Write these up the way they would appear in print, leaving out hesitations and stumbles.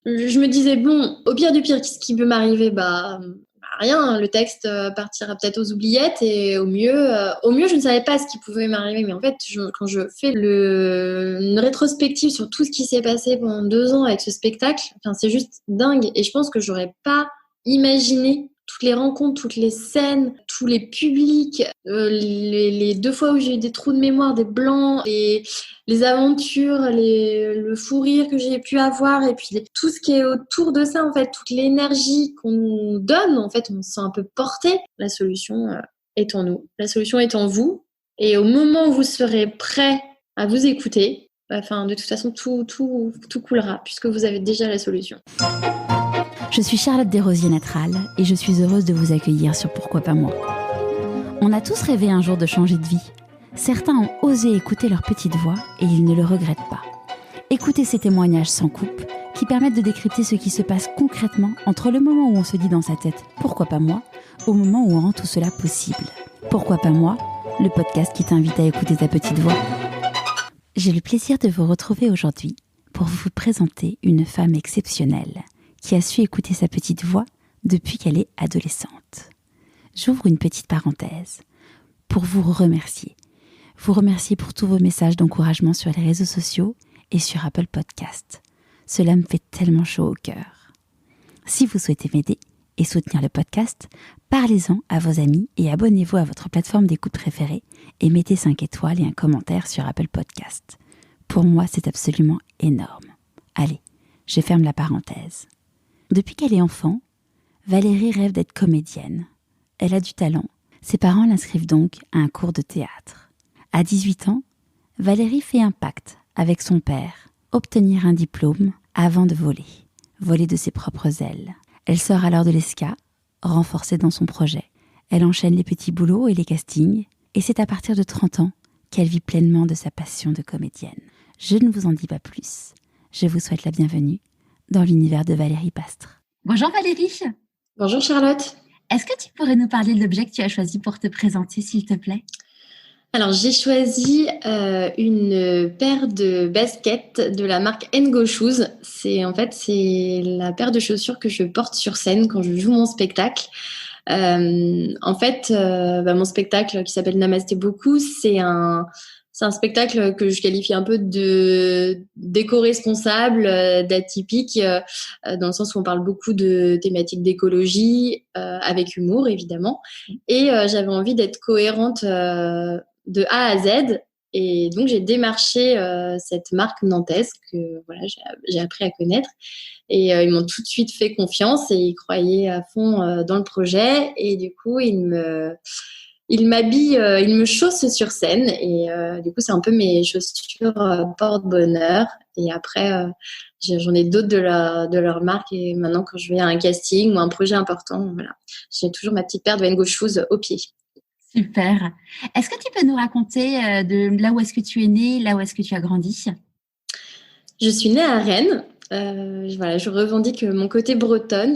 je me disais, bon, au pire du pire, qu'est-ce qui peut m'arriver? Rien, le texte partira peut-être aux oubliettes et au mieux, je ne savais pas ce qui pouvait m'arriver. Mais en fait, quand je fais une rétrospective sur tout ce qui s'est passé pendant 2 ans avec ce spectacle, enfin, c'est juste dingue. Et je pense que j'aurais pas imaginé toutes les rencontres, toutes les scènes, tous les publics, les 2 fois où j'ai eu des trous de mémoire, des blancs, les aventures, le fou rire que j'ai pu avoir et puis tout ce qui est autour de ça, en fait, toute l'énergie qu'on nous donne, en fait, on se sent un peu porté. La solution est en nous, la solution est en vous. Et au moment où vous serez prêt à vous écouter, de toute façon, tout coulera puisque vous avez déjà la solution. Je suis Charlotte Desrosiers-Natral et je suis heureuse de vous accueillir sur Pourquoi pas moi. On a tous rêvé un jour de changer de vie. Certains ont osé écouter leur petite voix et ils ne le regrettent pas. Écoutez ces témoignages sans coupe qui permettent de décrypter ce qui se passe concrètement entre le moment où on se dit dans sa tête « Pourquoi pas moi ?», au moment où on rend tout cela possible. Pourquoi pas moi ? Le podcast qui t'invite à écouter ta petite voix. J'ai le plaisir de vous retrouver aujourd'hui pour vous présenter une femme exceptionnelle qui a su écouter sa petite voix depuis qu'elle est adolescente. J'ouvre une petite parenthèse pour vous remercier. Vous remercier pour tous vos messages d'encouragement sur les réseaux sociaux et sur Apple Podcast. Cela me fait tellement chaud au cœur. Si vous souhaitez m'aider et soutenir le podcast, parlez-en à vos amis et abonnez-vous à votre plateforme d'écoute préférée et mettez 5 étoiles et un commentaire sur Apple Podcast. Pour moi, c'est absolument énorme. Allez, je ferme la parenthèse. Depuis qu'elle est enfant, Valérie rêve d'être comédienne. Elle a du talent. Ses parents l'inscrivent donc à un cours de théâtre. À 18 ans, Valérie fait un pacte avec son père, obtenir un diplôme avant de voler de ses propres ailes. Elle sort alors de l'ESCA, renforcée dans son projet. Elle enchaîne les petits boulots et les castings, et c'est à partir de 30 ans qu'elle vit pleinement de sa passion de comédienne. Je ne vous en dis pas plus. Je vous souhaite la bienvenue dans l'univers de Valérie Pastre. Bonjour Valérie. Bonjour Charlotte. Est-ce que tu pourrais nous parler de l'objet que tu as choisi pour te présenter, s'il te plaît ? Alors, j'ai choisi une paire de baskets de la marque Ngo Shoes. C'est la paire de chaussures que je porte sur scène quand je joue mon spectacle. Mon spectacle qui s'appelle Namasté Beaucoup, c'est un spectacle que je qualifie un peu de d'éco-responsable, d'atypique, dans le sens où on parle beaucoup de thématiques d'écologie, avec humour évidemment. Et j'avais envie d'être cohérente de A à Z. Et donc, j'ai démarché cette marque nantaise que j'ai appris à connaître. Et ils m'ont tout de suite fait confiance et ils croyaient à fond dans le projet. Et du coup, ils m'habillent, ils me chaussent sur scène. Et du coup, c'est un peu mes chaussures porte-bonheur. Et après, j'en ai d'autres de leur marque. Et maintenant, quand je vais à un casting ou un projet important, voilà, j'ai toujours ma petite paire de Ngo Shoes au pied. Super. Est-ce que tu peux nous raconter de là où est-ce que tu es née, là où est-ce que tu as grandi ? Je suis née à Rennes. Je revendique mon côté breton,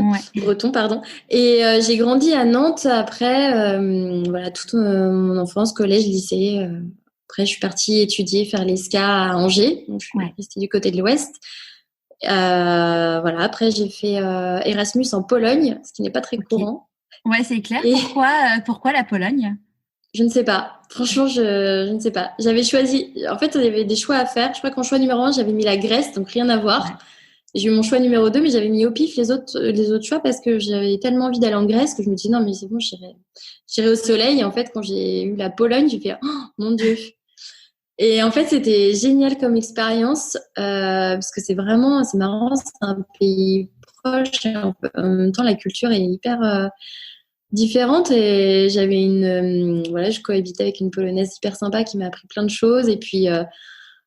pardon. Et j'ai grandi à Nantes après, toute mon enfance, collège, lycée. Après, je suis partie faire l'ESCA à Angers. Donc, je suis restée du côté de l'Ouest. Après, j'ai fait Erasmus en Pologne, ce qui n'est pas très courant. Ouais, c'est clair. Pourquoi la Pologne ? Je ne sais pas. Franchement, je ne sais pas. J'avais choisi... En fait, il y avait des choix à faire. Je crois qu'en choix numéro 1, j'avais mis la Grèce, donc rien à voir. Ouais. J'ai eu mon choix numéro 2, mais j'avais mis au pif les autres choix parce que j'avais tellement envie d'aller en Grèce que je me disais non, mais c'est bon, j'irai au soleil. Et en fait, quand j'ai eu la Pologne, j'ai fait oh mon Dieu. Et en fait, c'était génial comme expérience parce que c'est marrant, c'est un pays proche. Et en même temps, la culture est hyper... différente et j'avais je cohabitais avec une Polonaise hyper sympa qui m'a appris plein de choses et puis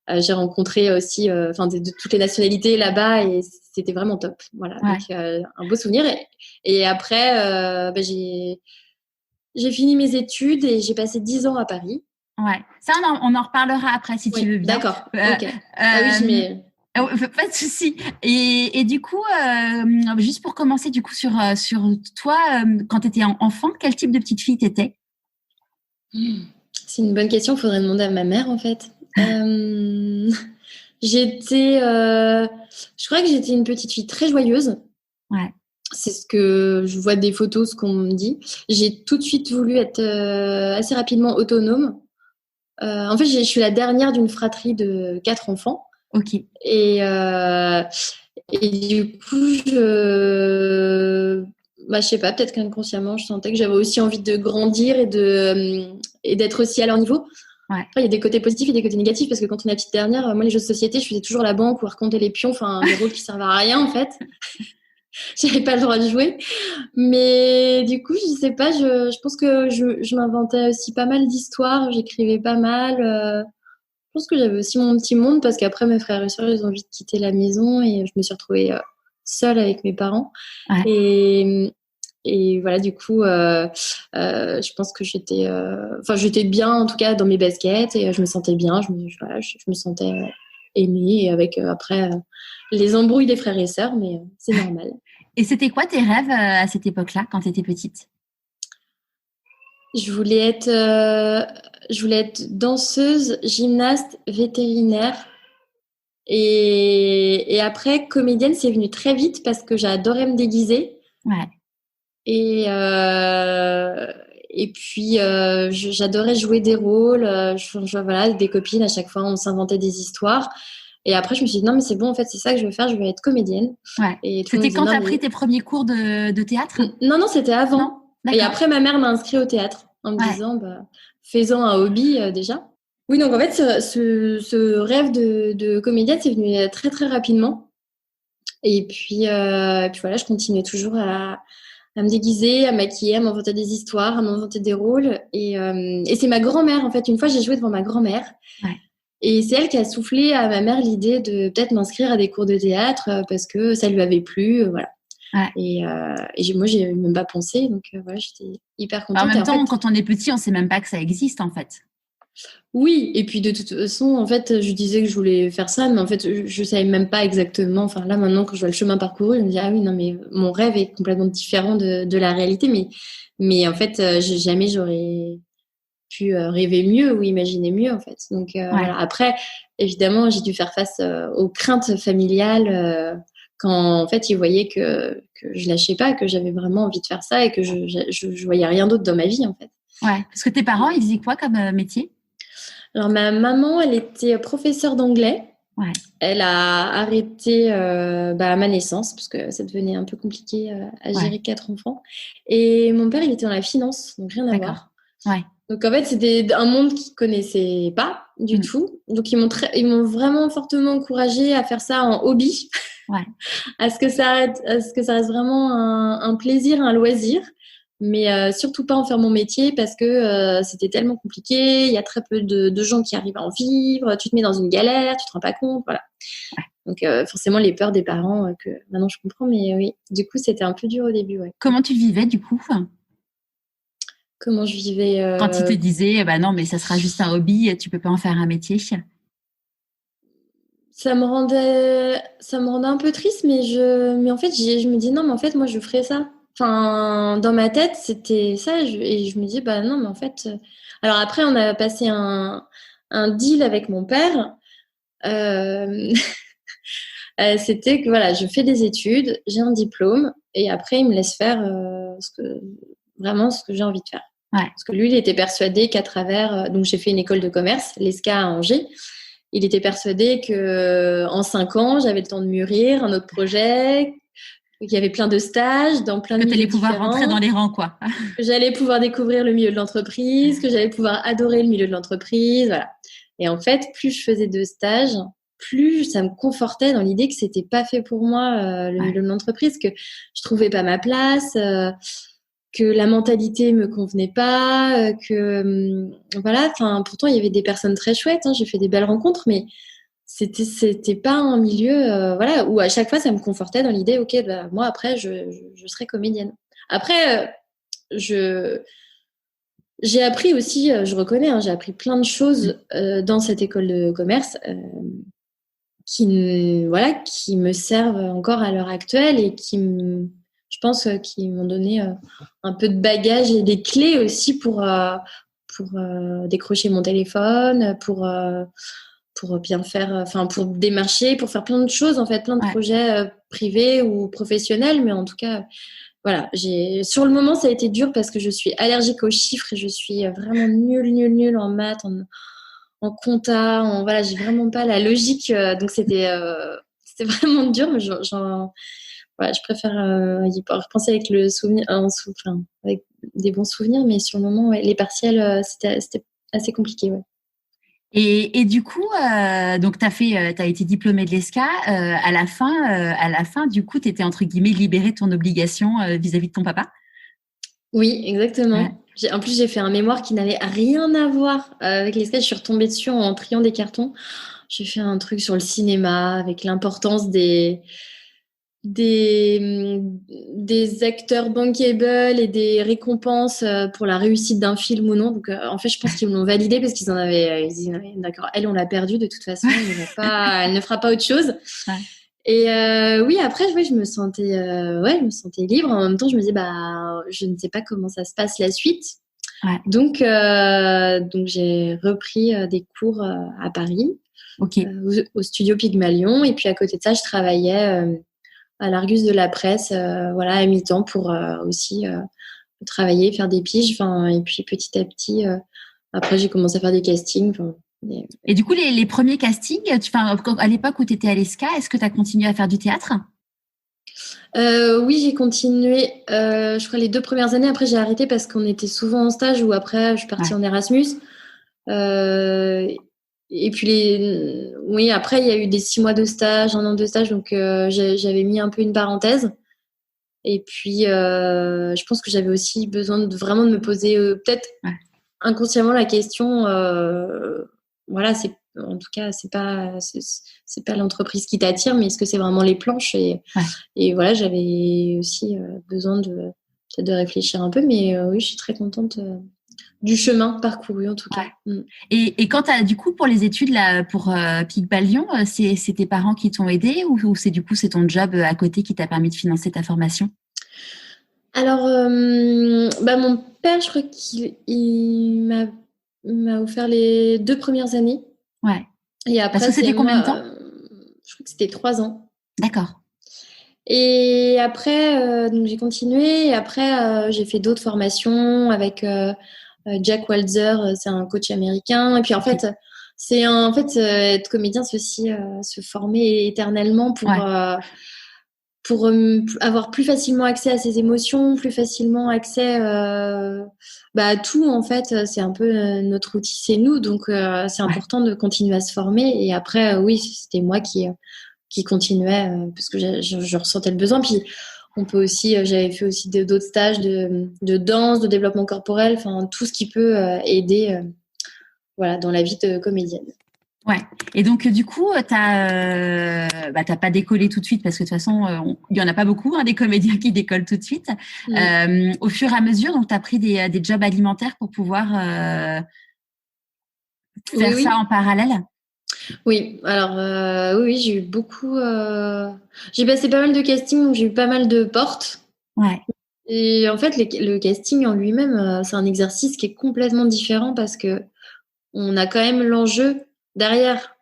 j'ai rencontré aussi de toutes les nationalités là-bas et c'était vraiment top, voilà. Ouais. Donc un beau souvenir et après j'ai fini mes études et j'ai passé 10 ans à Paris. Ouais, ça on en reparlera après si tu veux bien. D'accord. Ok. Oui, pas de souci. Et du coup, juste pour commencer du coup sur toi, quand tu étais enfant, quel type de petite fille t'étais ? C'est une bonne question. Il faudrait demander à ma mère en fait. Je crois que j'étais une petite fille très joyeuse. Ouais. C'est ce que je vois des photos, ce qu'on me dit. J'ai tout de suite voulu être assez rapidement autonome. En fait, je suis la dernière d'une fratrie de 4 enfants. Ok. Et du coup, je sais pas, peut-être qu'inconsciemment, je sentais que j'avais aussi envie de grandir et d'être aussi à leur niveau. Ouais. Après, il y a des côtés positifs et des côtés négatifs parce que quand on est la petite dernière, moi, les jeux de société, je faisais toujours la banque ou à raconter les pions, enfin, des rôles qui servent à rien, en fait. J'avais pas le droit de jouer. Mais du coup, je sais pas, je pense que je m'inventais aussi pas mal d'histoires, j'écrivais pas mal. Je pense que j'avais aussi mon petit monde parce qu'après, mes frères et sœurs, ils ont vite quitté la maison et je me suis retrouvée seule avec mes parents. Ouais. Et voilà, du coup, je pense que j'étais bien en tout cas dans mes baskets et je me sentais bien. Je me sentais aimée avec après les embrouilles des frères et sœurs, mais c'est normal. Et c'était quoi tes rêves à cette époque-là, quand tu étais petite? Je voulais être danseuse, gymnaste, vétérinaire. Et après, comédienne, c'est venu très vite parce que j'adorais me déguiser. Ouais. Et puis, j'adorais jouer des rôles. Voilà, avec des copines, à chaque fois, on s'inventait des histoires. Et après, je me suis dit, non, mais c'est bon, en fait, c'est ça que je veux faire, je veux être comédienne. Ouais. Et c'était quand tu as pris tes premiers cours de théâtre? Non, c'était avant. Non, et après, ma mère m'a inscrit au théâtre en me disant, faisons un hobby déjà. Oui, donc en fait, ce rêve de comédienne, c'est venu très, très rapidement. Et puis voilà, je continuais toujours à me déguiser, à maquiller, à m'inventer des histoires, à m'inventer des rôles. Et c'est ma grand-mère, en fait. Une fois, j'ai joué devant ma grand-mère. Ouais. Et c'est elle qui a soufflé à ma mère l'idée de peut-être m'inscrire à des cours de théâtre parce que ça lui avait plu. Voilà. Ouais. Et moi, j'ai même pas pensé. Donc voilà, j'étais hyper contente. En même temps, quand on est petit, on sait même pas que ça existe, en fait. Oui, et puis de toute façon, en fait, je disais que je voulais faire ça, mais en fait, je savais même pas exactement. Enfin, là, maintenant, quand je vois le chemin parcouru, je me dis, ah oui, non, mais mon rêve est complètement différent de la réalité. Mais en fait, jamais j'aurais pu rêver mieux ou imaginer mieux, en fait. Donc, voilà. Après, évidemment, j'ai dû faire face aux craintes familiales quand, en fait, ils voyaient que je lâchais pas, que j'avais vraiment envie de faire ça et que je voyais rien d'autre dans ma vie, en fait. Ouais. Parce que tes parents, ils faisaient quoi comme métier? Alors, ma maman, elle était professeure d'anglais. Ouais. Elle a arrêté à ma naissance parce que ça devenait un peu compliqué à gérer 4 enfants. Et mon père, il était dans la finance, donc rien à voir. Ouais. Donc en fait, c'était un monde qu'ils connaissaient pas du tout. Donc ils m'ont vraiment fortement encouragée à faire ça en hobby, à ce que ça reste vraiment un plaisir, un loisir. Mais surtout pas en faire mon métier parce que c'était tellement compliqué. Il y a très peu de gens qui arrivent à en vivre. Tu te mets dans une galère, tu te rends pas compte, voilà. Ouais. Donc forcément les peurs des parents que maintenant je comprends, mais oui. Du coup c'était un peu dur au début. Ouais. Comment tu vivais du coup? Comment je vivais quand ils te disaient, non, mais ça sera juste un hobby, tu peux pas en faire un métier? Ça me rendait un peu triste, mais en fait je me dis non, mais en fait moi je ferais ça. Enfin, dans ma tête, c'était ça. Et je me dis, bah non, mais en fait. Alors après, on a passé un deal avec mon père. C'était que voilà, je fais des études, j'ai un diplôme, et après, il me laisse faire vraiment ce que j'ai envie de faire. Ouais. Parce que lui, il était persuadé qu'à travers. Donc, j'ai fait une école de commerce, l'ESCA à Angers. Il était persuadé qu'en 5 ans, j'avais le temps de mûrir un autre projet. Il y avait plein de stages dans plein de milieux différents. Que tu allais pouvoir rentrer dans les rangs, quoi. Que j'allais pouvoir découvrir le milieu de l'entreprise, que j'allais pouvoir adorer le milieu de l'entreprise, voilà. Et en fait, plus je faisais de stages, plus ça me confortait dans l'idée que c'était pas fait pour moi, le milieu de l'entreprise, que je trouvais pas ma place, que la mentalité me convenait pas, voilà. Enfin, pourtant il y avait des personnes très chouettes, hein, j'ai fait des belles rencontres, mais c'était pas un milieu voilà, où à chaque fois ça me confortait dans l'idée ok, bah, moi après je serai comédienne. Après j'ai appris aussi, je reconnais, hein, j'ai appris plein de choses dans cette école de commerce qui me servent encore à l'heure actuelle et je pense qui m'ont donné un peu de bagage et des clés aussi pour décrocher mon téléphone, pour pour bien faire, pour démarcher, pour faire plein de choses, en fait, plein de projets privés ou professionnels. Mais en tout cas, voilà, sur le moment, ça a été dur parce que je suis allergique aux chiffres et je suis vraiment nulle en maths, en compta, voilà, j'ai vraiment pas la logique. Donc, c'était vraiment dur, mais je préfère y repenser avec le souvenir, avec des bons souvenirs, mais sur le moment, les partiels, c'était assez compliqué, ouais. Et du coup, donc t'as été diplômée de l'ESCA. À la fin, du coup, t'étais entre guillemets libérée de ton obligation vis-à-vis de ton papa. Oui, exactement. En plus, j'ai fait un mémoire qui n'avait rien à voir avec l'ESCA. Je suis retombée dessus en triant des cartons. J'ai fait un truc sur le cinéma avec l'importance des acteurs bankable et des récompenses pour la réussite d'un film ou non. Donc, en fait, je pense qu'ils me l'ont validé parce qu'ils en avaient, ils disaient, d'accord, elle, on l'a perdue de toute façon, elle ne fera pas autre chose. Ouais. Et oui, après, je me sentais libre. En même temps, je me disais, je ne sais pas comment ça se passe la suite. Ouais. Donc, j'ai repris des cours à Paris, au studio Pygmalion. Et puis, à côté de ça, je travaillais à l'Argus de la Presse, à mi-temps pour aussi travailler, faire des piges. Et puis, petit à petit, après, j'ai commencé à faire des castings. Et du coup, les premiers castings, à l'époque où tu étais à l'ESCA, est-ce que tu as continué à faire du théâtre ? Oui, j'ai continué, je crois, les 2 premières années. Après, j'ai arrêté parce qu'on était souvent en stage ou après, je suis partie en Erasmus. Et puis, après, il y a eu des 6 mois de stage, 1 an de stage. Donc, j'avais mis un peu une parenthèse. Et puis, je pense que j'avais aussi besoin vraiment de me poser peut-être inconsciemment la question. En tout cas, c'est pas l'entreprise qui t'attire, mais est-ce que c'est vraiment les planches et voilà, j'avais aussi besoin peut-être de réfléchir un peu, mais oui, je suis très contente du chemin parcouru en tout cas. Et quand du coup pour les études là pour Pygmalion, c'est tes parents qui t'ont aidé ou c'est ton job à côté qui t'a permis de financer ta formation? Alors, mon père, je crois qu'il m'a offert les 2 premières années. Ouais. Et après, parce que c'était combien de temps? Je crois que c'était 3 ans. D'accord. Et après, donc j'ai continué. Et après, j'ai fait d'autres formations avec Jack Walzer, c'est un coach américain. Et puis en fait, être comédien, c'est aussi se former éternellement pour avoir plus facilement accès à ses émotions, plus facilement accès à tout. En fait, c'est un peu notre outil, c'est nous. Donc, c'est important de continuer à se former. Et après, oui, c'était moi qui continuait parce que je ressentais le besoin. Puis, on peut aussi, j'avais fait aussi d'autres stages de danse, de développement corporel, tout ce qui peut aider dans la vie de comédienne. Ouais. Et donc, du coup, t'as pas décollé tout de suite parce que de toute façon, il y en a pas beaucoup, des comédiens qui décollent tout de suite. Au fur et à mesure, donc, t'as pris des jobs alimentaires pour pouvoir faire ça en parallèle. Oui, alors oui, j'ai eu beaucoup. J'ai passé pas mal de castings, donc j'ai eu pas mal de portes. Ouais. Et en fait, le casting en lui-même, c'est un exercice qui est complètement différent parce que on a quand même l'enjeu derrière.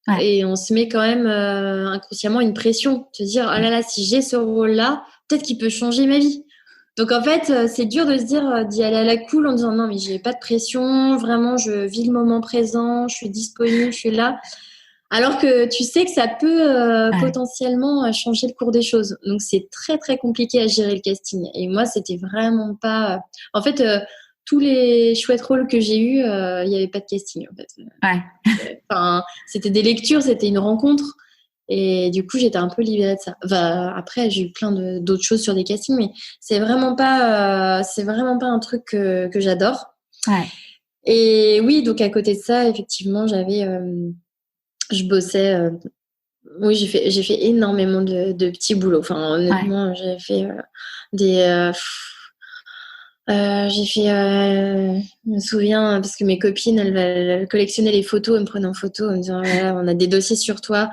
Ouais. Et on se met quand même inconsciemment une pression. Se dire, oh là là, si j'ai ce rôle-là, peut-être qu'il peut changer ma vie. Donc en fait, c'est dur de se dire, d'y aller à la cool en disant, non, mais j'ai pas de pression, vraiment, je vis le moment présent, je suis disponible, je suis là. Alors que tu sais que ça peut potentiellement changer le cours des choses. Donc c'est très très compliqué à gérer le casting. Et moi, c'était vraiment pas... En fait, tous les chouettes rôles que j'ai eus, il n'y avait pas de casting en fait. Ouais. C'était des lectures, c'était une rencontre. Et du coup, j'étais un peu libérée de ça. Après, j'ai eu plein d'autres choses sur des castings, mais c'est vraiment pas un truc que j'adore. Ouais. Et oui, donc à côté de ça, effectivement, je bossais. Oui, j'ai fait énormément de petits boulots. Honnêtement, j'ai fait je me souviens, parce que mes copines, elles collectionnaient les photos, elles me prenaient en photo, en me disant, voilà, on a des dossiers sur toi.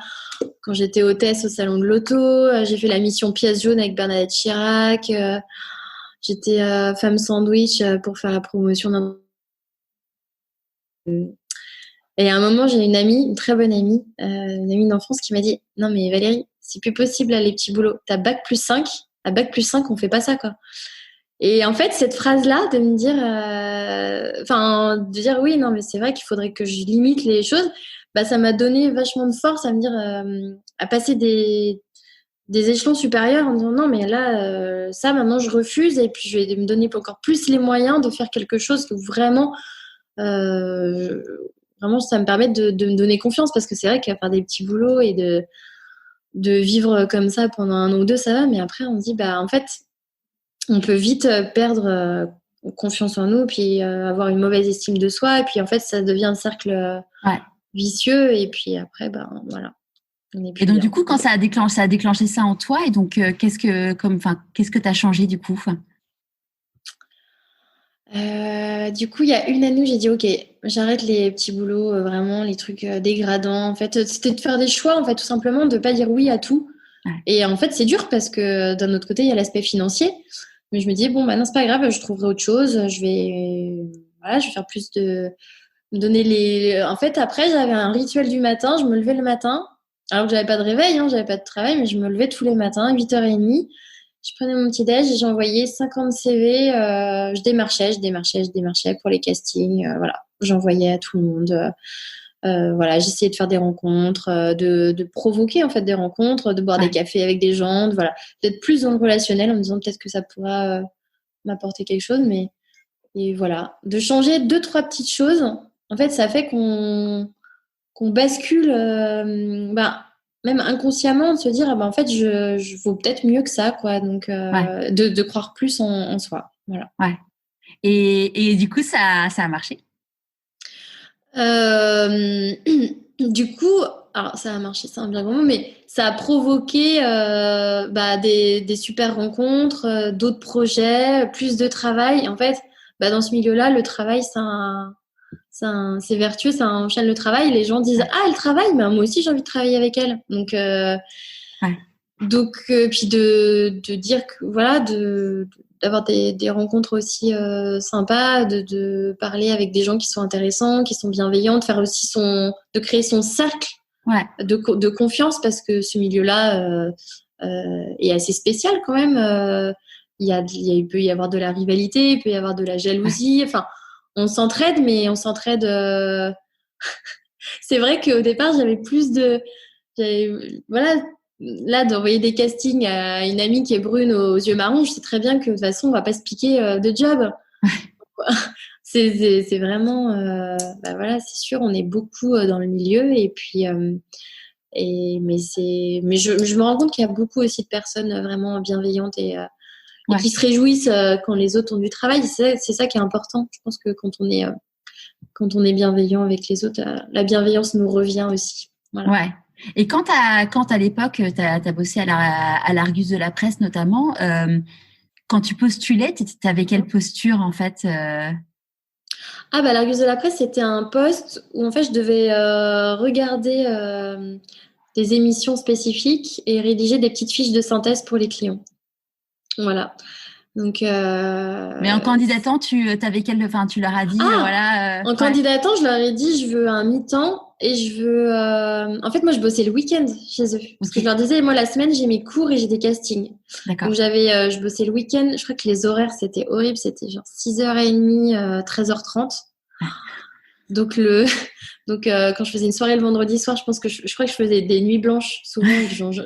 Quand j'étais hôtesse au salon de l'auto, j'ai fait la mission pièce jaune avec Bernadette Chirac. J'étais femme sandwich pour faire la promotion d'un... Et à un moment, j'ai une amie, une très bonne amie, une amie d'enfance qui m'a dit « Non mais Valérie, c'est plus possible là, les petits boulots. T'as bac+5, à bac+5, on fait pas ça quoi. » Et en fait, cette phrase-là, de me dire, de dire oui, non, mais c'est vrai qu'il faudrait que je limite les choses, bah, ça m'a donné vachement de force à me dire, à passer des échelons supérieurs en disant non, mais là, ça, maintenant, je refuse et puis je vais me donner encore plus les moyens de faire quelque chose que vraiment, vraiment, ça me permet de me donner confiance parce que c'est vrai qu'à faire des petits boulots et de vivre comme ça pendant 1 an ou 2, ça va, mais après, on se dit, bah, en fait, on peut vite perdre confiance en nous, puis avoir une mauvaise estime de soi, et puis en fait, ça devient un cercle vicieux, et puis après, ben voilà. Et donc, du coup, quand ça a déclenché ça en toi, et donc, qu'est-ce que tu as changé du coup? Du coup, il y a une année où j'ai dit ok, j'arrête les petits boulots, vraiment les trucs dégradants. En fait, c'était de faire des choix, en fait, tout simplement, de pas dire oui à tout. Ouais. Et en fait, c'est dur parce que d'un autre côté, il y a l'aspect financier. Mais je me dis bon, bah non, c'est pas grave, je trouverai autre chose. Je vais faire plus de me donner les. En fait, après, j'avais un rituel du matin. Je me levais le matin, alors que j'avais pas de réveil, j'avais pas de travail, mais je me levais tous les matins, 8h30. Je prenais mon petit déj et j'envoyais 50 CV. Je démarchais pour les castings. Voilà, j'envoyais à tout le monde. J'essayais de faire des rencontres, de provoquer en fait des rencontres, de boire des cafés avec des gens, d'être plus dans le relationnel en me disant peut-être que ça pourra m'apporter quelque chose. Et voilà, de changer 2-3 petites choses. En fait, ça fait qu'on bascule. Même inconsciemment, de se dire en fait je vaux peut-être mieux que ça quoi, donc de croire plus en soi, voilà. Et du coup ça a marché. Du coup, alors ça a marché, c'est un bien grand mot, mais ça a provoqué des super rencontres, d'autres projets, plus de travail. En fait, dans ce milieu-là, le travail c'est vertueux, ça enchaîne le travail. Les gens disent ah, elle travaille, mais moi aussi j'ai envie de travailler avec elle. Donc puis de dire que voilà, d'avoir des rencontres aussi sympas, de parler avec des gens qui sont intéressants, qui sont bienveillants, de faire aussi de créer son cercle de confiance, parce que ce milieu-là est assez spécial quand même. Il peut y avoir de la rivalité, il peut y avoir de la jalousie. Enfin, on s'entraide, mais on s'entraide. C'est vrai qu'au départ, j'avais plus de. Là, d'envoyer des castings à une amie qui est brune aux yeux marrons, je sais très bien que de toute façon, on va pas se piquer de job. C'est vraiment. C'est sûr, on est beaucoup dans le milieu, et puis. Mais je me rends compte qu'il y a beaucoup aussi de personnes vraiment bienveillantes et qui se réjouissent quand les autres ont du travail. C'est ça qui est important. Je pense que quand on est bienveillant avec les autres, la bienveillance nous revient aussi. Voilà. Ouais. Et quand à l'époque, tu as bossé à l'Argus de la Presse notamment, quand tu postulais, tu avais quelle posture en fait l'Argus de la Presse, c'était un poste où en fait je devais regarder des émissions spécifiques et rédiger des petites fiches de synthèse pour les clients. Voilà. Donc, mais en candidatant, tu leur as dit en candidatant, je leur ai dit je veux un mi-temps et je veux. En fait, moi, je bossais le week-end chez eux parce que je leur disais moi la semaine j'ai mes cours et j'ai des castings. D'accord. Donc je bossais le week-end. Je crois que les horaires c'était horrible, c'était genre 6h30, 13h30. Donc quand je faisais une soirée le vendredi soir, je pense que je crois que je faisais des nuits blanches souvent.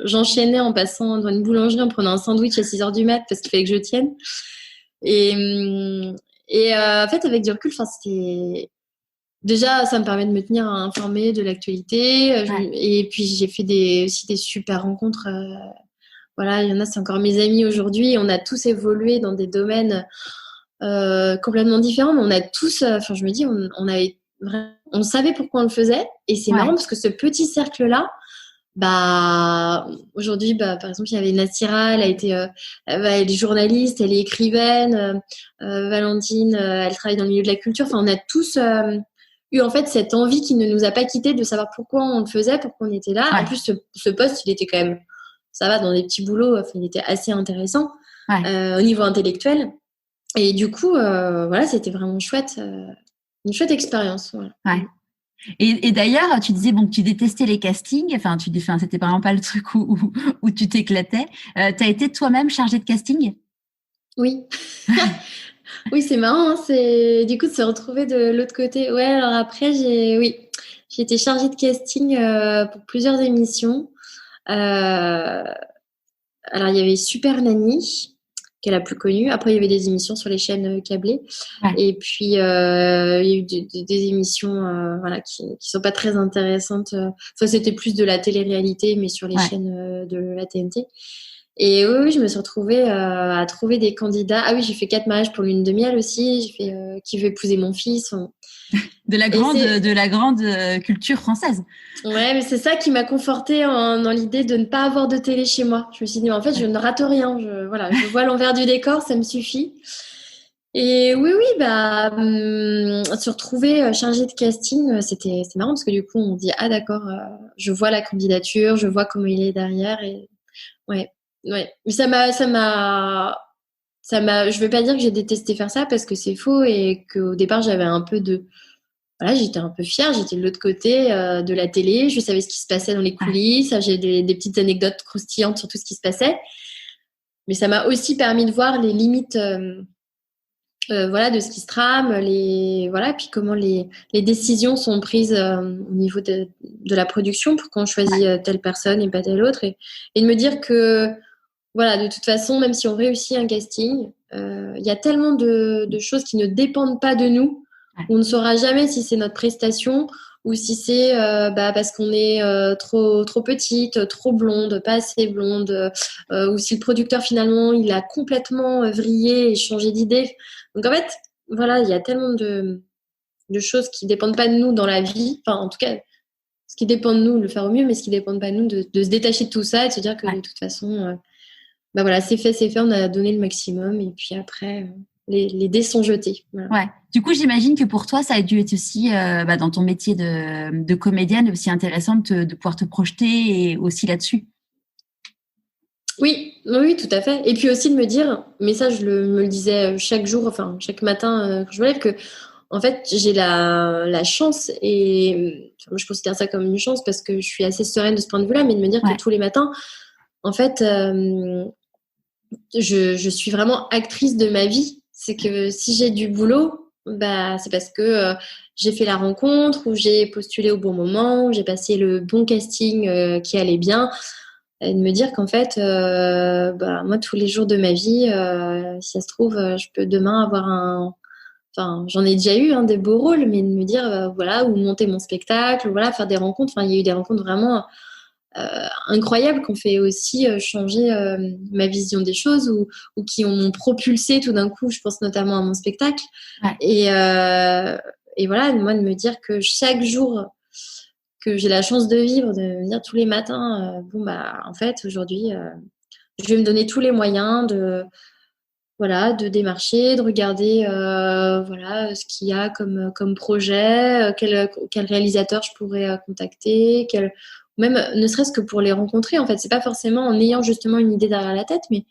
J'enchaînais en passant dans une boulangerie, en prenant un sandwich à 6h du mat parce qu'il fallait que je tienne. Et en fait, avec du recul, c'était déjà ça me permet de me tenir informée de l'actualité. Et puis j'ai fait aussi des super rencontres. Il y en a, c'est encore mes amis aujourd'hui. On a tous évolué dans des domaines complètement différents, mais on a tous. Je me dis, on savait pourquoi on le faisait, et c'est marrant parce que ce petit cercle-là, aujourd'hui, par exemple, il y avait Nassira, elle est journaliste, elle est écrivaine, Valentine, elle travaille dans le milieu de la culture. Enfin, on a tous eu en fait cette envie qui ne nous a pas quitté de savoir pourquoi on le faisait, pourquoi on était là. En plus, ce poste, il était quand même, ça va, dans des petits boulots, il était assez intéressant au niveau intellectuel. Et du coup, c'était vraiment chouette. Une chouette expérience. Voilà. Et d'ailleurs, tu disais bon, que tu détestais les castings. Enfin, c'était vraiment pas le truc où tu t'éclatais. Tu as été toi-même chargée de casting? Oui. Oui, c'est marrant, hein, c'est du coup de se retrouver de l'autre côté. Ouais, alors après, j'ai été chargée de casting pour plusieurs émissions. Euh, alors, il y avait Super Nanny, qui est la plus connue. Après, il y avait des émissions sur les chaînes câblées. Ouais. Et puis, il y a eu des émissions voilà, qui sont pas très intéressantes. Enfin, c'était plus de la télé-réalité, mais sur les chaînes de la TNT. Et oui, je me suis retrouvée à trouver des candidats. Ah oui, j'ai fait 4 mariages pour lune de miel aussi. J'ai fait Qui veut épouser mon fils. De la grande culture française. Ouais, mais c'est ça qui m'a confortée dans l'idée de ne pas avoir de télé chez moi. Je me suis dit, mais en fait, je ne rate rien. Je vois l'envers du décor, ça me suffit. Et oui, bah, se retrouver chargée de casting, c'est marrant parce que du coup, on dit, ah d'accord, je vois la candidature, je vois comment il est derrière. Et ouais. Mais je veux pas dire que j'ai détesté faire ça parce que c'est faux et qu'au départ, j'avais un peu voilà, j'étais un peu fière, j'étais de l'autre côté de la télé, je savais ce qui se passait dans les coulisses, j'ai des petites anecdotes croustillantes sur tout ce qui se passait. Mais ça m'a aussi permis de voir les limites voilà, de ce qui se trame, voilà, puis comment les décisions sont prises au niveau de la production pour qu'on choisit telle personne et pas telle autre. Et de me dire que, voilà, de toute façon, même si on réussit un casting, il y a tellement de choses qui ne dépendent pas de nous. On ne saura jamais si c'est notre prestation ou si c'est parce qu'on est trop petite, trop blonde, pas assez blonde, ou si le producteur finalement il a complètement vrillé et changé d'idée. Donc en fait, voilà, il y a tellement de choses qui dépendent pas de nous dans la vie. Enfin, en tout cas, ce qui dépend de nous, le faire au mieux, mais ce qui dépend pas de nous, de se détacher de tout ça et de se dire que de toute façon, voilà, c'est fait, on a donné le maximum et puis après, les dés sont jetés. Voilà. Ouais. Du coup, j'imagine que pour toi, ça a dû être aussi, dans ton métier de comédienne, aussi intéressant de pouvoir te projeter et aussi là-dessus. Oui, tout à fait. Et puis aussi de me dire, mais ça, me le disais chaque jour, enfin, chaque matin quand je me lève, que, en fait, j'ai la chance et moi, je considère ça comme une chance parce que je suis assez sereine de ce point de vue-là, mais de me dire que tous les matins, en fait, je suis vraiment actrice de ma vie. C'est que si j'ai du boulot, bah, c'est parce que j'ai fait la rencontre ou j'ai postulé au bon moment, ou j'ai passé le bon casting qui allait bien. Et de me dire qu'en fait, moi, tous les jours de ma vie, si ça se trouve, je peux demain avoir Enfin, j'en ai déjà eu des beaux rôles, mais de me dire, voilà, ou monter mon spectacle, ou voilà, faire des rencontres. Enfin, il y a eu des rencontres vraiment incroyables qui ont fait aussi changer ma vision des choses ou qui m'ont propulsée tout d'un coup. Je pense notamment à mon spectacle. Ouais. Et voilà, moi, de me dire que chaque jour que j'ai la chance de vivre, de me dire tous les matins, en fait, aujourd'hui, je vais me donner tous les moyens de démarcher, de regarder ce qu'il y a comme projet, quel réalisateur je pourrais contacter, même ne serait-ce que pour les rencontrer. En fait, c'est pas forcément en ayant justement une idée derrière la tête, mais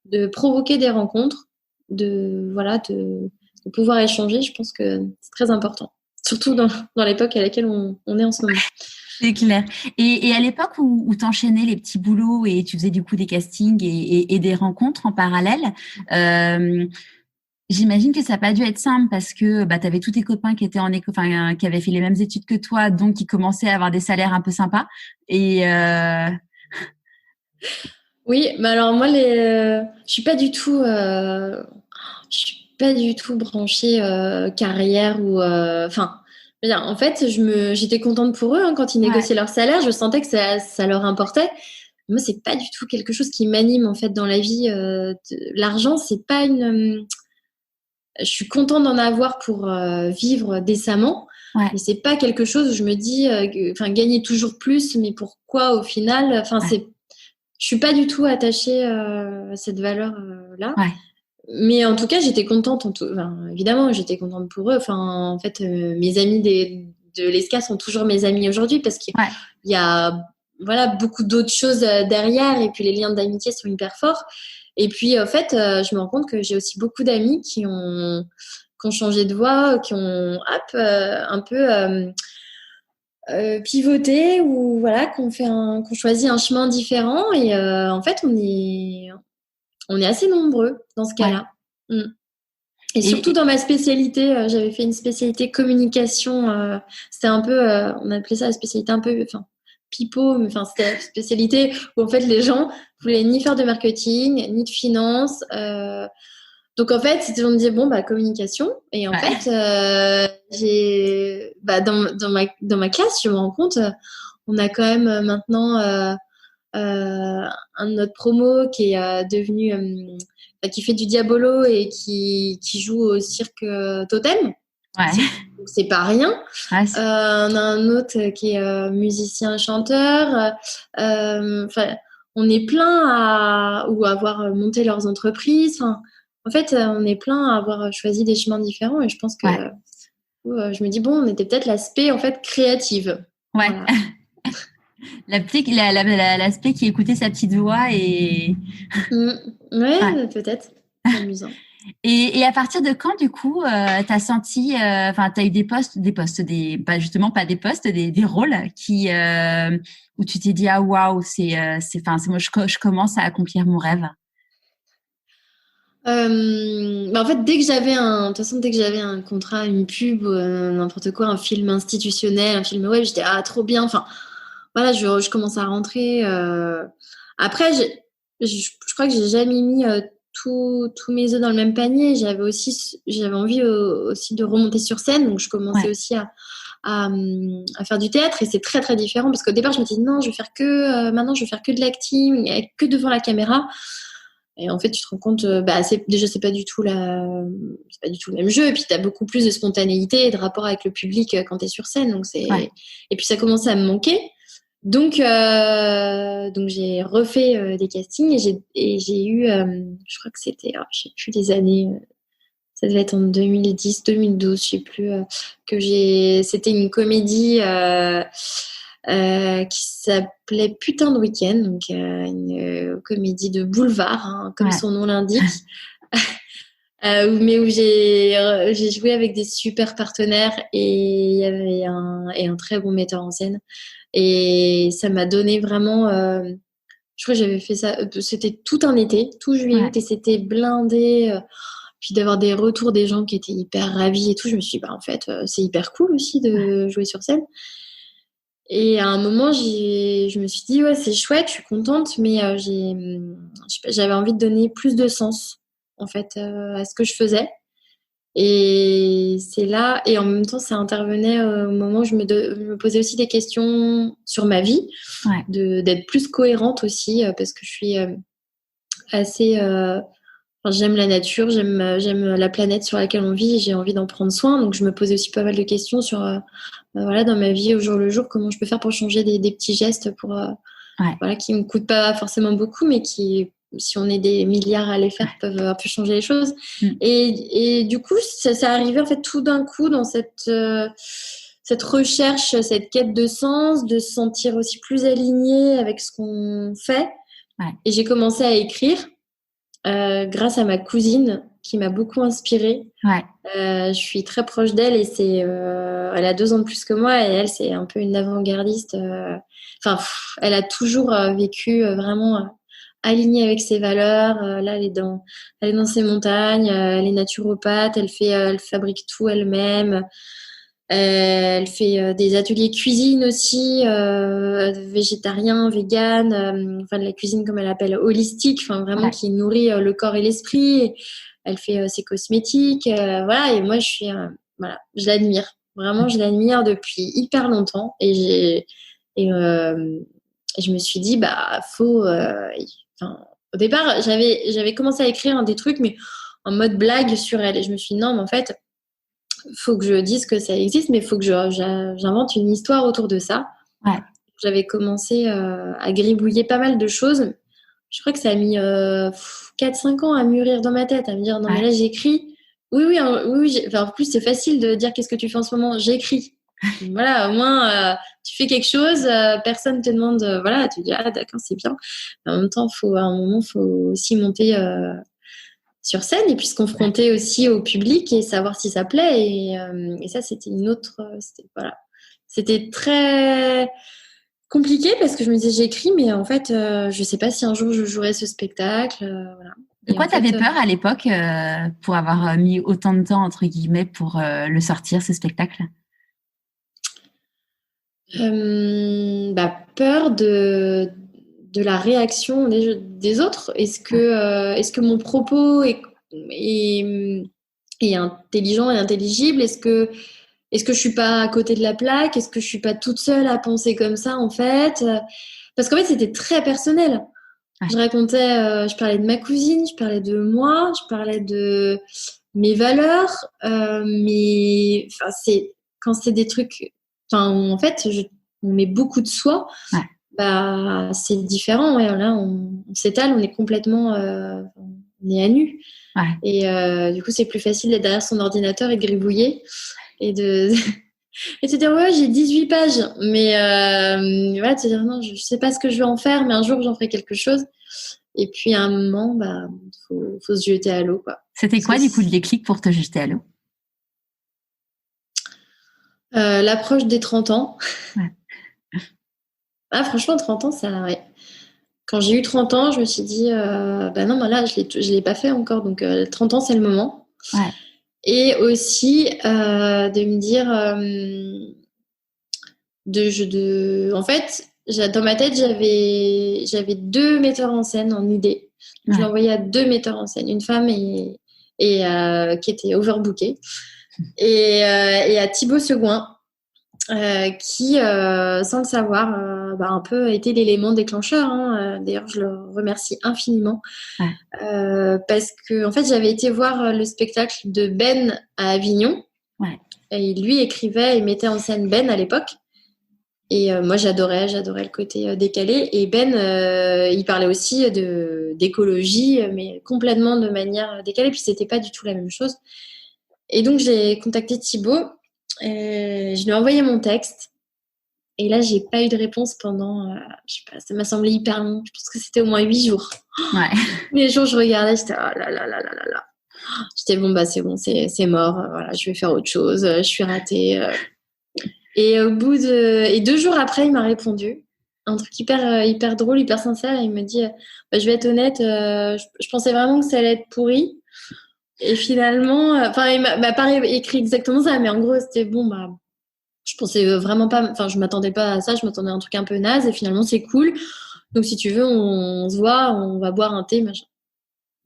de provoquer des rencontres, de pouvoir échanger. Je pense que c'est très important. Surtout dans l'époque à laquelle on est en ce moment. C'est clair. Et à l'époque où tu enchaînais les petits boulots et tu faisais du coup des castings et des rencontres en parallèle, j'imagine que ça n'a pas dû être simple parce que tu avais tous tes copains qui étaient qui avaient fait les mêmes études que toi, donc qui commençaient à avoir des salaires un peu sympas. Et Oui, mais alors moi, je suis pas du tout branchée carrière ou en fait, j'étais contente pour eux quand ils négociaient leur salaire. Je sentais que ça leur importait. Moi, c'est pas du tout quelque chose qui m'anime en fait dans la vie. L'argent, c'est pas je suis contente d'en avoir pour vivre décemment, mais c'est pas quelque chose où je me dis, gagner toujours plus, mais pourquoi au final. Je suis pas du tout attachée à cette valeur-là. Mais en tout cas, j'étais contente. Évidemment, j'étais contente pour eux. En fait, mes amis de l'ESCA sont toujours mes amis aujourd'hui parce qu'il y a beaucoup d'autres choses derrière et puis les liens d'amitié sont hyper forts. Et puis, en fait, je me rends compte que j'ai aussi beaucoup d'amis qui ont changé de voie, qui ont un peu pivoter ou voilà, qu'on choisit un chemin différent. Et en fait, on est assez nombreux dans ce cas-là. Mm. Et surtout dans ma spécialité, j'avais fait une spécialité communication. C'était un peu, on appelait ça la spécialité un peu, enfin, pipeau, mais enfin, c'était la spécialité où en fait les gens voulaient ni faire de marketing, ni de finance. Donc en fait, on me disait bon bah communication. Et en fait, dans ma classe, je me rends compte, on a quand même maintenant un de notre promo qui est devenu qui fait du diabolo et qui joue au cirque Totem. Ouais. Donc c'est pas rien. Ouais, on a un autre qui est musicien chanteur. On est plein à avoir monté leurs entreprises. Enfin, en fait, on est plein à avoir choisi des chemins différents et je pense que je me dis bon, on était peut-être l'aspect en fait créative. Ouais. Voilà. L'aspect qui écoutait sa petite voix et. Ouais, peut-être. C'est amusant. Et à partir de quand, du coup, t'as senti, t'as eu des postes, justement pas des postes, des rôles où tu t'es dit ah waouh, c'est moi je commence à accomplir mon rêve. En fait, dès que j'avais un contrat, une pub, n'importe quoi, un film institutionnel, un film web, j'étais trop bien. Enfin, voilà, je commence à rentrer. Après, je crois que j'ai jamais mis tous mes œufs dans le même panier. J'avais envie aussi de remonter sur scène, donc je commençais aussi à faire du théâtre et c'est très très différent parce qu'au départ je me disais non, maintenant je vais faire que de l'acting, que devant la caméra. Et en fait, tu te rends compte, c'est pas du tout le même jeu. Et puis, tu as beaucoup plus de spontanéité et de rapport avec le public quand tu es sur scène. Donc Et puis, ça commençait à me manquer. Donc j'ai refait des castings et j'ai eu, je crois que c'était, je sais plus les années, ça devait être en 2010, 2012, je sais plus, c'était une comédie qui s'appelait Putain de week-end, donc une comédie de boulevard, comme son nom l'indique. Mais où j'ai joué avec des super partenaires et il y avait un très bon metteur en scène. Et ça m'a donné vraiment... je crois que j'avais fait ça... C'était tout un été, tout juillet, août, et c'était blindé. Puis d'avoir des retours des gens qui étaient hyper ravis et tout. Je me suis dit, en fait, c'est hyper cool aussi de jouer sur scène. Et à un moment, je me suis dit, ouais, c'est chouette, je suis contente, mais j'avais envie de donner plus de sens, en fait, à ce que je faisais. Et c'est là, et en même temps, ça intervenait au moment où je me posais aussi des questions sur ma vie, d'être plus cohérente aussi, parce que je suis assez... j'aime la nature, j'aime la planète sur laquelle on vit et j'ai envie d'en prendre soin. Donc, je me posais aussi pas mal de questions sur, dans ma vie au jour le jour, comment je peux faire pour changer des petits gestes pour, qui me coûtent pas forcément beaucoup, mais qui, si on est des milliards à les faire, peuvent un peu changer les choses. Et du coup, ça arrivait en fait tout d'un coup dans cette recherche, cette quête de sens, de se sentir aussi plus aligné avec ce qu'on fait. Et j'ai commencé à écrire. Grâce à ma cousine qui m'a beaucoup inspirée. Je suis très proche d'elle et elle a 2 ans de plus que moi et elle, c'est un peu une avant-gardiste. Elle a toujours vécu vraiment alignée avec ses valeurs. Là, elle est dans ses montagnes, elle est naturopathe, elle fabrique tout elle-même. Elle fait des ateliers cuisine aussi, végétarien, vegan, de la cuisine comme elle appelle holistique, vraiment qui nourrit le corps et l'esprit. Elle fait ses cosmétiques, et moi je l'admire. Vraiment, je l'admire depuis hyper longtemps et je me suis dit au départ j'avais commencé à écrire des trucs mais en mode blague sur elle et je me suis dit non mais en fait faut que je dise que ça existe, mais il faut que j'invente une histoire autour de ça. J'avais commencé à gribouiller pas mal de choses. Je crois que ça a mis 4-5 ans à mûrir dans ma tête, à me dire, non, mais là, j'écris. Oui. En plus, c'est facile de dire qu'est-ce que tu fais en ce moment. J'écris. Voilà, au moins, tu fais quelque chose, personne te demande, tu dis, ah, d'accord, c'est bien. Mais en même temps, à un moment, il faut aussi monter... sur scène et puis se confronter aussi au public et savoir si ça plaît et ça c'était une autre c'était très compliqué parce que je me disais j'écris, mais en fait, je sais pas si un jour je jouerai ce spectacle. Voilà. De quoi tu avais peur à l'époque pour avoir mis autant de temps, entre guillemets, pour le sortir, ce spectacle? Peur de la réaction des autres. Est-ce que mon propos est intelligent et intelligible? Est-ce que je suis pas à côté de la plaque? Est-ce que je suis pas toute seule à penser comme ça, en fait? Parce qu'en fait, c'était très personnel. Ouais. Je parlais de ma cousine, je parlais de moi, je parlais de mes valeurs, mais quand c'est des trucs, en fait, on met beaucoup de soi. Ouais. C'est différent. Ouais, là, on s'étale, on est complètement, on est à nu. Ouais. Et du coup, c'est plus facile d'être derrière son ordinateur et de gribouiller et de se dire ouais, j'ai 18 pages, mais voilà, de se dire non, je sais pas ce que je vais en faire, mais un jour j'en ferai quelque chose. Et puis à un moment, faut se jeter à l'eau, quoi. C'était quoi du coup le déclic pour te jeter à l'eau? L'approche des 30 ans. Ouais. Franchement, 30 ans, ça, ouais. Quand j'ai eu 30 ans, je me suis dit non, là, je l'ai pas fait encore, donc 30 ans, c'est le moment. Ouais. Et aussi de me dire en fait, dans ma tête, j'avais 2 metteurs en scène en idée. Ouais. Je l'ai envoyé à 2 metteurs en scène, une femme et qui était overbookée, et à Thibaut Seguin, qui, sans le savoir, un peu a été l'élément déclencheur. D'ailleurs, je le remercie infiniment. Ouais. Parce que, en fait, j'avais été voir le spectacle de Ben à Avignon. Ouais. Et lui écrivait et mettait en scène Ben à l'époque. Et moi, j'adorais le côté décalé. Et Ben, il parlait aussi d'écologie, mais complètement de manière décalée. Puis, c'était pas du tout la même chose. Et donc, j'ai contacté Thibaut. Je lui ai envoyé mon texte. Et là, j'ai pas eu de réponse pendant, je sais pas, ça m'a semblé hyper long. Je pense que c'était au moins 8 jours. Ouais. Les jours, je regardais, j'étais oh là là là là là là. J'étais c'est bon, c'est mort. Voilà, je vais faire autre chose. Je suis ratée. Et au bout et 2 jours après, il m'a répondu. Un truc hyper drôle, hyper sincère. Il me dit, je vais être honnête, je pensais vraiment que ça allait être pourri. Et finalement, il m'a pas écrit exactement ça, mais en gros, c'était bon, je pensais vraiment pas, je m'attendais pas à ça, je m'attendais à un truc un peu naze, et finalement, c'est cool. Donc, si tu veux, on se voit, on va boire un thé, machin.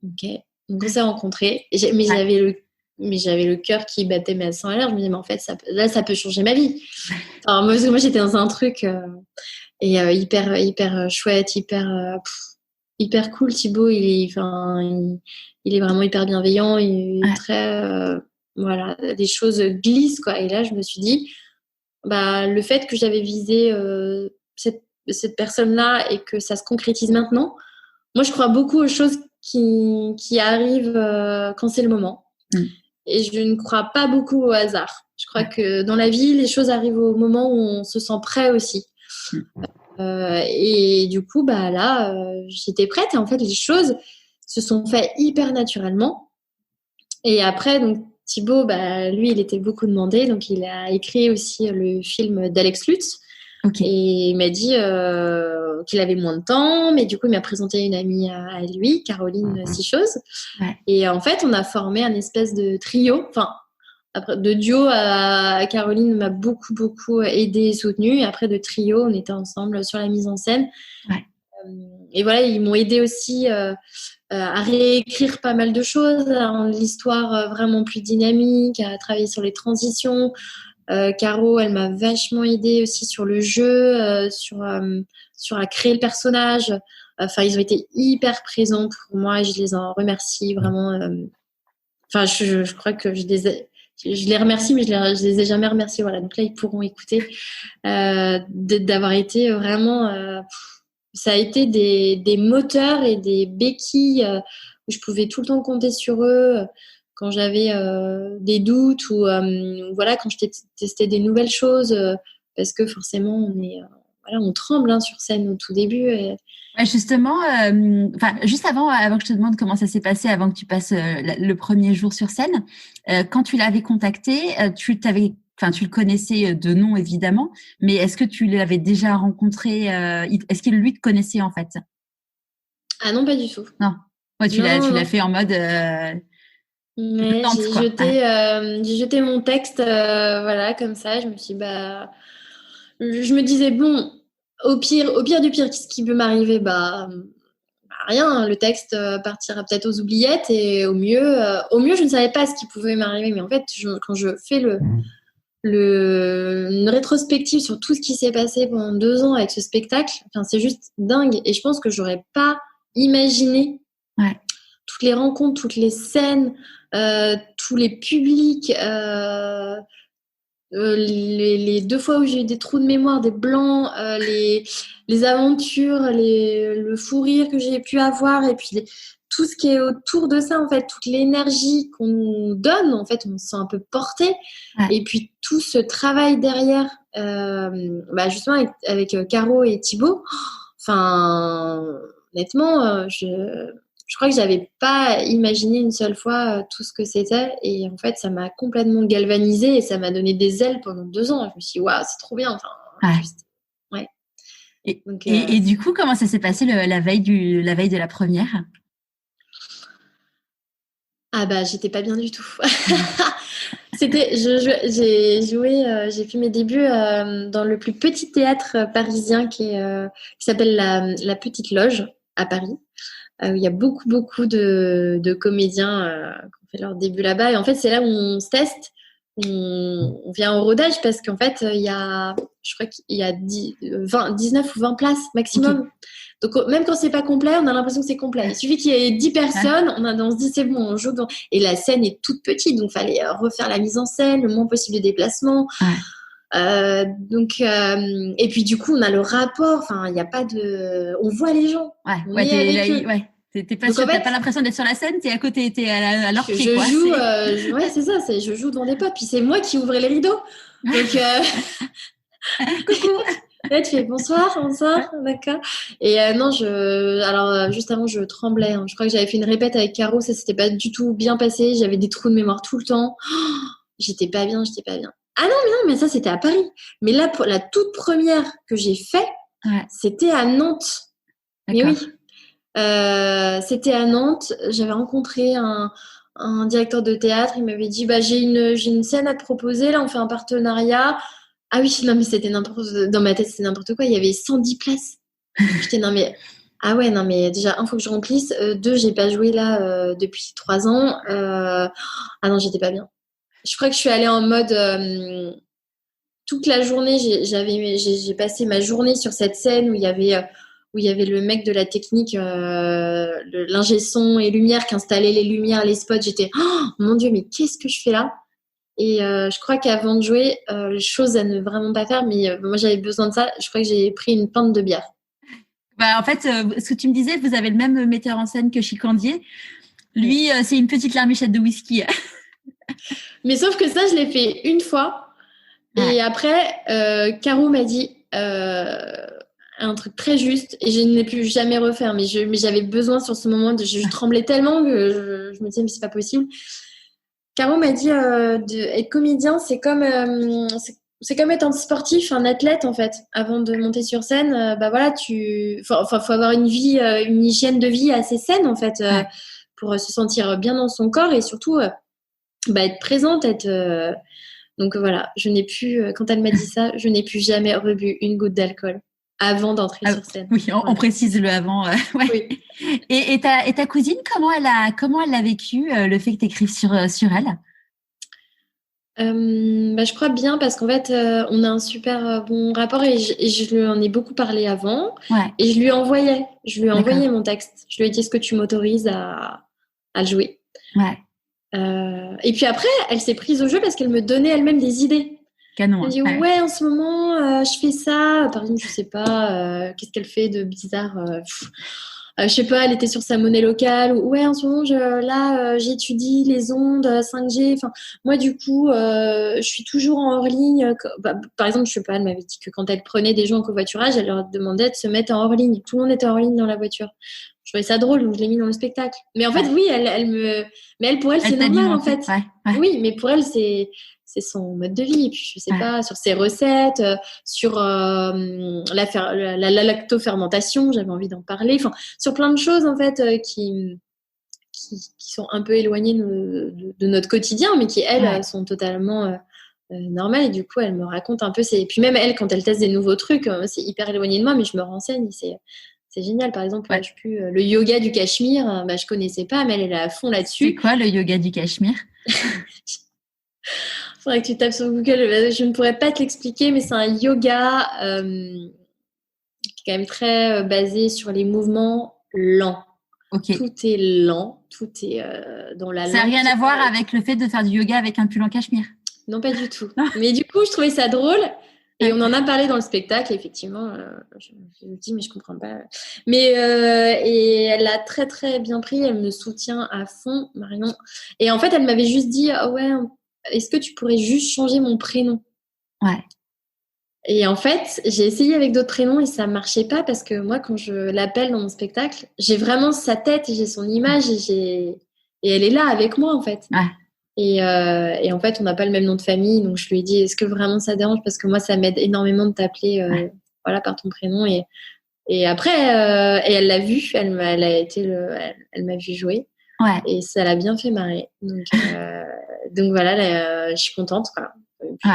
Ok. Donc, on s'est rencontrés. Mais j'avais le cœur qui battait à 100 à l'heure. Je me disais, mais en fait, ça peut changer ma vie. Moi, j'étais dans un truc, hyper chouette, hyper cool. Thibaut, il est vraiment hyper bienveillant, il est très, voilà, des choses glissent, quoi. Et là, je me suis dit, le fait que j'avais visé cette personne-là et que ça se concrétise maintenant, moi, je crois beaucoup aux choses qui arrivent quand c'est le moment. Et je ne crois pas beaucoup au hasard. Je crois que dans la vie, les choses arrivent au moment où on se sent prêt aussi. Et du coup, là, j'étais prête. Et en fait, les choses se sont faites hyper naturellement. Et après, donc, Thibaut, lui, il était beaucoup demandé. Donc, il a écrit aussi le film d'Alex Lutz. Okay. Et il m'a dit qu'il avait moins de temps. Mais du coup, il m'a présenté une amie à lui, Caroline Sichose. Ouais. Et en fait, on a formé un espèce de trio. Après, de duo, Caroline m'a beaucoup aidée et soutenue. Et après, de trio, on était ensemble sur la mise en scène. Ouais. Et voilà, ils m'ont aidé aussi à réécrire pas mal de choses, à rendre l'histoire vraiment plus dynamique, à travailler sur les transitions. Caro, elle m'a vachement aidée aussi sur le jeu, sur à créer le personnage. Ils ont été hyper présents pour moi et je les en remercie vraiment. Je crois que je les remercie, mais je les ai jamais remerciés. Voilà, donc là, ils pourront écouter d'avoir été vraiment... ça a été des moteurs et des béquilles où je pouvais tout le temps compter sur eux quand j'avais des doutes ou quand je testais des nouvelles choses parce que forcément, on tremble sur scène au tout début. Justement, juste avant que je te demande comment ça s'est passé, avant que tu passes le premier jour sur scène, quand tu l'avais contacté, tu t'avais enfin, tu le connaissais de nom évidemment, mais est-ce que tu l'avais déjà rencontré est-ce qu'il lui te connaissait en fait? Ah non, pas du tout. Non. Ouais, tu l'as fait en mode mais tente, quoi. j'ai jeté mon texte, voilà, comme ça. Je me suis dit, je me disais, bon, au pire du pire, qu'est-ce qui peut m'arriver? Rien. Le texte partira peut-être aux oubliettes et au mieux, je ne savais pas ce qui pouvait m'arriver. Mais en fait, quand je fais une rétrospective sur tout ce qui s'est passé pendant 2 ans avec ce spectacle, enfin, c'est juste dingue. Et je pense que j'aurais pas imaginé toutes les rencontres, toutes les scènes, tous les publics, les 2 fois où j'ai eu des trous de mémoire, des blancs, les aventures, le fou rire que j'ai pu avoir, et puis tout ce qui est autour de ça, en fait, toute l'énergie qu'on nous donne, en fait, on se sent un peu porté. Et puis tout ce travail derrière, justement avec Caro et Thibaut, enfin, honnêtement, je crois que j'avais pas imaginé une seule fois tout ce que c'était, et en fait ça m'a complètement galvanisée et ça m'a donné des ailes pendant 2 ans. Je me suis dit waouh, c'est trop bien. Enfin, ouais. Et du coup, comment ça s'est passé la veille de la première? J'étais pas bien du tout. J'ai fait mes débuts dans le plus petit théâtre parisien qui s'appelle la Petite Loge à Paris. Où il y a beaucoup de comédiens qui ont fait leur début là-bas. Et en fait, c'est là où on se teste. On vient au rodage parce qu'en fait, je crois qu'il y a 19 ou 20 places maximum. Okay. Donc, même quand c'est pas complet, on a l'impression que c'est complet. Il suffit qu'il y ait 10 personnes, on se dit c'est bon, on joue. Et la scène est toute petite, donc il fallait refaire la mise en scène, le moins possible de déplacements. Et puis du coup on a le rapport, enfin il n'y a pas de, on voit les gens, t'es pas sûr, t'as pas l'impression d'être sur la scène, t'es à côté, t'es à leur pied, quoi. C'est ça, je joue devant des potes, puis c'est moi qui ouvrais les rideaux, donc coucou, là tu fais bonsoir, d'accord. Et non, juste avant je tremblais, hein. Je crois que j'avais fait une répète avec Caro, ça s'était pas du tout bien passé, j'avais des trous de mémoire tout le temps, j'étais pas bien. Ah non, mais ça, c'était à Paris. Mais là, pour la toute première que j'ai fait, c'était à Nantes. D'accord. Mais oui, c'était à Nantes. J'avais rencontré un directeur de théâtre. Il m'avait dit, j'ai une scène à te proposer. Là, on fait un partenariat. Ah oui, non, mais c'était dans ma tête, c'était n'importe quoi. Il y avait 110 places. J'étais, non, mais... Ah ouais, non, mais déjà, 1, faut que je remplisse. 2, j'ai pas joué là depuis 3 ans. Ah non, j'étais pas bien. Je crois que je suis allée en mode toute la journée. J'ai passé ma journée sur cette scène où il y avait le mec de la technique, l'ingé son et lumière qui installait les lumières, les spots. J'étais mon Dieu, mais qu'est-ce que je fais là? Et je crois qu'avant de jouer, chose à ne vraiment pas faire, mais moi j'avais besoin de ça. Je crois que j'ai pris une pinte de bière. En fait, ce que tu me disais, vous avez le même metteur en scène que Chicandier. Lui, c'est une petite larmichette de whisky. Mais sauf que ça, je l'ai fait une fois. Et après, Caro m'a dit un truc très juste. Et je ne l'ai plus jamais refaire. Mais j'avais besoin sur ce moment. Je tremblais tellement que je me disais, mais c'est pas possible. Caro m'a dit être comédien, c'est comme être un sportif, un athlète en fait. Avant de monter sur scène, faut avoir une vie, une hygiène de vie assez saine en fait, pour se sentir bien dans son corps et surtout être présente, donc voilà, quand elle m'a dit ça, je n'ai plus jamais rebu une goutte d'alcool avant d'entrer sur scène. Oui, on précise le avant. Oui. Et ta cousine, comment elle a vécu le fait que tu écrives sur elle? Je crois bien parce qu'en fait, on a un super bon rapport et je lui en ai beaucoup parlé avant. Et je lui envoyais mon texte. Je lui ai dit, est-ce que tu m'autorises à le jouer? Et puis après, elle s'est prise au jeu parce qu'elle me donnait elle-même des idées. Canon. Elle me dit en ce moment, je fais ça. Par exemple, je sais pas, qu'est-ce qu'elle fait de bizarre. Je sais pas, elle était sur sa monnaie locale. En ce moment, j'étudie les ondes 5G. Enfin, moi, du coup, je suis toujours en hors ligne. Par exemple, je sais pas, elle m'avait dit que quand elle prenait des gens en covoiturage, elle leur demandait de se mettre en hors ligne. Tout le monde était en hors ligne dans la voiture. Je trouvais ça drôle, donc je l'ai mis dans le spectacle. Mais en fait, oui, mais pour elle, c'est normal, en fait. Oui, mais pour elle, c'est c'est son mode de vie. Et puis, je sais pas, sur ses recettes, sur la lactofermentation, j'avais envie d'en parler. Enfin, sur plein de choses, en fait, qui sont un peu éloignées de notre quotidien, mais qui, elles, sont totalement normales. Et du coup, elle me raconte un peu. Et puis même, elle, quand elle teste des nouveaux trucs, c'est hyper éloigné de moi, mais je me renseigne. C'est génial. Par exemple, je sais plus, le yoga du Cachemire, je connaissais pas, mais elle est à fond là-dessus. C'est quoi le yoga du Cachemire? Faudrait que tu tapes sur Google. Je ne pourrais pas te l'expliquer, mais c'est un yoga qui est quand même très basé sur les mouvements lents. Okay. Tout est lent, tout est dans la Ça n'a rien à voir avec le fait de faire du yoga avec un pull en cachemire? Non, pas du tout. Mais du coup, je trouvais ça drôle. Et on en a parlé dans le spectacle, effectivement. Je me dis, mais je comprends pas. Mais et elle l'a très, très bien pris. Elle me soutient à fond, Marion. Et en fait, elle m'avait juste dit, ouais, est-ce que tu pourrais juste changer mon prénom? Ouais. Et en fait, j'ai essayé avec d'autres prénoms et ça marchait pas parce que moi, quand je l'appelle dans mon spectacle, j'ai vraiment sa tête, j'ai son image et elle est là avec moi, en fait. Ouais. Et en fait, on n'a pas le même nom de famille, donc je lui ai dit, est-ce que vraiment ça dérange? Parce que moi, ça m'aide énormément de t'appeler voilà, par ton prénom. Et après, et elle l'a vu, elle m'a vu jouer. Ouais. Et ça l'a bien fait marrer. Donc voilà, là, je suis contente, quoi. Et, puis,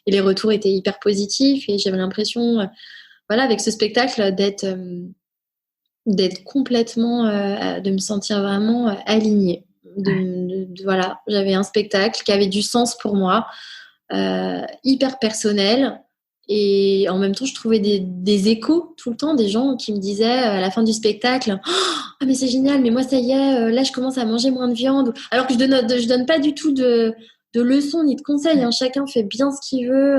et les retours étaient hyper positifs et j'avais l'impression, voilà, avec ce spectacle, d'être complètement, de me sentir vraiment alignée. Voilà, j'avais un spectacle qui avait du sens pour moi, hyper personnel. Et en même temps, je trouvais des échos tout le temps, des gens qui me disaient à la fin du spectacle, ah mais c'est génial, mais moi ça y est, là je commence à manger moins de viande. Alors que je donne pas du tout de leçons ni de conseils, hein. Chacun fait bien ce qu'il veut.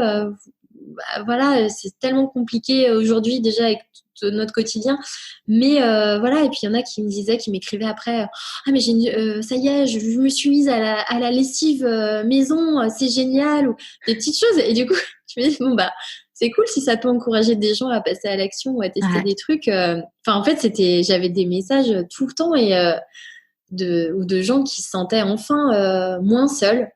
Voilà, c'est tellement compliqué aujourd'hui déjà avec tout notre quotidien. Mais voilà, et puis il y en a qui me disaient, qui m'écrivaient après, ah mais ça y est, je me suis mise à la lessive maison, c'est génial, ou des petites choses. Et du coup, je me dis, bon bah c'est cool si ça peut encourager des gens à passer à l'action ou à tester des trucs. Enfin, en fait, j'avais des messages tout le temps et de gens qui se sentaient enfin moins seuls.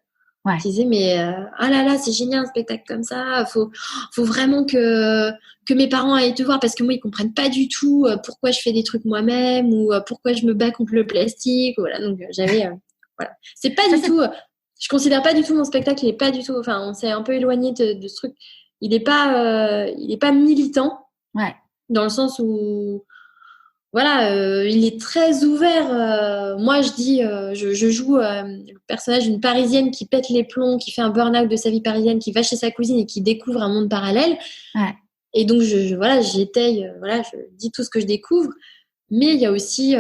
Ouais. Qui disaient, mais ah là là, c'est génial un spectacle comme ça. Faut vraiment que mes parents aillent te voir parce que moi, ils comprennent pas du tout pourquoi je fais des trucs moi-même ou pourquoi je me bats contre le plastique. Voilà, donc j'avais voilà. C'est pas du tout. Je considère pas du tout mon spectacle. Il est pas du tout. Enfin, on s'est un peu éloigné de ce truc. Il est pas militant. Ouais. Dans le sens où voilà, il est très ouvert. Moi, je dis, je joue le personnage d'une Parisienne qui pète les plombs, qui fait un burn-out de sa vie parisienne, qui va chez sa cousine et qui découvre un monde parallèle. Ouais. Et donc, voilà, j'étaye, voilà, je dis tout ce que je découvre. Mais il y a aussi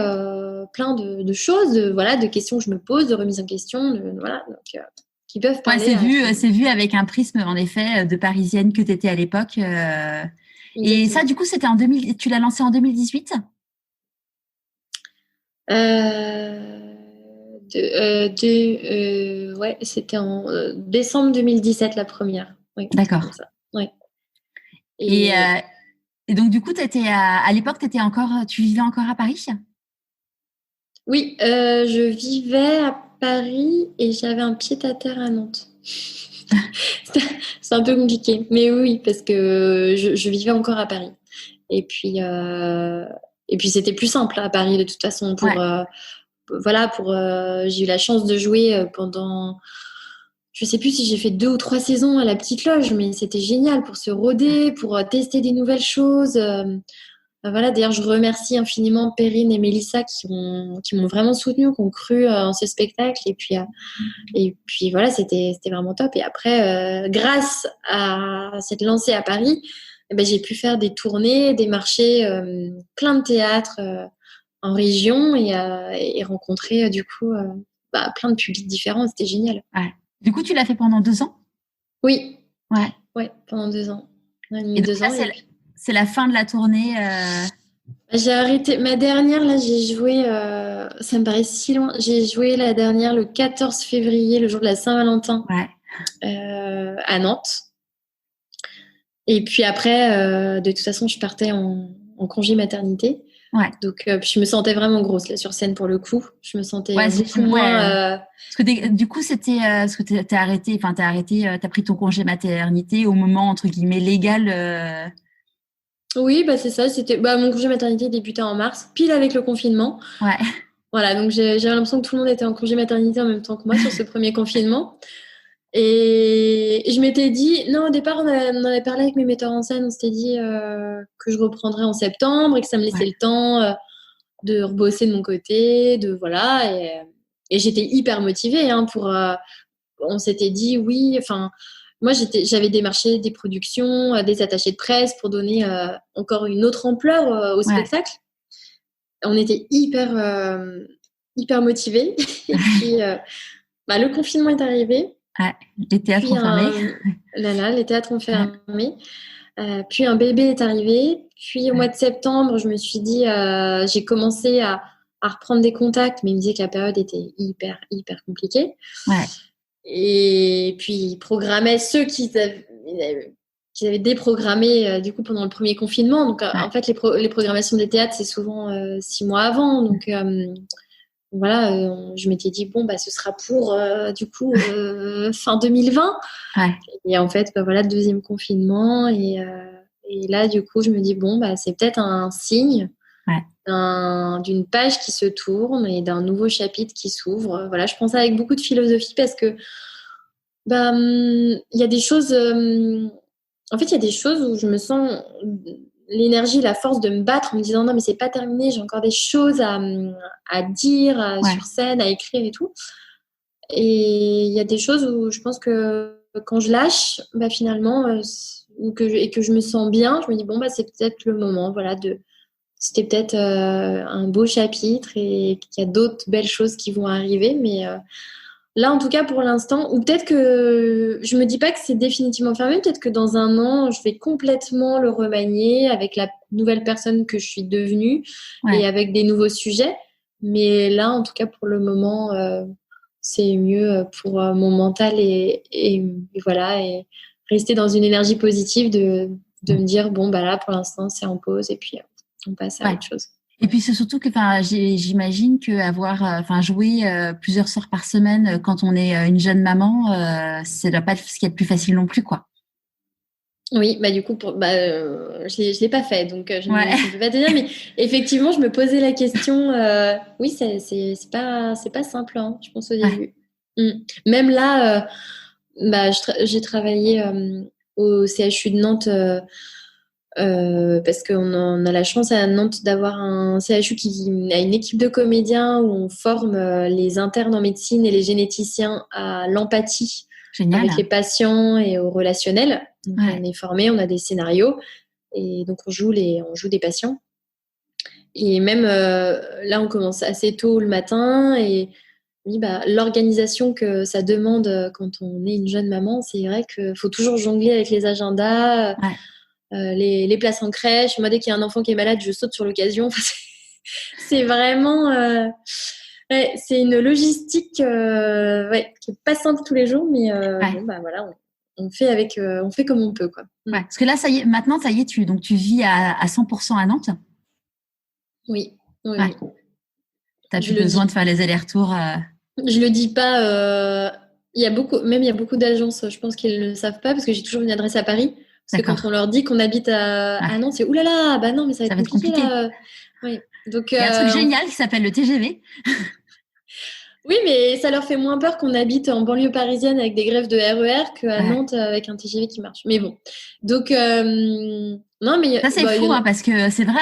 plein de choses, voilà, de questions que je me pose, de remises en question, voilà, donc, qui peuvent parler. C'est vu avec un prisme, en effet, de Parisienne que tu étais à l'époque. Et ça, du coup, c'était tu l'as lancé en 2018 ? Ouais, c'était en décembre 2017 la première. Oui, d'accord. Ouais. Et donc du coup, à l'époque, tu vivais encore à Paris ? Oui, je vivais à Paris et j'avais un pied-à-terre à Nantes. C'est un peu compliqué, mais oui, parce que je vivais encore à Paris. Et puis c'était plus simple à Paris de toute façon j'ai eu la chance de jouer pendant, je sais plus si j'ai fait 2 ou 3 saisons à la Petite Loge, mais c'était génial pour se roder, pour tester des nouvelles choses. Voilà, d'ailleurs, je remercie infiniment Perrine et Mélissa qui m'ont vraiment soutenue, qui ont cru en ce spectacle. Et puis voilà, c'était vraiment top. Et après, grâce à cette lancée à Paris, j'ai pu faire des tournées, des marchés, plein de théâtres en région et rencontrer du coup plein de publics différents. C'était génial. Ouais. Du coup, tu l'as fait pendant 2 ans ? Oui. Ouais, pendant 2 ans. Et donc, là, c'est la fin de la tournée. J'ai arrêté. Ma dernière, là, j'ai joué, ça me paraît si loin. J'ai joué la dernière le 14 février, le jour de la Saint-Valentin, à Nantes. Et puis après, de toute façon, je partais en congé maternité. Ouais. Donc, je me sentais vraiment grosse là sur scène pour le coup. Je me sentais beaucoup ouais. moins. Parce que du coup, c'était parce que t'as arrêté, t'as pris ton congé maternité au moment entre guillemets légal. Oui, bah c'est ça. C'était mon congé maternité débutait en mars, pile avec le confinement. Ouais. Voilà, donc j'avais l'impression que tout le monde était en congé maternité en même temps que moi sur ce premier confinement. Et je m'étais dit, non, au départ, on avait parlé avec mes metteurs en scène, on s'était dit que je reprendrais en septembre et que ça me laissait le temps de rebosser de mon côté, voilà. Et j'étais hyper motivée on s'était dit oui, enfin, moi j'avais démarché des productions, des attachés de presse pour donner encore une autre ampleur au spectacle. On était hyper motivés. Et puis, le confinement est arrivé. Ouais, les théâtres ont fermé. Les théâtres ont fermé. Puis un bébé est arrivé. Puis au mois de septembre, je me suis dit, j'ai commencé à reprendre des contacts, mais il me disait que la période était hyper compliquée. Ouais. Et puis ils programmaient ceux qui avaient déprogrammé du coup pendant le premier confinement. Donc en fait, les programmations des théâtres, c'est souvent 6 mois avant. Donc voilà, je m'étais dit bon ce sera pour du coup fin 2020. Ouais. Et en fait, voilà, deuxième confinement et là du coup je me dis bon c'est peut-être un signe d'une page qui se tourne et d'un nouveau chapitre qui s'ouvre. Voilà, je prends ça avec beaucoup de philosophie parce que il y a des choses. En fait, il y a des choses où je me sens l'énergie, la force de me battre en me disant non mais c'est pas terminé, j'ai encore des choses à dire sur scène, à écrire et tout. Et il y a des choses où je pense que quand je lâche, finalement, et que je me sens bien, je me dis bon c'est peut-être le moment, voilà, c'était peut-être un beau chapitre et qu'il y a d'autres belles choses qui vont arriver, mais là, en tout cas, pour l'instant, ou peut-être que je me dis pas que c'est définitivement fermé, peut-être que dans un an, je vais complètement le remanier avec la nouvelle personne que je suis devenue et avec des nouveaux sujets. Mais là, en tout cas, pour le moment, c'est mieux pour mon mental et voilà, et rester dans une énergie positive de me dire bon, là, pour l'instant, c'est en pause et puis on passe à autre chose. Et puis c'est surtout que, j'imagine que jouer plusieurs soirs par semaine quand on est une jeune maman, ça doit pas être ce qui est le plus facile non plus, quoi. Oui, du coup, je l'ai pas fait, donc je ne peux pas te dire, mais effectivement, je me posais la question. Oui, c'est pas simple, hein, je pense au début. Même là, j'ai travaillé au CHU de Nantes. Parce qu'on a la chance à Nantes d'avoir un CHU qui a une équipe de comédiens où on forme les internes en médecine et les généticiens à l'empathie avec les patients et au relationnel. Donc, on est formés, on a des scénarios et donc on joue des patients. Et même là, on commence assez tôt le matin et oui, l'organisation que ça demande quand on est une jeune maman, c'est vrai qu'il faut toujours jongler avec les agendas. Les places en crèche. Moi, dès qu'il y a un enfant qui est malade, je saute sur l'occasion. C'est vraiment... c'est une logistique qui est pas simple tous les jours, mais voilà, on fait comme on peut, quoi. Parce que là, ça y est, maintenant, ça y est, tu vis à 100% à Nantes. Oui. T'as plus besoin de faire les allers-retours. Je le dis pas. Il y a beaucoup d'agences, je pense qu'ils ne le savent pas, parce que j'ai toujours une adresse à Paris. Parce que quand on leur dit qu'on habite à Nantes, c'est oulala, non, mais ça va être compliqué. Là. Oui. Donc, il y a un truc génial qui s'appelle le TGV. Oui, mais ça leur fait moins peur qu'on habite en banlieue parisienne avec des grèves de RER qu'à Nantes avec un TGV qui marche. Mais bon. Donc, non, mais. Ça, c'est fou, parce que c'est vrai.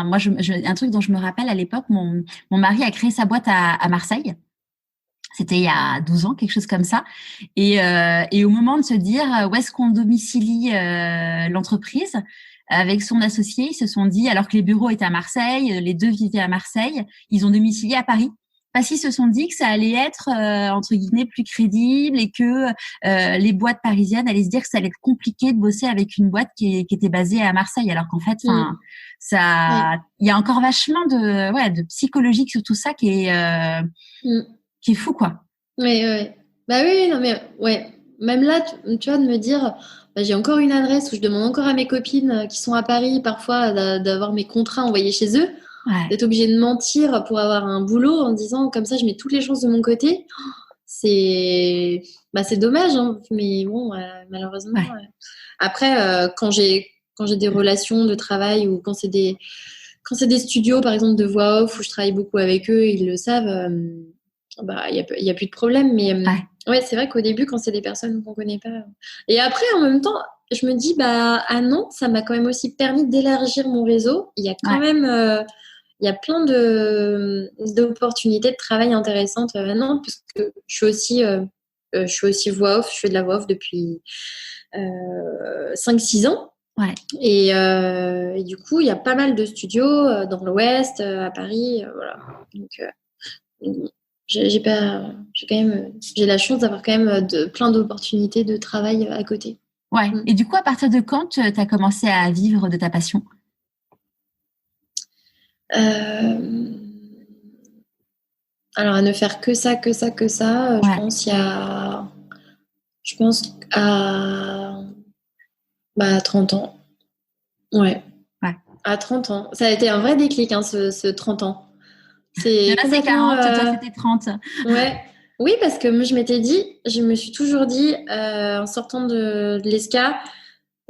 Moi, un truc dont je me rappelle à l'époque, mon mari a créé sa boîte à Marseille. C'était il y a 12 ans, quelque chose comme ça. Et au moment de se dire où est-ce qu'on domicilie l'entreprise, avec son associé, ils se sont dit, alors que les bureaux étaient à Marseille, les deux vivaient à Marseille, ils ont domicilié à Paris. Parce qu'ils se sont dit que ça allait être, entre guillemets, plus crédible et que les boîtes parisiennes allaient se dire que ça allait être compliqué de bosser avec une boîte qui était basée à Marseille. Alors qu'en fait, il y a encore vachement de psychologique sur tout ça qui est fou, quoi. Oui. Oui, non, mais même là, tu vois, de me dire, j'ai encore une adresse où je demande encore à mes copines qui sont à Paris parfois d'avoir mes contrats envoyés chez eux. d'être obligé de mentir pour avoir un boulot en disant comme ça je mets toutes les chances de mon côté. C'est dommage, hein, mais bon, malheureusement. Après, quand j'ai des relations de travail ou quand c'est des studios, par exemple, de voix off où je travaille beaucoup avec eux, ils le savent, il y a plus de problème. Mais ouais, c'est vrai qu'au début, quand c'est des personnes qu'on connaît pas. Et après, en même temps, je me dis, à Nantes, ça m'a quand même aussi permis d'élargir mon réseau. Il y a quand même, il y a plein d'opportunités de travail intéressantes à Nantes, parce que je suis aussi voix off, je fais de la voix off depuis 5-6 ans. Ouais. Et du coup, il y a pas mal de studios dans l'Ouest, à Paris, voilà. Donc, j'ai la chance d'avoir quand même plein d'opportunités de travail à côté. Ouais. Et du coup, à partir de quand tu as commencé à vivre de ta passion? Alors, à ne faire que ça, je pense à 30 ans. Ouais. À 30 ans. Ça a été un vrai déclic, hein, ce 30 ans. C'est 40, toi, c'était 30. Ouais. Oui, parce que moi, je me suis toujours dit, en sortant de l'ESCA,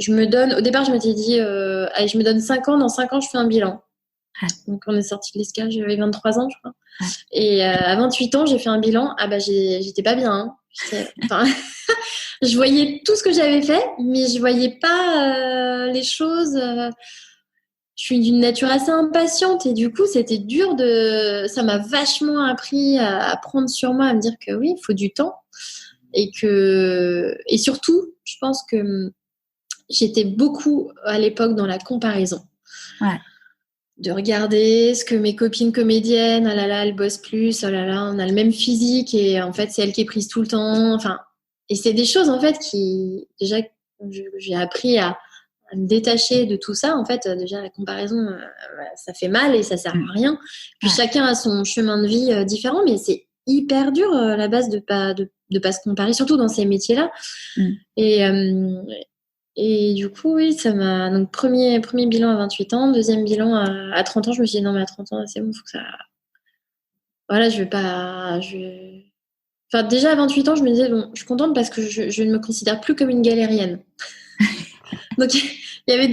au départ, je m'étais dit, allez, je me donne 5 ans, dans 5 ans, je fais un bilan. Donc, on est sorti de l'ESCA, j'avais 23 ans, je crois. Et à 28 ans, j'ai fait un bilan. J'étais pas bien. Hein. Je voyais tout ce que j'avais fait, mais je voyais pas les choses. Je suis d'une nature assez impatiente et du coup, c'était dur ça m'a vachement appris à prendre sur moi, à me dire que oui, il faut du temps et surtout, je pense que j'étais beaucoup à l'époque dans la comparaison. Ouais. De regarder ce que mes copines comédiennes, oh là là, elles bossent plus, oh là là, on a le même physique et en fait, c'est elle qui est prise tout le temps. Enfin, et c'est des choses en fait qui, déjà, j'ai appris à me détacher de tout ça. En fait, déjà, la comparaison, ça fait mal et ça sert à rien. Puis chacun a son chemin de vie différent, mais c'est hyper dur à la base de pas se comparer, surtout dans ces métiers-là. Et du coup, oui, ça m'a. Donc, premier bilan à 28 ans, deuxième bilan à 30 ans. Je me suis dit, non, mais à 30 ans, c'est bon, faut que ça. Voilà, je vais pas. Enfin, déjà à 28 ans, je me disais, bon, je suis contente parce que je ne me considère plus comme une galérienne. Donc, il y avait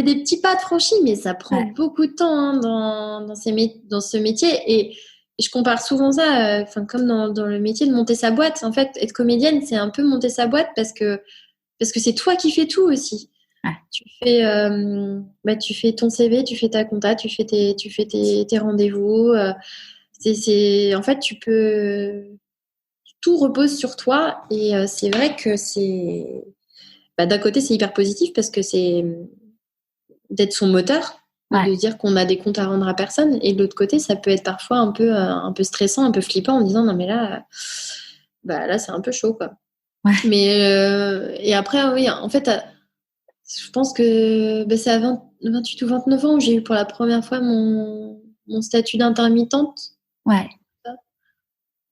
des petits pas de franchis, mais ça prend beaucoup de temps hein, dans ce métier. Et je compare souvent ça, comme dans le métier de monter sa boîte. En fait, être comédienne, c'est un peu monter sa boîte parce que c'est toi qui fais tout aussi. Tu fais ton CV, tu fais ta compta, tu fais tes rendez-vous. En fait, tout repose sur toi et c'est vrai que c'est d'un côté c'est hyper positif parce que c'est d'être son moteur, de dire qu'on a des comptes à rendre à personne et de l'autre côté ça peut être parfois un peu stressant, un peu flippant en disant non mais là c'est un peu chaud quoi. Mais et après oui en fait je pense que c'est à 28 ou 29 ans où j'ai eu pour la première fois mon statut d'intermittente.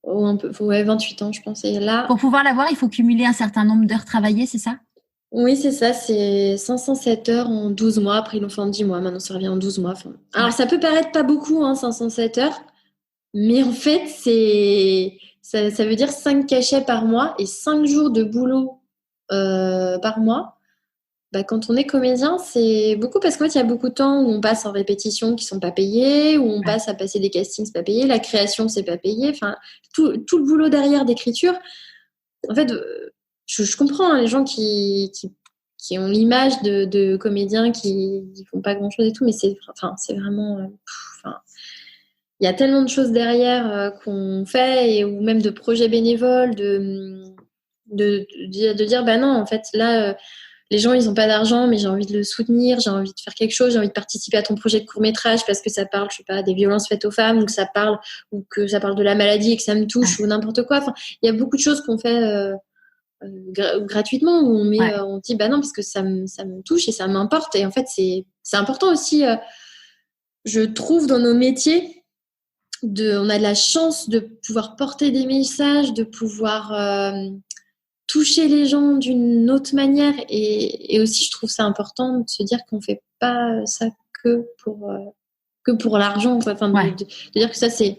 Ou un peu, 28 ans je pense. Et là, pour pouvoir l'avoir, il faut cumuler un certain nombre d'heures travaillées, c'est ça? Oui, c'est ça, c'est 507 heures en 12 mois. Après, ils l'ont fait en 10 mois, maintenant ça revient en 12 mois. Alors, ça peut paraître pas beaucoup, 507 heures, mais en fait, ça veut dire 5 cachets par mois et 5 jours de boulot par mois. Quand on est comédien, c'est beaucoup parce qu'en fait, il y a beaucoup de temps où on passe en répétition qui sont pas payées, où on passe à passer des castings, c'est pas payé, la création, c'est pas payé. Enfin, tout le boulot derrière d'écriture. En fait, je comprends les gens qui ont l'image de comédiens qui font pas grand-chose et tout, mais c'est vraiment... il y a tellement de choses derrière qu'on fait, ou même de projets bénévoles, de dire, non, en fait, là... les gens, ils n'ont pas d'argent, mais j'ai envie de le soutenir, j'ai envie de faire quelque chose, j'ai envie de participer à ton projet de court-métrage parce que ça parle, je sais pas, des violences faites aux femmes, ou que ça parle de la maladie et que ça me touche, ou n'importe quoi. Enfin, il y a beaucoup de choses qu'on fait gratuitement où on dit, non, parce que ça me touche et ça m'importe. Et en fait, c'est important aussi, je trouve, dans nos métiers, on a de la chance de pouvoir porter des messages, de pouvoir... toucher les gens d'une autre manière et aussi je trouve ça important de se dire qu'on fait pas ça que que pour l'argent, quoi. Enfin, Ouais. de dire que ça, c'est,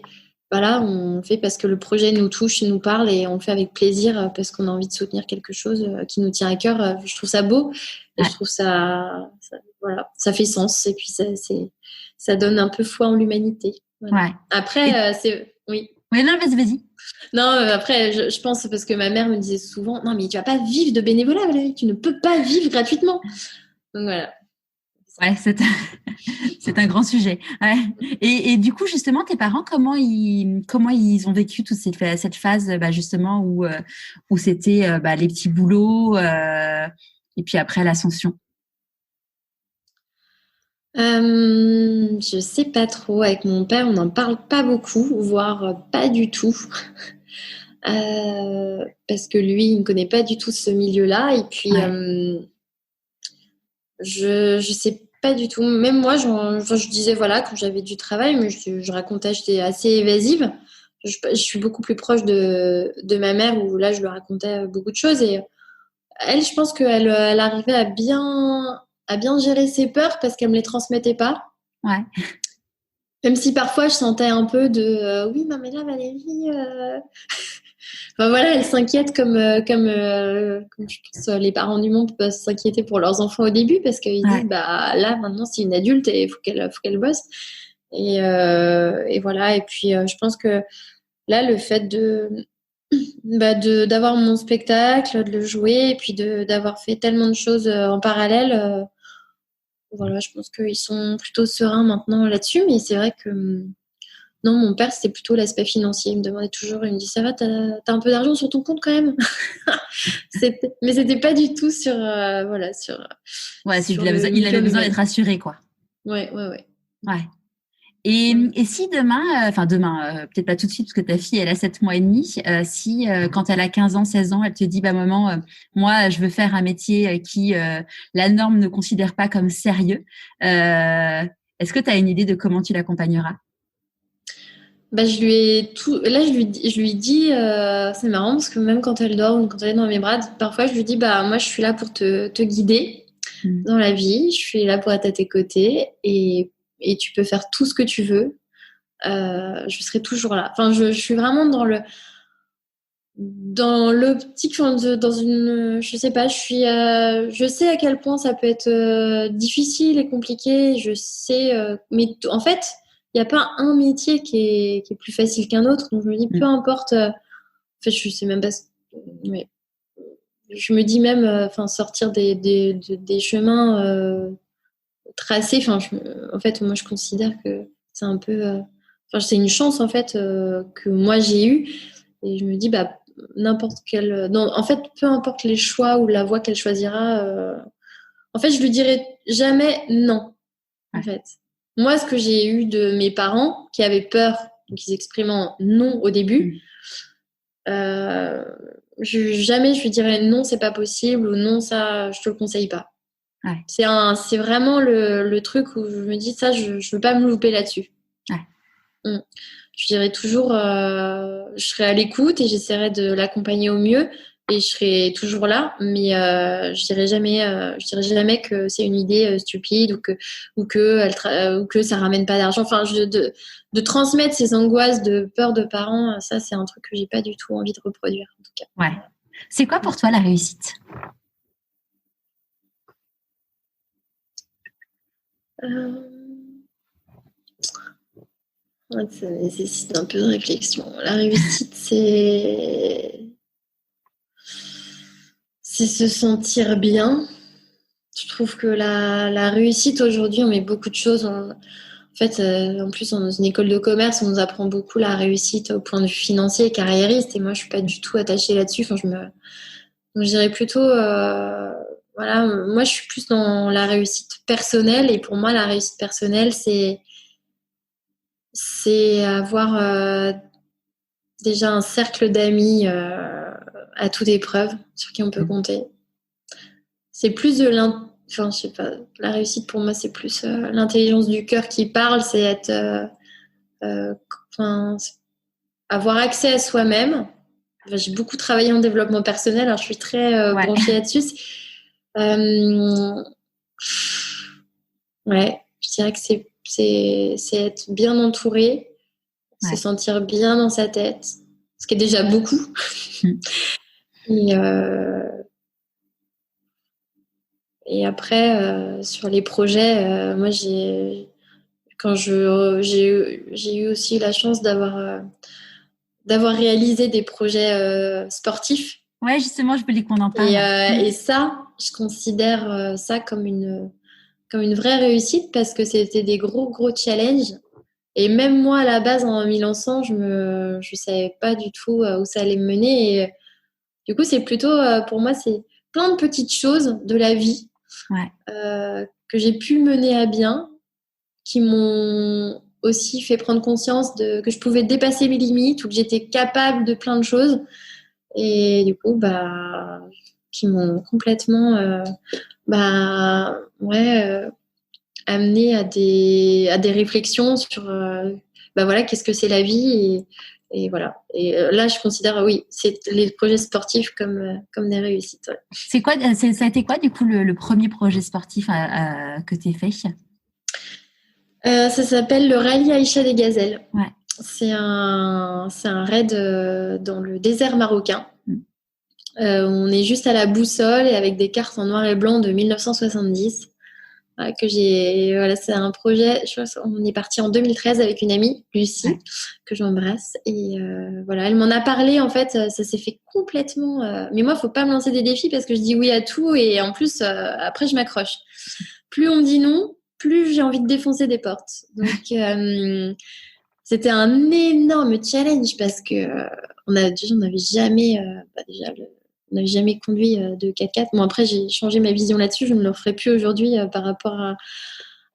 voilà, on fait parce que le projet nous touche, nous parle et on le fait avec plaisir parce qu'on a envie de soutenir quelque chose qui nous tient à cœur. Je trouve ça beau et Ouais. je trouve ça, voilà, ça fait sens et puis ça donne un peu foi en l'humanité. Voilà. Ouais. Après, c'est, oui. Oui, non, vas-y. Non, après, je pense parce que ma mère me disait souvent, non, mais tu vas pas vivre de bénévolat, Valérie, tu ne peux pas vivre gratuitement. Donc voilà. Ouais, c'est un grand sujet. Ouais. Et du coup, justement, tes parents, comment ils ont vécu toute cette phase, justement, où c'était les petits boulots et puis après l'ascension? Je sais pas trop. Avec mon père, on n'en parle pas beaucoup, voire pas du tout. Parce que lui, il ne connaît pas du tout ce milieu-là. Et puis, je sais pas du tout. Même moi, je disais, voilà, quand j'avais du travail, mais je racontais, j'étais assez évasive. Je suis beaucoup plus proche de ma mère, où là, je lui racontais beaucoup de choses. Et elle, je pense elle arrivait à bien gérer ses peurs parce qu'elle me les transmettait pas. Ouais. Même si parfois, je sentais un peu de oui, non, mais là, Valérie. Enfin, voilà, elle s'inquiète comme je pense les parents du monde peuvent s'inquiéter pour leurs enfants au début parce qu'ils disent bah là maintenant c'est une adulte et il faut qu'elle bosse et voilà et puis je pense que là le fait d'avoir mon spectacle, de le jouer et puis d'avoir fait tellement de choses en parallèle, voilà, je pense qu'ils sont plutôt sereins maintenant là-dessus, mais c'est vrai que non, mon père, c'était plutôt l'aspect financier. Il me demandait toujours, il me dit, ça va, t'as un peu d'argent sur ton compte quand même. Mais c'était pas du tout sur, voilà, sur. Ouais, Sur il avait besoin d'être rassuré, quoi. Ouais. Ouais. Et si demain, peut-être pas tout de suite parce que ta fille elle a 7 mois et demi, si quand elle a 15 ans, 16 ans, elle te dit bah maman, moi je veux faire un métier qui la norme ne considère pas comme sérieux, est-ce que tu as une idée de comment tu l'accompagneras? Bah, je lui ai tout. Là, je lui dis, c'est marrant parce que même quand elle dort ou quand elle est dans mes bras, parfois je lui dis, bah moi je suis là pour te guider dans la vie, je suis là pour être à tes côtés et tu peux faire tout ce que tu veux. Je serai toujours là. Enfin, je suis vraiment dans l'optique, dans une, je sais pas, je sais à quel point ça peut être difficile et compliqué. Je sais, mais en fait, il n'y a pas un métier qui est plus facile qu'un autre. Donc je me dis, peu importe. En fait, je sais même pas. Mais je me dis même, enfin, sortir des chemins tracés. Enfin, en fait, moi, je considère que c'est un peu, enfin, c'est une chance en fait que moi j'ai eue. Et je me dis, bah n'importe quel. Non, en fait, peu importe les choix ou la voie qu'elle choisira, en fait, je lui dirai jamais non. En fait, moi, ce que j'ai eu de mes parents qui avaient peur, donc ils exprimaient non au début, jamais je lui dirais non, c'est pas possible ou non, ça, je te le conseille pas. Ouais. C'est vraiment le truc où je me dis ça, je veux pas me louper là-dessus. Ouais. Je dirais toujours, je serai à l'écoute et j'essaierai de l'accompagner au mieux et je serai toujours là, mais je dirais jamais que c'est une idée stupide ou que ça ramène pas d'argent. Enfin, de transmettre ces angoisses de peur de parents, ça c'est un truc que j'ai pas du tout envie de reproduire en tout cas. Ouais. C'est quoi pour toi la réussite? Ça nécessite un peu de réflexion. La réussite, c'est se sentir bien. Je trouve que la réussite aujourd'hui, on met beaucoup de choses. En fait, en plus, dans une école de commerce, on nous apprend beaucoup la réussite au point de vue financier et carriériste. Et moi, je suis pas du tout attachée là-dessus. Enfin, donc, je dirais plutôt, voilà, moi, je suis plus dans la réussite personnelle. Et pour moi, la réussite personnelle, c'est avoir déjà un cercle d'amis à toute épreuve sur qui on peut compter. C'est plus enfin, je sais pas, la réussite pour moi, c'est plus l'intelligence du cœur qui parle, c'est être, avoir accès à soi-même. Enfin, j'ai beaucoup travaillé en développement personnel, alors je suis très branchée là-dessus. Ouais, je dirais que c'est c'est être bien entouré, se sentir bien dans sa tête, ce qui est déjà beaucoup. Et après, sur les projets, moi, j'ai eu aussi la chance d'avoir réalisé des projets sportifs. Ouais, justement, je voulais qu'on en parle. Et ça, je considère ça comme une vraie réussite parce que c'était des gros challenges. Et même moi, à la base, en m'y lançant, je savais pas du tout où ça allait me mener. Et du coup, c'est plutôt, pour moi, c'est plein de petites choses de la vie que j'ai pu mener à bien, qui m'ont aussi fait prendre conscience que je pouvais dépasser mes limites ou que j'étais capable de plein de choses. Et du coup, qui m'ont complètement amené à des réflexions sur voilà, qu'est-ce que c'est la vie et voilà. Et là, je considère, oui, c'est les projets sportifs comme des réussites. Ouais. C'est quoi, ça a été quoi, du coup, le premier projet sportif que tu as fait? Ça s'appelle le Rallye Aïcha des Gazelles. Ouais. C'est un raid dans le désert marocain. On est juste à la boussole et avec des cartes en noir et blanc de 1970. C'est un projet. On est parti en 2013 avec une amie, Lucie, que j'embrasse. Et voilà, elle m'en a parlé. En fait, ça s'est fait complètement. Mais moi, faut pas me lancer des défis parce que je dis oui à tout et en plus, après, je m'accroche. Plus on me dit non, plus j'ai envie de défoncer des portes. Donc, c'était un énorme challenge parce que on n'avait jamais, on n'avait jamais conduit de 4x4. Bon, après, j'ai changé ma vision là-dessus. Je ne le ferai plus aujourd'hui par rapport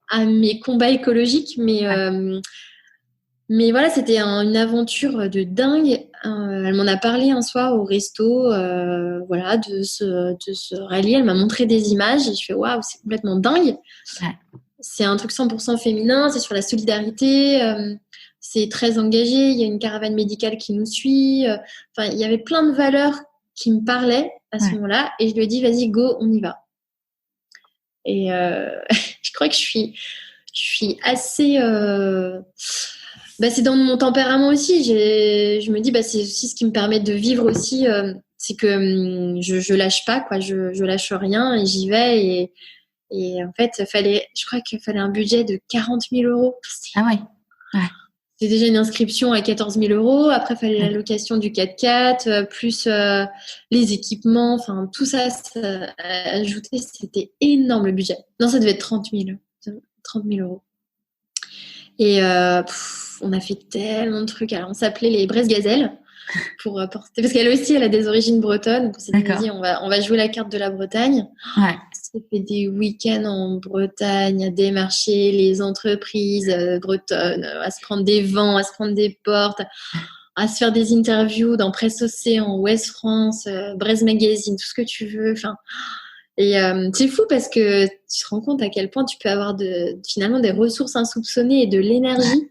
à mes combats écologiques. Mais voilà, c'était une aventure de dingue. Elle m'en a parlé un soir au resto voilà, de ce rallye. Elle m'a montré des images et je fais waouh, c'est complètement dingue. Ouais. C'est un truc 100% féminin, c'est sur la solidarité. C'est très engagé. Il y a une caravane médicale qui nous suit. Il y avait plein de valeurs qui me parlaient à ce moment-là. Et je lui ai dit, vas-y, go, on y va. Et je crois que je suis assez... c'est dans mon tempérament aussi. Je me dis, c'est aussi ce qui me permet de vivre aussi. C'est que je lâche pas, quoi. Je lâche rien et j'y vais. Et en fait, je crois qu'il fallait un budget de 40 000 €. Ah ouais. C'était déjà une inscription à 14 000 €. Après, il fallait la location du 4x4, plus les équipements. Enfin, tout ça ajouté, c'était énorme le budget. Non, ça devait être 30 000 €. Et on a fait tellement de trucs. Alors, on s'appelait les Brest Gazelles pour porter. Parce qu'elle aussi, elle a des origines bretonnes. Donc, on s'est dit, on va jouer la carte de la Bretagne. Ouais. On s'est fait des week-ends en Bretagne, à démarcher les entreprises bretonnes, à se prendre des vents, à se prendre des portes, à se faire des interviews dans Presse Océan, Ouest France, Brest Magazine, tout ce que tu veux. Enfin. Et c'est fou parce que tu te rends compte à quel point tu peux avoir finalement des ressources insoupçonnées et de l'énergie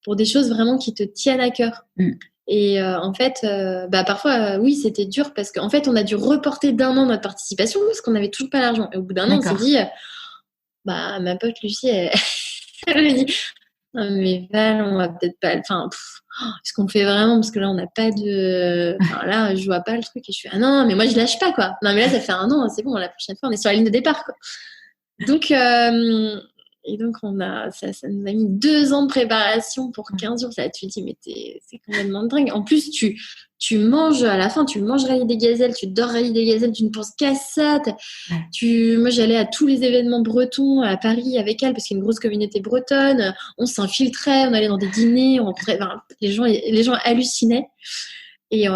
pour des choses vraiment qui te tiennent à cœur. Et en fait, parfois, oui, c'était dur parce qu'en fait, on a dû reporter d'1 an notre participation parce qu'on n'avait toujours pas l'argent. Et au bout d'1 an, on s'est dit, ma pote Lucie, elle me dit, non mais Val, on va peut-être pas... est-ce qu'on fait vraiment? Parce que là, on n'a pas de... là, je vois pas le truc. Et je fais, non, mais moi, je lâche pas, quoi. Non, mais là, ça fait 1 an, c'est bon, la prochaine fois, on est sur la ligne de départ, quoi. Donc, et donc, ça nous a mis 2 ans de préparation pour 15 jours. Ça, tu te dis, mais c'est complètement dingue. En plus, tu manges à la fin, tu manges Rallye des Gazelles, tu dors Rallye des Gazelles, tu ne penses qu'à ça. Moi, j'allais à tous les événements bretons à Paris avec elle parce qu'il y a une grosse communauté bretonne. On s'infiltrait, on allait dans des dîners, on rencontrait, les gens hallucinaient. Et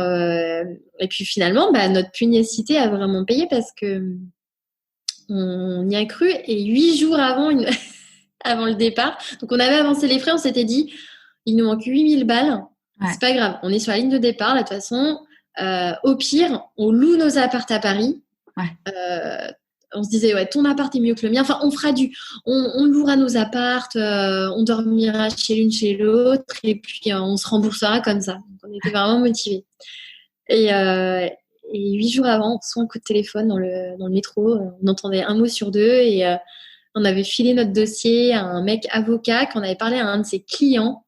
puis finalement, notre pugnacité a vraiment payé parce que on y a cru. Et 8 jours avant le départ, donc on avait avancé les frais, on s'était dit, il nous manque 8 000 balles. C'est pas grave, on est sur la ligne de départ, là, de toute façon. Au pire, on loue nos apparts à Paris. On se disait, ton appart est mieux que le mien. Enfin, on louera nos apparts, on dormira chez l'une, chez l'autre, et puis on se remboursera comme ça. Donc, on était vraiment motivés. Et 8 jours avant, on reçoit un coup de téléphone dans le métro. On entendait un mot sur deux et On avait filé notre dossier à un mec avocat qu'on avait parlé à un de ses clients.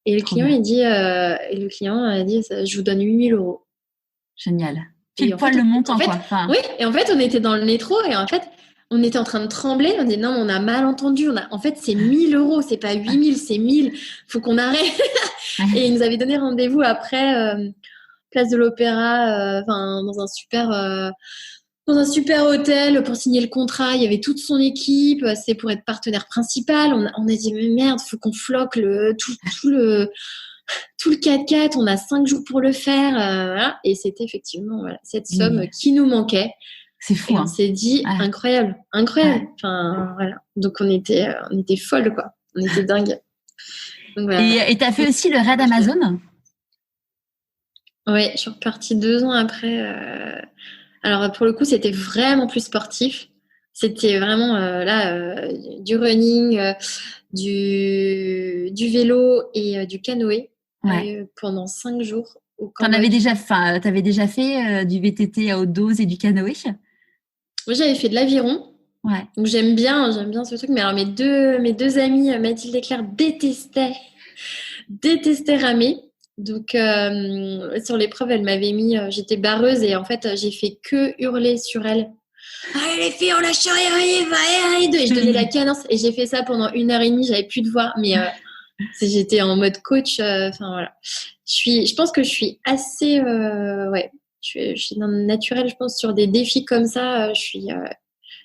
Et le client, il dit, je vous donne 8 000 euros. Génial. Pile poil le montant, quoi. Enfin... Oui, et en fait, on était dans le métro et en fait, on était en train de trembler. On dit non, on a mal entendu. En fait, c'est 1 000 euros, c'est pas 8 000, c'est 1 000. Faut qu'on arrête. Et il nous avait donné rendez-vous après, place de l'Opéra, dans un super hôtel pour signer le contrat. Il y avait toute son équipe. C'est pour être partenaire principal. On a dit mais merde, faut qu'on floque tout le 4x4. On a 5 jours pour le faire. Voilà. Et c'était effectivement cette somme qui nous manquait. C'est fou. Et on s'est dit incroyable. Ouais. Enfin voilà. Donc on était folles, quoi. On était dingues. Donc, voilà. Et t'as fait aussi le raid Amazon? Oui, je suis repartie 2 ans après. Alors, pour le coup, c'était vraiment plus sportif. C'était vraiment du running, du vélo et du canoë pendant 5 jours. T'avais déjà fait du VTT à haute dose et du canoë? Moi, j'avais fait de l'aviron. Ouais. Donc, j'aime bien ce truc. Mais alors, mes deux amies, Mathilde et Claire, détestaient ramer. Donc, sur l'épreuve, elle m'avait mis, j'étais barreuse et en fait, j'ai fait que hurler sur elle. Allez les filles, on lâche rien, va. Et je donnais la cadence et j'ai fait ça pendant 1h30, j'avais plus de voix, mais j'étais en mode coach. Enfin voilà, je pense que je suis assez, je suis dans le naturel, je pense, sur des défis comme ça.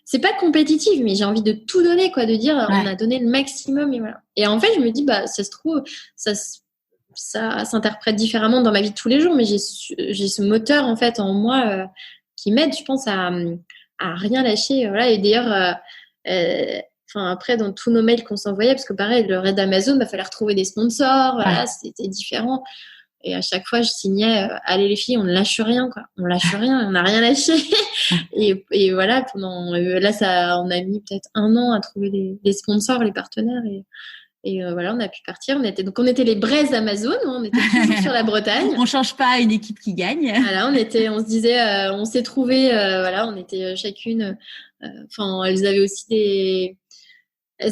C'est pas compétitive, mais j'ai envie de tout donner, quoi, de dire on a donné le maximum et voilà. Et en fait, je me dis ça se trouve, ça s'interprète différemment dans ma vie de tous les jours, mais j'ai ce moteur en fait en moi qui m'aide, je pense, à rien lâcher. Voilà. Et d'ailleurs, après, dans tous nos mails qu'on s'envoyait, parce que pareil, le raid Amazon, il fallait retrouver des sponsors, voilà, c'était différent. Et à chaque fois, je signais allez les filles, on ne lâche rien, quoi. On lâche rien, on n'a rien lâché. et voilà, on a mis peut-être 1 an à trouver des sponsors, les partenaires. Et voilà, on a pu partir. On était les braises Amazon, on était toujours sur la Bretagne. On change pas une équipe qui gagne. Voilà, on se disait, on s'est trouvés, on était chacune. Elles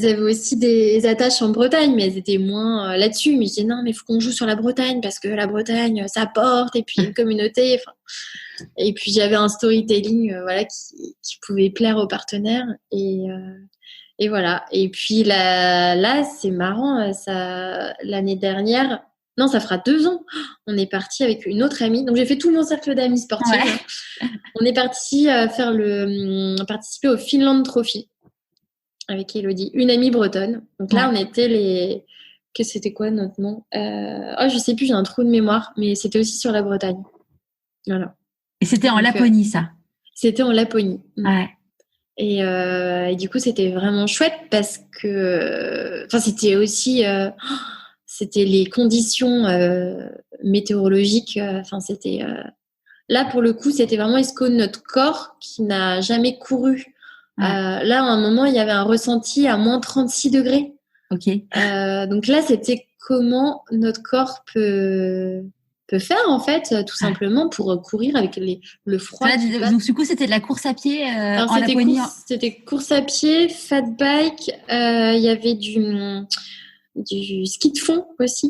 avaient aussi des attaches en Bretagne, mais elles étaient moins là-dessus. Mais je disais non, mais il faut qu'on joue sur la Bretagne parce que la Bretagne, ça porte et puis une communauté. Et puis j'avais un storytelling, qui pouvait plaire aux partenaires et voilà. Et puis là, c'est marrant, l'année dernière, non, ça fera 2 ans, on est parti avec une autre amie. Donc, j'ai fait tout mon cercle d'amis sportifs. Ouais. On est parti participer au Finland Trophy avec Elodie, une amie bretonne. Donc là, on était c'était quoi notre nom? Je sais plus, j'ai un trou de mémoire, mais c'était aussi sur la Bretagne. Voilà. Et c'était en Laponie, ça? C'était en Laponie. Ouais. Et du coup, c'était vraiment chouette parce que, c'était aussi, c'était les conditions météorologiques. C'était là pour le coup, c'était vraiment notre corps qui n'a jamais couru. Ouais. Là, à un moment, il y avait un ressenti à moins 36 degrés. Ok. Donc là, c'était comment notre corps peut faire en fait tout simplement pour courir avec le froid. Donc du coup c'était de la course à pied en Laponie. C'était course à pied, fat bike, il y avait du ski de fond aussi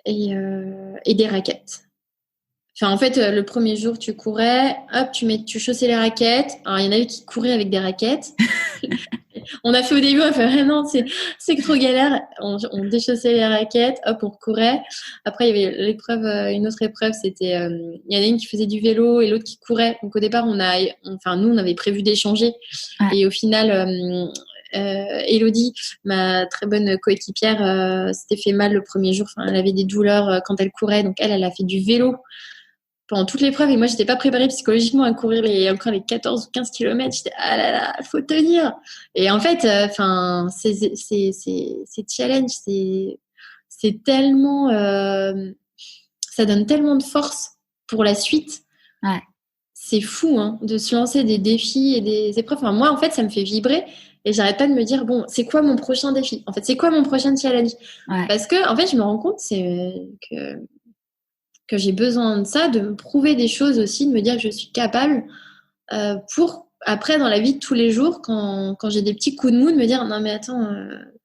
et des raquettes. En fait, le premier jour tu courais, hop, tu chaussais les raquettes. Alors il y en avait qui couraient avec des raquettes. On a fait au début, on a fait non, c'est trop galère. On déchaussait les raquettes, hop, on courait. Après, il y avait une autre épreuve, c'était il y en a une qui faisait du vélo et l'autre qui courait. Donc au départ, nous, on avait prévu d'échanger. Ouais. Et au final, Elodie, ma très bonne coéquipière, s'était fait mal le premier jour. Elle avait des douleurs quand elle courait, donc elle a fait du vélo pendant toute l'épreuve et moi j'étais pas préparée psychologiquement à courir encore les 14 ou 15 km. J'étais ah là là, faut tenir. Et en fait ces challenges, c'est tellement ça donne tellement de force pour la suite. Ouais. C'est fou de se lancer des défis et des épreuves. Moi en fait ça me fait vibrer et j'arrête pas de me dire bon, c'est quoi mon prochain défi? En fait, c'est quoi mon prochain challenge? Ouais. Parce que en fait, je me rends compte que j'ai besoin de ça, de me prouver des choses aussi, de me dire que je suis capable pour après, dans la vie de tous les jours, quand j'ai des petits coups de mou, de me dire non mais attends,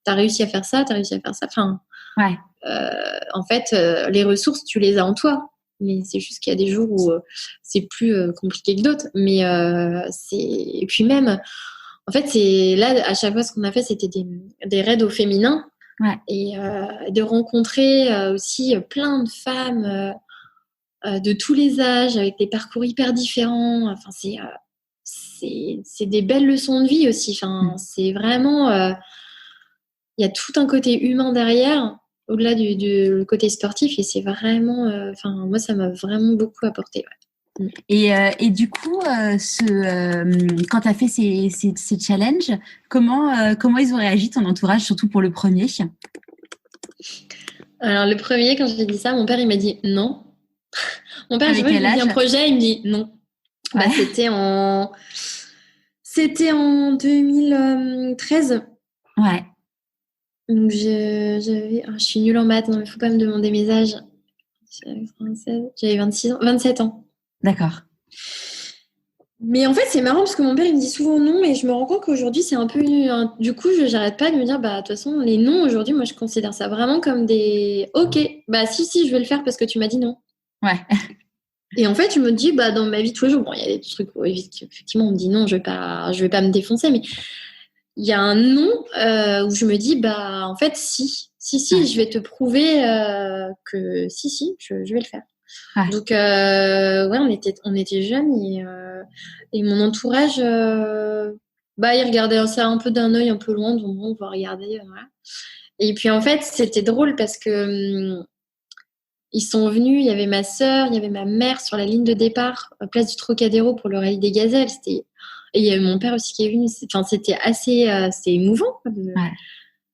t'as réussi à faire ça, t'as réussi à faire ça. Enfin, Ouais. en fait, les ressources, tu les as en toi. Mais c'est juste qu'il y a des jours où c'est plus compliqué que d'autres. Mais et puis même, en fait, c'est là à chaque fois ce qu'on a fait, c'était des raids au féminin. Ouais. Et de rencontrer aussi plein de femmes de tous les âges, avec des parcours hyper différents. Enfin, c'est des belles leçons de vie aussi. Enfin, c'est vraiment... Il y a tout un côté humain derrière, au-delà du côté sportif. Et c'est vraiment... Enfin, moi, ça m'a vraiment beaucoup apporté. Ouais. Et du coup, quand tu as fait ces challenges, comment ils ont réagi, ton entourage, surtout pour le premier? Alors, le premier, quand j'ai dit ça, mon père, il m'a dit non. Mon père, je lui ai dit un projet, il me dit non. Ouais. Bah, c'était en 2013. Ouais. Donc, je suis nulle en maths, non, mais faut pas me demander mes âges. J'avais 27 ans. D'accord. Mais en fait, c'est marrant parce que mon père, il me dit souvent non, et je me rends compte qu'aujourd'hui, c'est un peu... Du coup, j'arrête pas de me dire, bah, de toute façon, les noms, aujourd'hui, moi, je considère ça vraiment comme des... Ok, bah, si, je vais le faire parce que tu m'as dit non. Ouais. Et en fait, je me dis, bah, dans ma vie de tous les jours, bon, il y a des trucs où, effectivement, on me dit non, je vais pas me défoncer, mais il y a un non où je me dis, bah, en fait, si, je vais te prouver que si, je vais le faire. Ouais. Donc, ouais, on était jeunes et mon entourage, bah, il regardait ça un peu d'un œil un peu loin, donc bon, on va regarder. Voilà. Et puis, en fait, c'était drôle parce que ils sont venus, il y avait ma sœur, il y avait ma mère sur la ligne de départ, à place du Trocadéro pour le rallye des Gazelles. Et il y avait mon père aussi qui est venu. Enfin, c'était assez c'était émouvant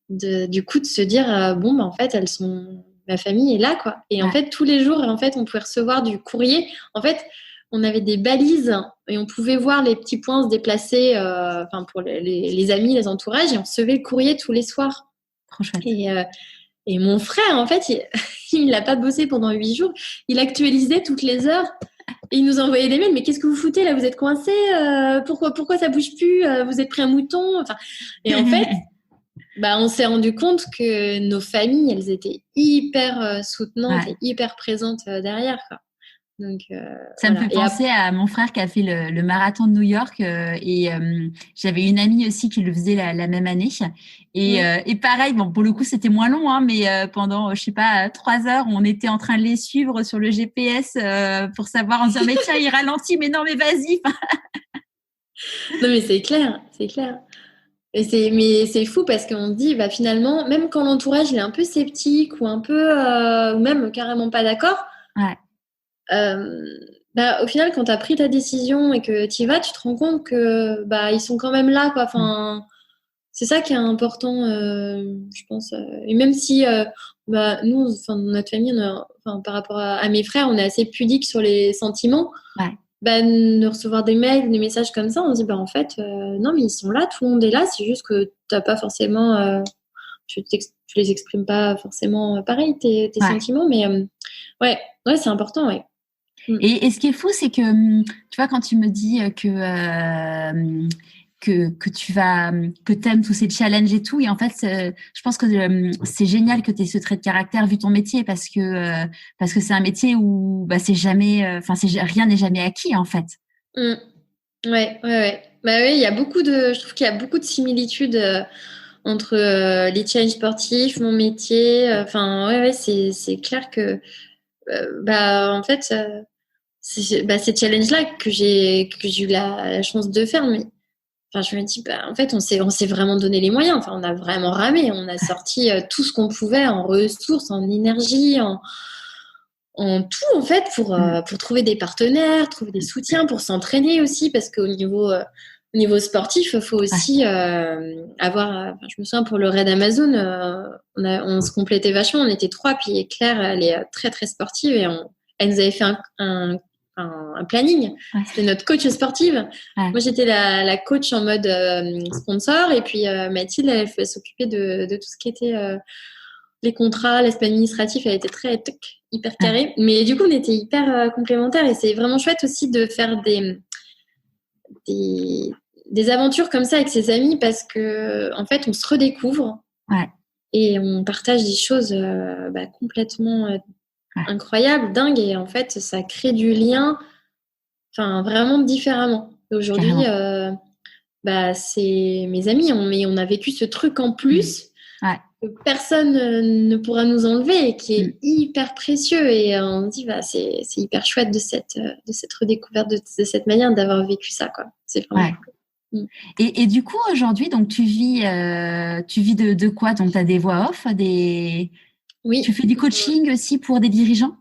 du coup de se dire bon, bah, en fait, ma famille est là, quoi. Et en fait, tous les jours, en fait, on pouvait recevoir du courrier. En fait, on avait des balises et on pouvait voir les petits points se déplacer pour les amis, les entourages, et on recevait le courrier tous les soirs. Trop chouette. Et mon frère, en fait, il n'a pas bossé pendant 8 jours. Il actualisait toutes les heures. Et il nous envoyait des mails. Mais qu'est-ce que vous foutez là? Vous êtes coincés? Pourquoi ça bouge plus? Vous êtes pris un mouton? Enfin, et en fait, bah, on s'est rendu compte que nos familles, elles étaient hyper soutenantes et hyper présentes derrière, quoi. Donc, ça me fait penser à mon frère qui a fait le marathon de New York et j'avais une amie aussi qui le faisait la même année et pareil, bon, pour le coup c'était moins long, hein, mais pendant je sais pas 3 heures on était en train de les suivre sur le GPS pour savoir, en disant mais tiens il ralentit, mais non mais vas-y. Non mais c'est clair. Mais c'est fou parce qu'on se dit, bah, finalement, même quand l'entourage il est un peu sceptique ou un peu, ou même carrément pas d'accord, bah, au final, quand tu as pris ta décision et que tu y vas, tu te rends compte que bah, ils sont quand même là, quoi. Enfin, c'est ça qui est important, je pense. Et même si bah, nous, notre famille, par rapport à mes frères, on est assez pudiques sur les sentiments. Bah, de recevoir des mails, des messages comme ça, on se dit, bah, en fait, non, mais ils sont là, tout le monde est là, c'est juste que tu n'as pas forcément, tu les exprimes pas forcément pareil, tes sentiments, mais ouais, c'est important, ouais. Et ce qui est fou, c'est que, tu vois, quand tu me dis que t'aimes tous ces challenges et tout, et en fait, je pense que c'est génial que tu aies ce trait de caractère vu ton métier, parce que c'est un métier où bah, c'est jamais, rien n'est jamais acquis, en fait. Ouais. Bah oui, je trouve qu'il y a beaucoup de similitudes entre les challenges sportifs, mon métier. C'est clair que bah en fait ces challenges-là que j'ai eu la chance de faire, mais enfin je me dis bah en fait on s'est vraiment donné les moyens. Enfin on a vraiment ramé, on a sorti tout ce qu'on pouvait en ressources, en énergie, en tout en fait pour trouver des partenaires, trouver des soutiens, pour s'entraîner aussi, parce qu'au niveau sportif, il faut aussi avoir... je me souviens, pour le raid Amazon, on se complétait vachement. On était 3, puis Claire, elle est très, très sportive et elle nous avait fait un planning. C'était notre coach sportive. Moi, j'étais la coach en mode sponsor, et puis Mathilde, elle s'occupait de tout ce qui était... les contrats, l'aspect administratif, elle était hyper carrée. Mais du coup, on était hyper complémentaires, et c'est vraiment chouette aussi de faire des aventures comme ça avec ses amis parce que en fait, on se redécouvre et on partage des choses complètement incroyables, dingues, et en fait, ça crée du lien, enfin vraiment différemment. Et aujourd'hui, c'est mes amis, on a vécu ce truc en plus. Que personne ne pourra nous enlever et qui est hyper précieux, et on se dit c'est hyper chouette de cette redécouverte, de cette manière d'avoir vécu ça, quoi. C'est vraiment cool. Et du coup aujourd'hui, donc tu vis de quoi? Donc tu as des voix off, oui. Tu fais du coaching aussi pour des dirigeants?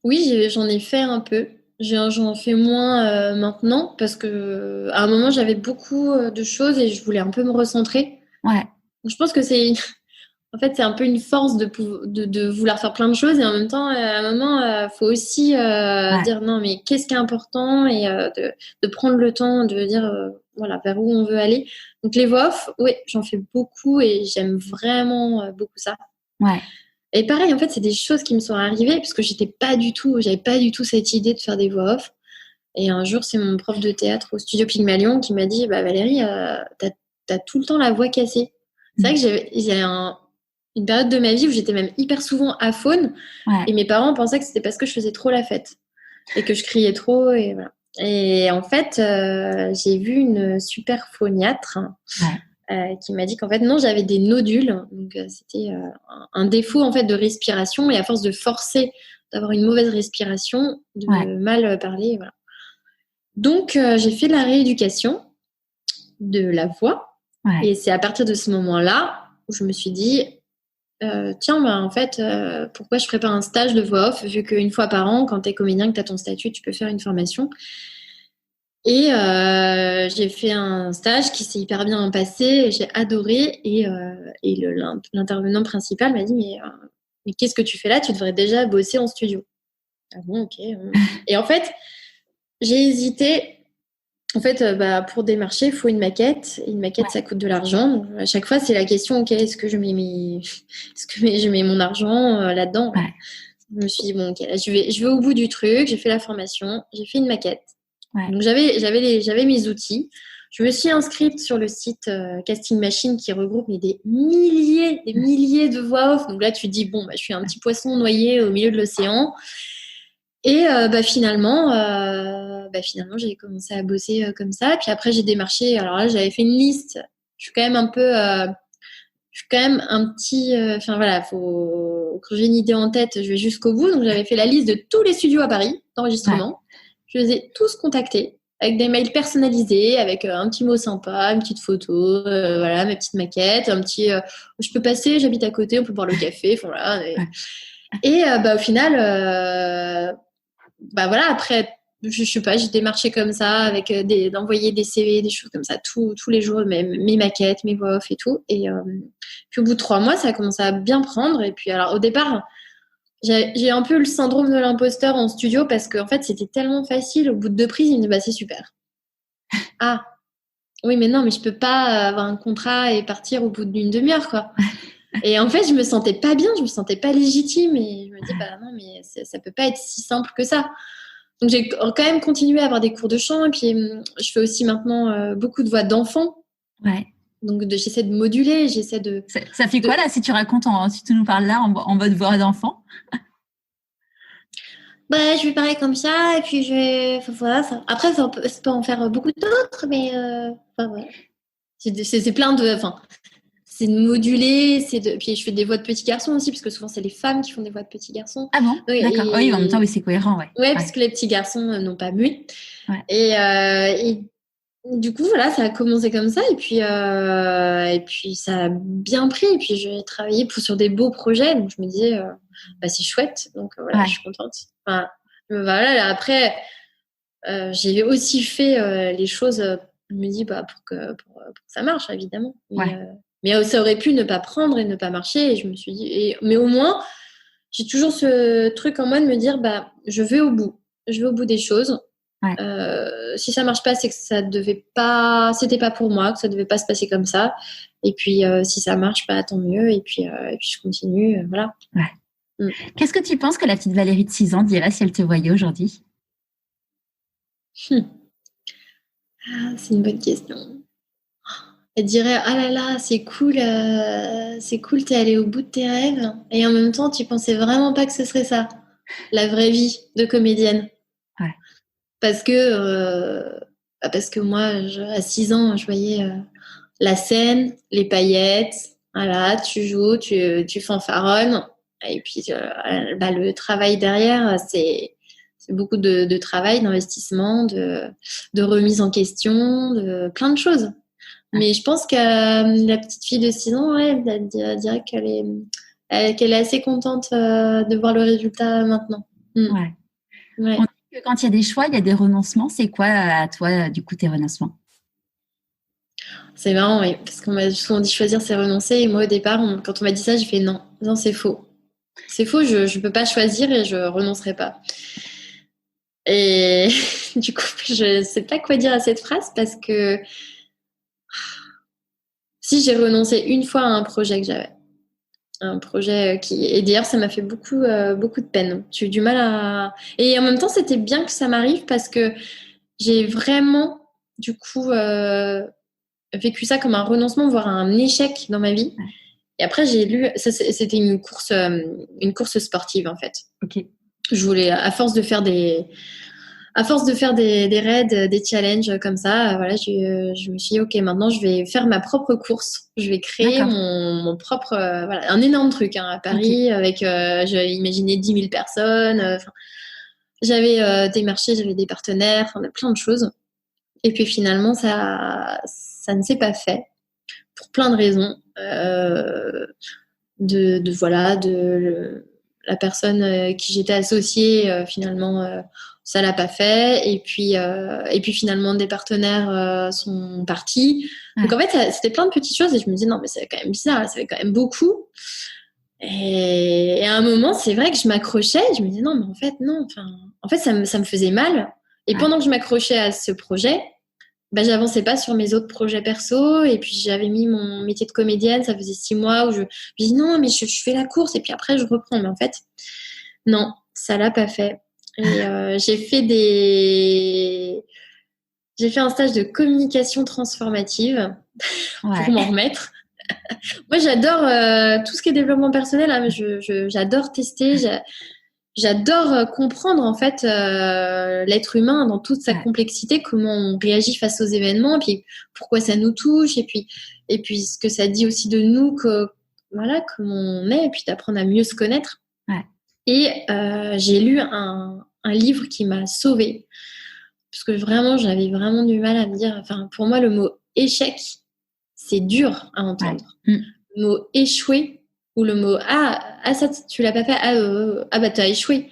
Oui, j'en ai fait un peu. J'en fais moins maintenant parce que à un moment j'avais beaucoup de choses et je voulais un peu me recentrer. Je pense que en fait, c'est un peu une force de vouloir faire plein de choses, et en même temps, à un moment, faut aussi dire non, mais qu'est-ce qui est important, et de prendre le temps de dire vers où on veut aller. Donc les voix off, oui, j'en fais beaucoup et j'aime vraiment beaucoup ça. Et pareil, en fait, c'est des choses qui me sont arrivées parce que j'avais pas du tout cette idée de faire des voix off. Et un jour, c'est mon prof de théâtre au studio Pygmalion qui m'a dit Valérie, t'as tout le temps la voix cassée. C'est vrai que j'ai une période de ma vie où j'étais même hyper souvent aphone, et mes parents pensaient que c'était parce que je faisais trop la fête et que je criais trop, et voilà. Et en fait, j'ai vu une super phoniatre qui m'a dit qu'en fait non, j'avais des nodules, donc c'était un défaut en fait de respiration, et à force de forcer, d'avoir une mauvaise respiration, de mal parler, voilà. Donc j'ai fait de la rééducation de la voix. Et c'est à partir de ce moment-là où je me suis dit en fait, pourquoi je ferais pas un stage de voix off, vu qu'une fois par an, quand t'es comédien, que t'as ton statut, tu peux faire une formation. Et j'ai fait un stage qui s'est hyper bien passé, j'ai adoré, et l'intervenant principal m'a dit mais qu'est-ce que tu fais là? Tu devrais déjà bosser en studio. Ah bon, ok. Et en fait, j'ai hésité. En fait, pour démarcher, il faut une maquette. Et une maquette, ça coûte de l'argent. Donc, à chaque fois, c'est la question, est-ce que je mets mon argent là-dedans? Je me suis dit, bon, ok, là, je vais au bout du truc. J'ai fait la formation, j'ai fait une maquette. Donc, j'avais mes outils. Je me suis inscrite sur le site Casting Machine, qui regroupe des milliers de voix off. Donc là, tu te dis, bon, je suis un petit poisson noyé au milieu de l'océan. Et finalement, j'ai commencé à bosser comme ça. Puis après, j'ai démarché. Alors là, j'avais fait une liste. Je suis quand même un petit. Quand j'ai une idée en tête, je vais jusqu'au bout. Donc, j'avais fait la liste de tous les studios à Paris d'enregistrement. Je les ai tous contactés avec des mails personnalisés, avec un petit mot sympa, une petite photo, ma petite maquette, un petit. Je peux passer, j'habite à côté, on peut boire le café. Et au final. Après, je sais pas, j'ai démarché comme ça, avec d'envoyer des CV, des choses comme ça, tous les jours, mes maquettes, mes voix off et tout. Et puis au bout de 3 mois, ça a commencé à bien prendre. Et puis alors au départ, j'ai un peu le syndrome de l'imposteur en studio, parce qu'en fait, c'était tellement facile. Au bout de 2 prises, il me dit c'est super. Ah, oui, mais non, mais je peux pas avoir un contrat et partir au bout d'une demi-heure, quoi. Et en fait, je me sentais pas bien, je me sentais pas légitime, et je me dis non, mais ça peut pas être si simple que ça. Donc j'ai quand même continué à avoir des cours de chant, et puis je fais aussi maintenant beaucoup de voix d'enfants. Donc j'essaie de moduler, j'essaie de. Ça fait quoi là, si tu racontes, si tu nous parles là en mode voix d'enfant? Je vais parler comme ça, et puis je vais. Voilà, ça. Après, ça peut en faire beaucoup d'autres, mais voilà. C'est plein de. C'est de moduler, puis je fais des voix de petits garçons aussi, parce que souvent c'est les femmes qui font des voix de petits garçons. Ah bon? D'accord. Oui, en même temps, oui, c'est cohérent, parce que les petits garçons n'ont pas mué. Et du coup, voilà, ça a commencé comme ça, et puis ça a bien pris, et puis j'ai travaillé sur des beaux projets, donc je me disais, c'est chouette, donc voilà, je suis contente. Voilà, après, j'ai aussi fait les choses, je me dis, pour que ça marche, évidemment. Mais ça aurait pu ne pas prendre et ne pas marcher. Et je me suis dit, mais au moins, j'ai toujours ce truc en moi de me dire, je vais au bout. Je vais au bout des choses. Si ça marche pas, c'est que c'était pas pour moi, que ça devait pas se passer comme ça. Et puis, si ça marche, tant mieux. Et puis je continue, voilà. Qu'est-ce que tu penses que la petite Valérie de 6 ans dirait si elle te voyait aujourd'hui? Ah, c'est une bonne question. Elle dirait, ah là là, c'est cool, t'es allée au bout de tes rêves. Et en même temps, tu pensais vraiment pas que ce serait ça, la vraie vie de comédienne. Ouais. Parce que, parce que moi, à 6 ans, je voyais la scène, les paillettes, voilà, tu joues, tu fanfaronnes. Et puis, le travail derrière, c'est beaucoup de travail, d'investissement, de remise en question, de plein de choses. Mais je pense que la petite fille de 6 ans, ouais, elle dirait qu'elle est assez contente de voir le résultat maintenant. Ouais. Ouais. On dit que quand il y a des choix, il y a des renoncements. C'est quoi, à toi, du coup, tes renoncements? C'est marrant, oui, parce qu'on m'a souvent dit choisir, c'est renoncer. Et moi, au départ, quand on m'a dit ça, j'ai fait non. Non, c'est faux. C'est faux, je ne peux pas choisir et je renoncerai pas. Et du coup, je ne sais pas quoi dire à cette phrase parce que si j'ai renoncé une fois à un projet que j'avais, un projet qui... Et d'ailleurs, ça m'a fait beaucoup de peine. J'ai eu du mal à... Et en même temps, c'était bien que ça m'arrive parce que j'ai vraiment, du coup, vécu ça comme un renoncement, voire un échec dans ma vie. Et après, j'ai lu... C'était une course sportive, en fait. Ok. Je voulais, à force de faire des raids, des challenges comme ça, voilà, je me suis dit, ok, maintenant je vais faire ma propre course. Je vais créer mon propre, voilà, un énorme truc à Paris avec, j'ai imaginé 10 000 personnes. J'avais des marchés, j'avais des partenaires, plein de choses. Et puis finalement, ça ne s'est pas fait pour plein de raisons. La personne qui j'étais associée, finalement, ça l'a pas fait. Et puis finalement, des partenaires sont partis. Donc en fait, c'était plein de petites choses et je me disais non, mais c'est quand même bizarre, ça fait quand même beaucoup. Et à un moment, c'est vrai que je m'accrochais. Je me disais non, mais en fait, non. Enfin, en fait, ça me faisait mal. Et pendant que je m'accrochais à ce projet, bah, j'avançais pas sur mes autres projets perso. Et puis, j'avais mis mon métier de comédienne. Ça faisait 6 mois où je dis non, mais je fais la course et puis après, je reprends. Mais en fait, non, ça l'a pas fait. Et j'ai fait un stage de communication transformative pour m'en remettre. Moi, j'adore tout ce qui est développement personnel. Hein, j'adore tester. J'adore comprendre en fait l'être humain dans toute sa complexité, comment on réagit face aux événements, puis pourquoi ça nous touche, et puis ce que ça dit aussi de nous, voilà, comment on est, et puis d'apprendre à mieux se connaître. Ouais. Et j'ai lu un livre qui m'a sauvée, parce que vraiment j'avais vraiment du mal à me dire. Enfin, pour moi, le mot échec, c'est dur à entendre. Le mot échouer. Ou le mot ça tu l'as pas fait, bah t'as échoué.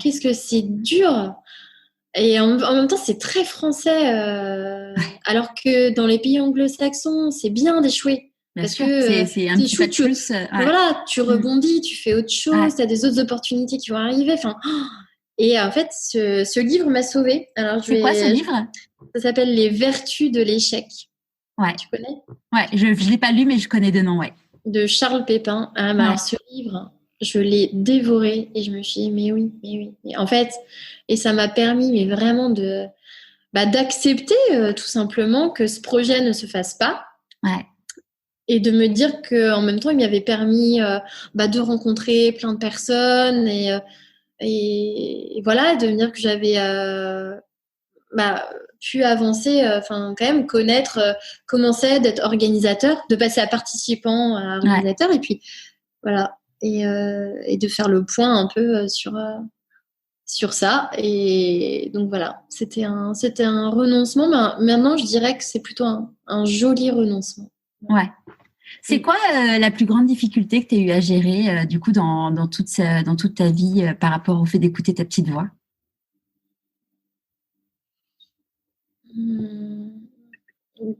Qu'est-ce que c'est dur. Et en même temps c'est très français, alors que dans les pays anglo-saxons c'est bien d'échouer. Parce que c'est un petit peu plus. Voilà, tu rebondis, tu fais autre chose, t'as des autres opportunités qui vont arriver. Enfin, et en fait ce livre m'a sauvée. Alors c'est quoi ce livre? Ça s'appelle Les Vertus de l'échec. Ouais. Tu connais? Ouais, je l'ai pas lu mais je connais de nom, ouais. De Charles Pépin. Alors, ce livre, je l'ai dévoré et je me suis dit, mais oui. Et en fait, et ça m'a permis, mais vraiment d'accepter tout simplement que ce projet ne se fasse pas. Ouais. Et de me dire qu'en même temps, il m'avait permis de rencontrer plein de personnes et voilà, de me dire que j'avais pu avancer, quand même connaître comment c'est d'être organisateur, de passer à participant à organisateur, et puis voilà, et de faire le point un peu sur ça. Et donc voilà, c'était un renoncement, mais maintenant je dirais que c'est plutôt un joli renoncement. Ouais. C'est quoi la plus grande difficulté que tu as eu à gérer du coup dans toute ta vie par rapport au fait d'écouter ta petite voix?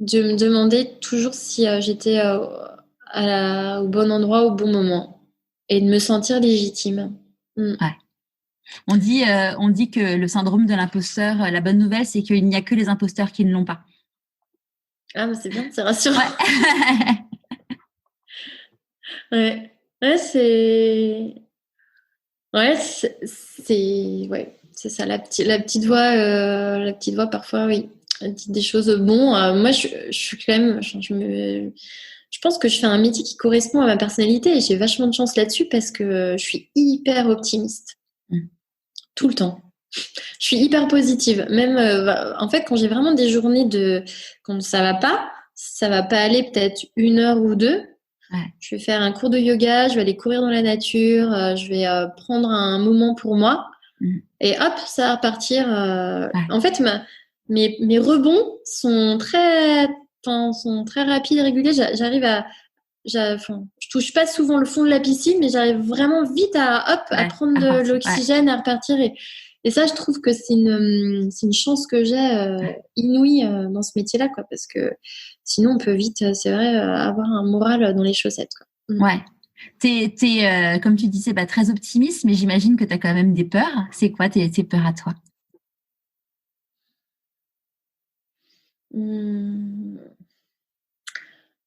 De me demander toujours si j'étais au bon endroit au bon moment et de me sentir légitime. Ouais. On dit que le syndrome de l'imposteur, la bonne nouvelle, c'est qu'il n'y a que les imposteurs qui ne l'ont pas. Ah, mais c'est bien, c'est rassurant. Ouais. C'est ça, la petite voix parfois, oui. dites des choses. Bon, moi, je suis quand même. Je pense que je fais un métier qui correspond à ma personnalité et j'ai vachement de chance là-dessus parce que je suis hyper optimiste. Tout le temps. Je suis hyper positive. Même, en fait, quand j'ai vraiment des journées quand ça va pas aller peut-être 1 heure ou 2. Ouais. Je vais faire un cours de yoga, je vais aller courir dans la nature, je vais prendre un moment pour moi. Et hop, ça va repartir. Ouais. En fait, mes rebonds sont très rapides et réguliers. Je touche pas souvent le fond de la piscine, mais j'arrive vraiment vite à prendre de l'oxygène, à repartir. Et ça, je trouve que c'est une chance que j'ai inouïe dans ce métier-là, quoi, parce que sinon, on peut vite, c'est vrai, avoir un moral dans les chaussettes, quoi. Ouais. T'es comme tu disais, très optimiste, mais j'imagine que tu as quand même des peurs. C'est quoi tes peurs à toi?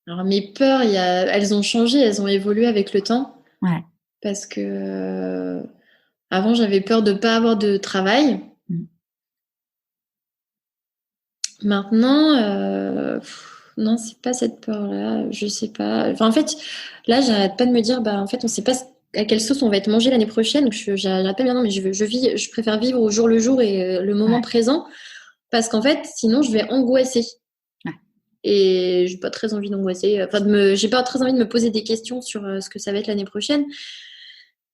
Alors, mes peurs, elles ont changé, elles ont évolué avec le temps. Ouais. Parce que avant, j'avais peur de ne pas avoir de travail. Maintenant, non, c'est pas cette peur-là. Je sais pas. Enfin, en fait, là, j'arrête pas de me dire, en fait, on sait pas à quelle sauce on va être mangé l'année prochaine. Donc, j'arrête pas de me dire, non, mais je préfère vivre au jour le jour et le moment présent. Parce qu'en fait, sinon, je vais angoisser. Ouais. Et j'ai pas très envie d'angoisser. Enfin, j'ai pas très envie de me poser des questions sur ce que ça va être l'année prochaine.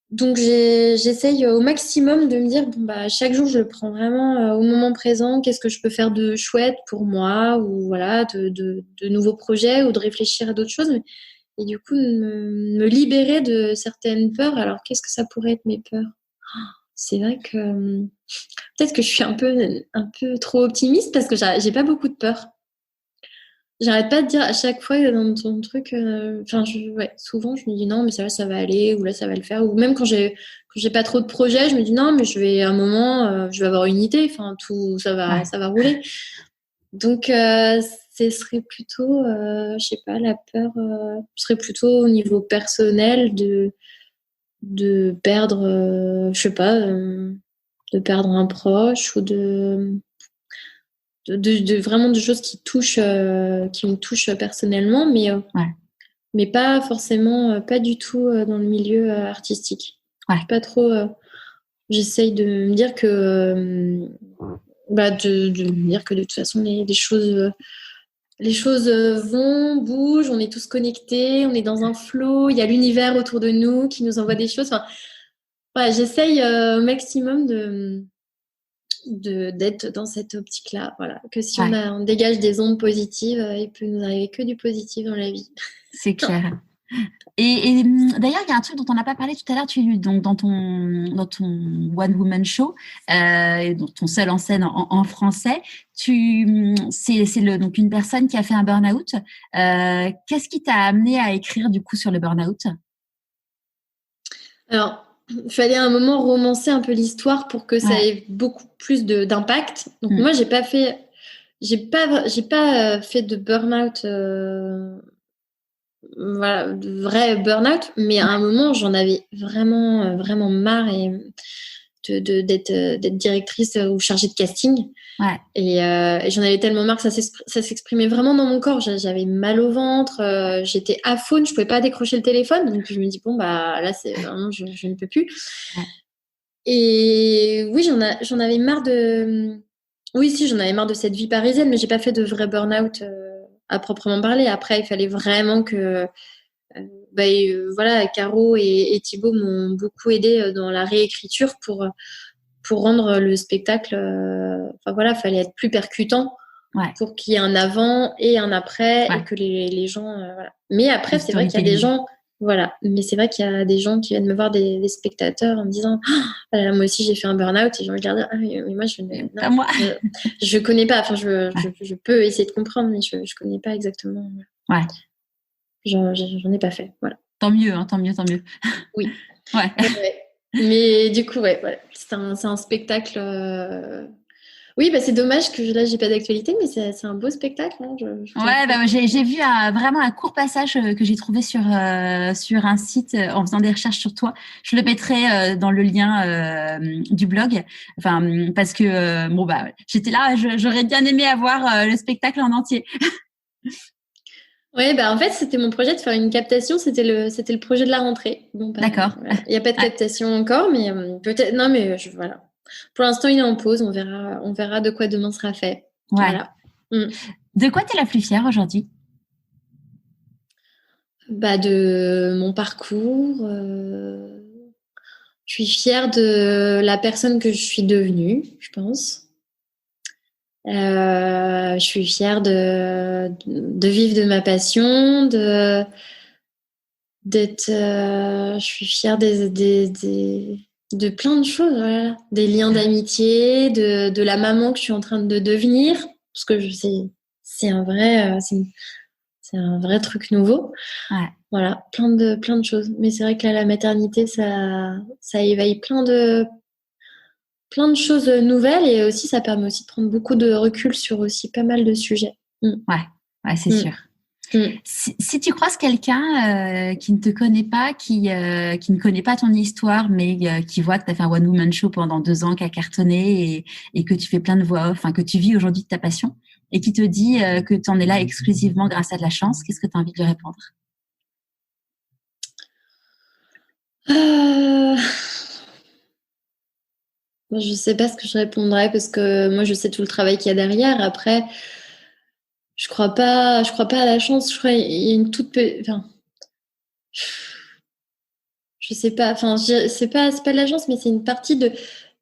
Donc, j'essaye au maximum de me dire, chaque jour, je le prends vraiment au moment présent. Qu'est-ce que je peux faire de chouette pour moi ou voilà, de nouveaux projets ou de réfléchir à d'autres choses. Et du coup, me libérer de certaines peurs. Alors, qu'est-ce que ça pourrait être mes peurs? C'est vrai que peut-être que je suis un peu trop optimiste parce que j'ai pas beaucoup de peur. J'arrête pas de dire à chaque fois dans ton truc, souvent je me dis non, mais ça va aller, ou là ça va le faire, ou même quand j'ai pas trop de projets, je me dis non, mais je vais à un moment, je vais avoir une idée, tout ça va rouler. Donc ce serait plutôt, je sais pas, la peur, serait plutôt au niveau personnel de perdre, je sais pas, de perdre un proche ou de vraiment de choses qui me touchent personnellement, mais pas forcément, pas du tout dans le milieu artistique. Ouais. Pas trop. J'essaye de me dire que, de me dire que de toute façon les choses bougent, on est tous connectés, on est dans un flow, il y a l'univers autour de nous qui nous envoie des choses. J'essaye au maximum d'être dans cette optique-là, voilà. Que si on dégage des ondes positives, il peut nous arriver que du positif dans la vie. C'est clair. Et d'ailleurs, il y a un truc dont on n'a pas parlé tout à l'heure, donc dans ton One Woman Show, dans ton seul en scène en français, c'est donc une personne qui a fait un burn-out. Qu'est-ce qui t'a amené à écrire du coup sur le burn-out? Alors, il fallait à un moment romancer un peu l'histoire pour que ça ait beaucoup plus d'impact. Donc moi, j'ai pas fait de burn-out, de vrai burn-out, mais à un moment, j'en avais vraiment, vraiment marre d'être directrice ou chargée de casting. Ouais. Et j'en avais tellement marre que ça s'exprimait vraiment dans mon corps. J'avais mal au ventre, j'étais aphone, je pouvais pas décrocher le téléphone. Donc je me dis là c'est vraiment je ne peux plus. Ouais. Et oui, j'en avais marre j'en avais marre de cette vie parisienne, mais j'ai pas fait de vrai burn-out à proprement parler. Après, il fallait vraiment que Caro et Thibaut m'ont beaucoup aidé dans la réécriture pour rendre le spectacle, fallait être plus percutant pour qu'il y ait un avant et un après et que les gens, voilà. Mais après, c'est vrai qu'il y a des gens, mais c'est vrai qu'il y a des gens qui viennent me voir, des spectateurs, en me disant moi aussi j'ai fait un burn-out, et j'ai envie de leur dire mais moi je connais pas, je peux essayer de comprendre, mais je connais pas exactement. J'en ai pas fait, voilà. Tant mieux. Oui. Ouais. Mais du coup, voilà. C'est un spectacle. Oui, bah, c'est dommage que là, j'ai pas d'actualité, mais c'est un beau spectacle. Hein, Ouais, bah, j'ai vu vraiment un court passage que j'ai trouvé sur un site en faisant des recherches sur toi. Je le mettrai dans le lien du blog. Enfin, parce que bon bah, j'étais là, j'aurais bien aimé avoir le spectacle en entier. Ouais, bah en fait, c'était mon projet de faire une captation. C'était le projet de la rentrée. Bon, bah, D'accord. voilà. Il n'y a pas de Ouais. captation encore, mais peut-être. Non, mais voilà. Pour l'instant, il est en pause. On verra de quoi demain sera fait. Ouais. Voilà. Mm. De quoi tu es la plus fière aujourd'hui? Bah, de mon parcours. Je suis fière de la personne que je suis devenue, je pense. Je suis fière de vivre de ma passion, je suis fière de plein de choses, voilà. Des liens d'amitié, de la maman que je suis en train de devenir, parce que c'est un vrai, c'est un vrai truc nouveau. Ouais. Voilà, plein de choses. Mais c'est vrai que là, la maternité, ça éveille plein de choses nouvelles et aussi, ça permet aussi de prendre beaucoup de recul sur aussi pas mal de sujets. Mm. Ouais, c'est Mm. sûr. Mm. Si tu croises quelqu'un qui ne te connaît pas, qui ne connaît pas ton histoire, mais qui voit que tu as fait un one-woman show pendant 2 ans, qui a cartonné et que tu fais plein de voix off, enfin que tu vis aujourd'hui de ta passion, et qui te dit que tu en es là exclusivement grâce à de la chance, qu'est-ce que tu as envie de lui répondre? Euh, Moi, je sais pas ce que je répondrais parce que moi, je sais tout le travail qu'il y a derrière. Après, je crois pas à la chance. Je crois qu'il y a une enfin, je sais pas. Enfin, c'est pas de la chance, mais c'est une partie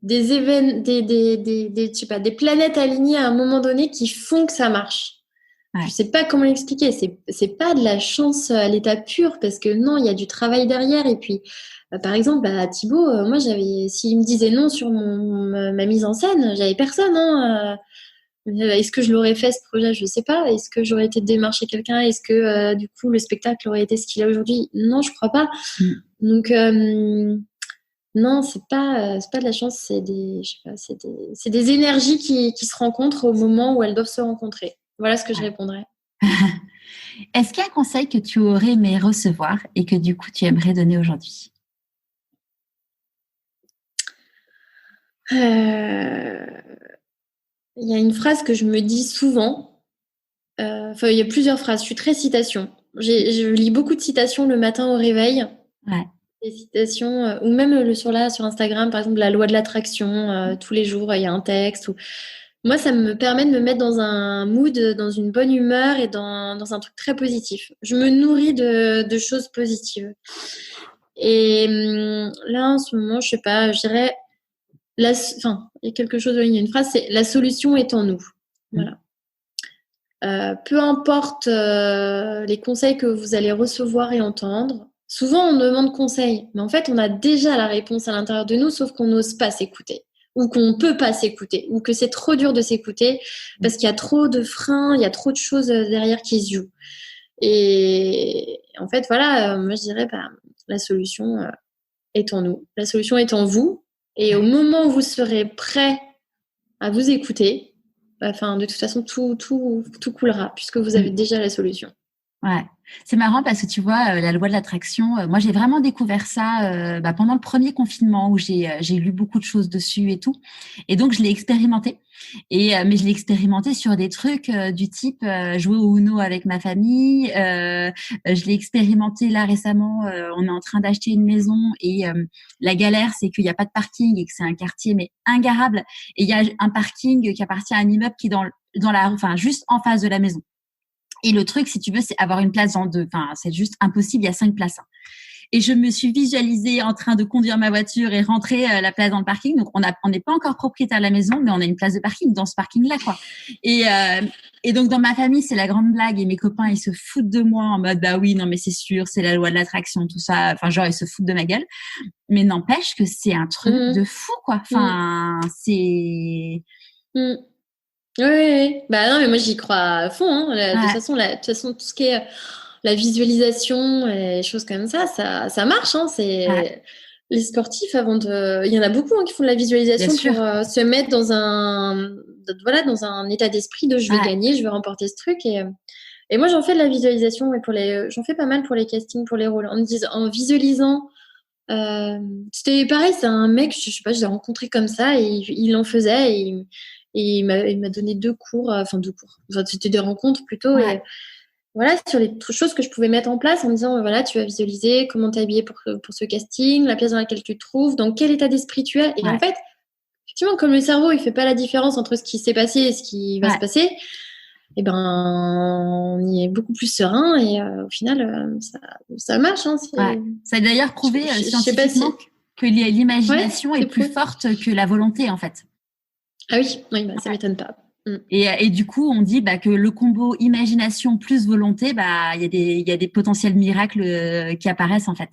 des événements, je sais pas, des planètes alignées à un moment donné qui font que ça marche. Je Ouais. sais pas comment l'expliquer. C'est pas de la chance à l'état pur parce que non, il y a du travail derrière. Et puis, par exemple, bah, Thibaut, moi, s'il me disait non sur ma mise en scène, j'avais personne. Hein, est-ce que je l'aurais fait ce projet? Je sais pas. Est-ce que j'aurais été démarcher quelqu'un? Est-ce que du coup le spectacle aurait été ce qu'il a aujourd'hui? Non, je crois pas. Mm. Donc non, c'est pas de la chance. Je sais pas, c'est des énergies qui se rencontrent au moment où elles doivent se rencontrer. Voilà ce que je Ouais. répondrais. Est-ce qu'il y a un conseil que tu aurais aimé recevoir et que du coup tu aimerais donner aujourd'hui? Euh, Il y a une phrase que je me dis souvent. Enfin, il y a plusieurs phrases. Je suis très citation. Je lis beaucoup de citations le matin au réveil. Ouais. Des citations, ou même sur Instagram, par exemple, la loi de l'attraction. Tous les jours, il y a un texte. Moi, ça me permet de me mettre dans un mood, dans une bonne humeur et dans un truc très positif. Je me nourris de choses positives. Et là, en ce moment, je sais pas, je dirais, enfin, il y a quelque chose, il y a une phrase, c'est la solution est en nous. Voilà. Peu importe les conseils que vous allez recevoir et entendre, souvent on demande conseil, mais en fait on a déjà la réponse à l'intérieur de nous, sauf qu'on n'ose pas s'écouter, ou qu'on ne peut pas s'écouter, ou que c'est trop dur de s'écouter, parce qu'il y a trop de freins, il y a trop de choses derrière qui se jouent. Et en fait, voilà, moi je dirais, bah, la solution est en nous, la solution est en vous, et au moment où vous serez prêt à vous écouter, enfin, de toute façon, tout coulera puisque vous avez déjà la solution. Ouais, c'est marrant parce que tu vois, la loi de l'attraction, moi j'ai vraiment découvert ça pendant le premier confinement où j'ai lu beaucoup de choses dessus et tout. Et donc je l'ai expérimenté. Mais je l'ai expérimenté sur des trucs du type jouer au Uno avec ma famille. Je l'ai expérimenté là récemment. On est en train d'acheter une maison et la galère, c'est qu'il n'y a pas de parking et que c'est un quartier mais ingarable. Et il y a un parking qui appartient à un immeuble qui est enfin juste en face de la maison. Et le truc, si tu veux, c'est avoir une place en deux. Enfin, c'est juste impossible. Il y a 5 places. Et je me suis visualisée en train de conduire ma voiture et rentrer la place dans le parking. Donc, on n'est pas encore propriétaire de la maison, mais on a une place de parking dans ce parking-là, quoi. Et donc, dans ma famille, c'est la grande blague. Et mes copains, ils se foutent de moi en mode, bah oui, non, mais c'est sûr, c'est la loi de l'attraction, tout ça. Enfin, genre, ils se foutent de ma gueule. Mais n'empêche que c'est un truc de fou, quoi. Enfin, c'est... Oui. Bah non, mais moi j'y crois à fond. Hein. De toute façon, tout ce qui est la visualisation et choses comme ça marche. Hein. Les sportifs, il y en a beaucoup qui font de la visualisation pour se mettre dans dans un état d'esprit de je vais gagner, je vais remporter ce truc. Et moi, j'en fais de la visualisation, j'en fais pas mal pour les castings, pour les rôles, en visualisant. C'était pareil, c'est un mec, je sais pas, je l'ai rencontré comme ça et il en faisait et il m'a donné 2 cours, enfin c'était des rencontres plutôt. Et voilà, sur les choses que je pouvais mettre en place en me disant, voilà, tu vas visualiser comment t'habiller pour ce casting, la pièce dans laquelle tu te trouves, dans quel état d'esprit tu es. Et en fait, effectivement, comme le cerveau, il fait pas la différence entre ce qui s'est passé et ce qui va se passer, et ben, on y est beaucoup plus serein et au final, ça marche. Hein, ça a d'ailleurs prouvé scientifiquement que l'imagination est plus forte que la volonté, en fait. Ah oui, ça m'étonne pas. Et du coup, on dit que le combo imagination plus volonté, il y a des potentiels miracles qui apparaissent en fait.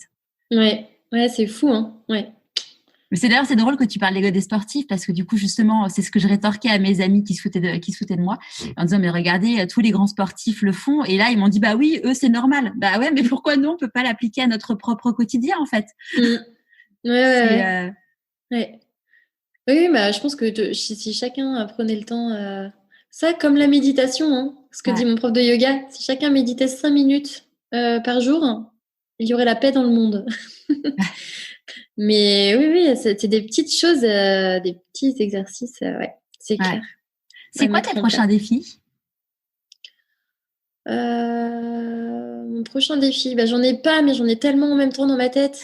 Ouais, c'est fou, hein. Ouais. Mais c'est drôle que tu parles des sportifs parce que du coup, justement, c'est ce que je rétorquais à mes amis qui se foutaient de moi en disant mais regardez, tous les grands sportifs le font et là ils m'ont dit oui, eux c'est normal. Bah ouais, mais pourquoi nous on peut pas l'appliquer à notre propre quotidien en fait? Ouais. Oui, je pense que si chacun prenait le temps, ça comme la méditation, hein, ce que dit mon prof de yoga, si chacun méditait 5 minutes par jour, il y aurait la paix dans le monde. Mais oui, c'est des petites choses, des petits exercices, c'est clair. C'est quoi tes prochains défis? Mon prochain défi, j'en ai pas, mais j'en ai tellement en même temps dans ma tête.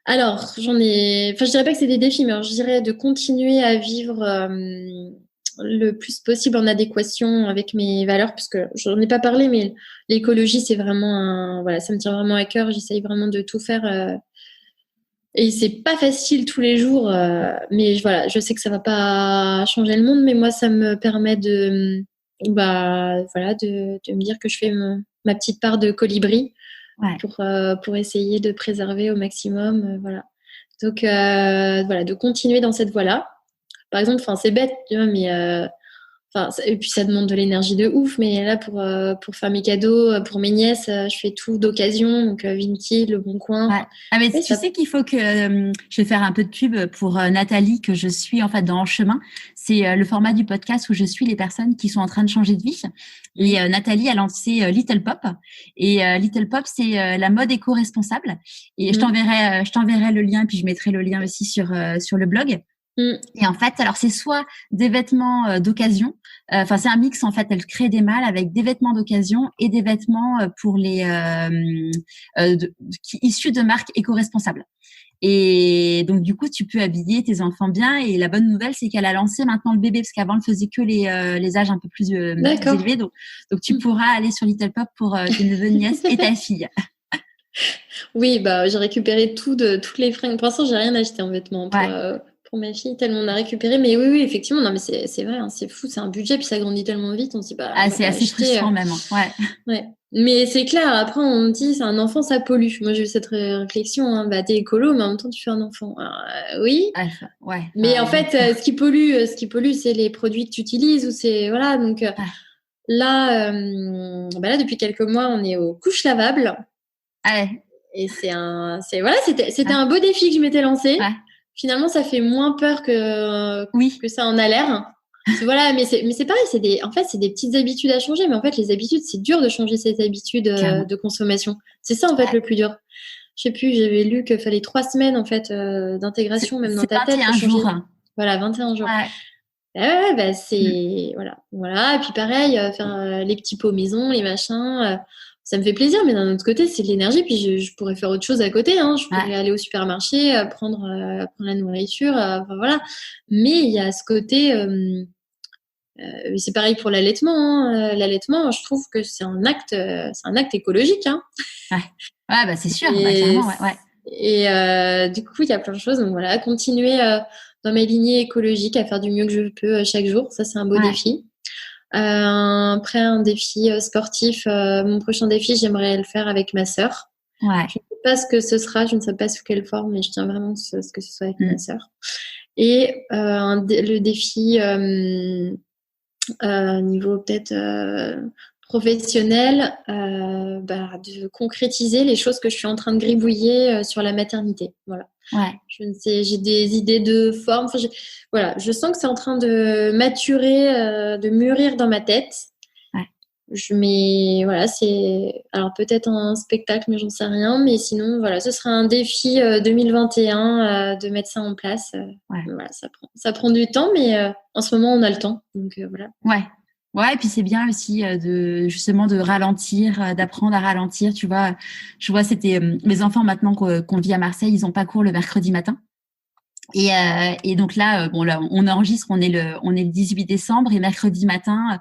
Alors, je dirais pas que c'est des défis, mais je dirais de continuer à vivre le plus possible en adéquation avec mes valeurs, parce que j'en ai pas parlé, mais l'écologie, c'est vraiment ça me tient vraiment à cœur. J'essaye vraiment de tout faire. Et c'est pas facile tous les jours, mais je sais que ça va pas changer le monde, mais moi, ça me permet de me dire que je fais ma petite part de colibri. Pour essayer de préserver au maximum, voilà. Donc de continuer dans cette voie-là. Par exemple, c'est bête, tu vois, mais et puis ça demande de l'énergie de ouf, mais là pour faire mes cadeaux pour mes nièces, je fais tout d'occasion, donc Vinted, Le Bon Coin. Mais tu sais qu'il faut que je vais faire un peu de pub pour Nathalie que je suis en fait dans le chemin. C'est le format du podcast où je suis les personnes qui sont en train de changer de vie. Et Nathalie a lancé Little Pop. Et Little Pop, c'est la mode éco-responsable. Et je t'enverrai le lien, puis je mettrai le lien aussi sur le blog. Et en fait, alors c'est soit des vêtements d'occasion, c'est un mix en fait. Elle crée des malles avec des vêtements d'occasion et des vêtements pour les issus de marques éco-responsables. Et donc du coup, tu peux habiller tes enfants bien. Et la bonne nouvelle, c'est qu'elle a lancé maintenant le bébé parce qu'avant, elle faisait que les âges un peu plus élevés. Donc tu pourras aller sur Little Pop pour tes neveux, nièces et ta fille. Oui, j'ai récupéré toutes les fringues. Pour l'instant, j'ai rien acheté en vêtements pour ma fille, tellement on a récupéré. Mais oui, effectivement, non, mais c'est vrai, hein, c'est fou, c'est un budget, puis ça grandit tellement vite, on se dit c'est assez frustrant même. Ouais. Mais c'est clair, après on dit c'est un enfant, ça pollue. Moi j'ai eu cette réflexion, t'es écolo, mais en même temps tu fais un enfant. Alors, oui. Mais en fait, ce qui pollue, c'est les produits que tu utilises ou c'est donc là, depuis quelques mois, on est aux couches lavables. Et c'était un beau défi que je m'étais lancé. Finalement, ça fait moins peur que ça en a l'air. Mais c'est pareil, c'est des petites habitudes à changer. Mais en fait, les habitudes, c'est dur de changer ces habitudes de consommation. C'est ça, en fait, le plus dur. Je sais plus, j'avais lu qu'il fallait 3 semaines, en fait, d'intégration, même dans ta tête. 21 jours. Voilà, 21 jours. C'est... Voilà. Et puis pareil, faire les petits pots maison, les machins... ça me fait plaisir, mais d'un autre côté, c'est de l'énergie. Puis je pourrais faire autre chose à côté. Hein. Je pourrais aller au supermarché, prendre la nourriture. Voilà. Mais il y a ce côté. C'est pareil pour l'allaitement. Hein. L'allaitement, je trouve que c'est un acte écologique. Hein. C'est sûr. Clairement, Et du coup, il y a plein de choses. Donc voilà, continuer dans mes lignées écologiques à faire du mieux que je peux chaque jour. Ça, c'est un beau défi. Après un défi sportif, mon prochain défi, j'aimerais le faire avec ma sœur. Je ne sais pas ce que ce sera, je ne sais pas sous quelle forme, mais je tiens vraiment ce que ce soit avec ma sœur. Et le défi niveau peut-être professionnel, de concrétiser les choses que je suis en train de gribouiller sur la maternité. Voilà. Ouais. Je ne sais, j'ai des idées de forme. Enfin, voilà, je sens que c'est en train de maturer, de mûrir dans ma tête. Mais voilà, c'est alors peut-être un spectacle, mais j'en sais rien. Mais sinon, voilà, ce sera un défi 2021 de mettre ça en place. Voilà, ça prend du temps, mais en ce moment, on a le temps. Donc voilà. Ouais, et puis c'est bien aussi de ralentir, d'apprendre à ralentir. Tu vois, je vois, c'était mes enfants maintenant qu'on vit à Marseille, ils ont pas cours le mercredi matin. Et donc là, là, on enregistre, on est le 18 décembre et mercredi matin.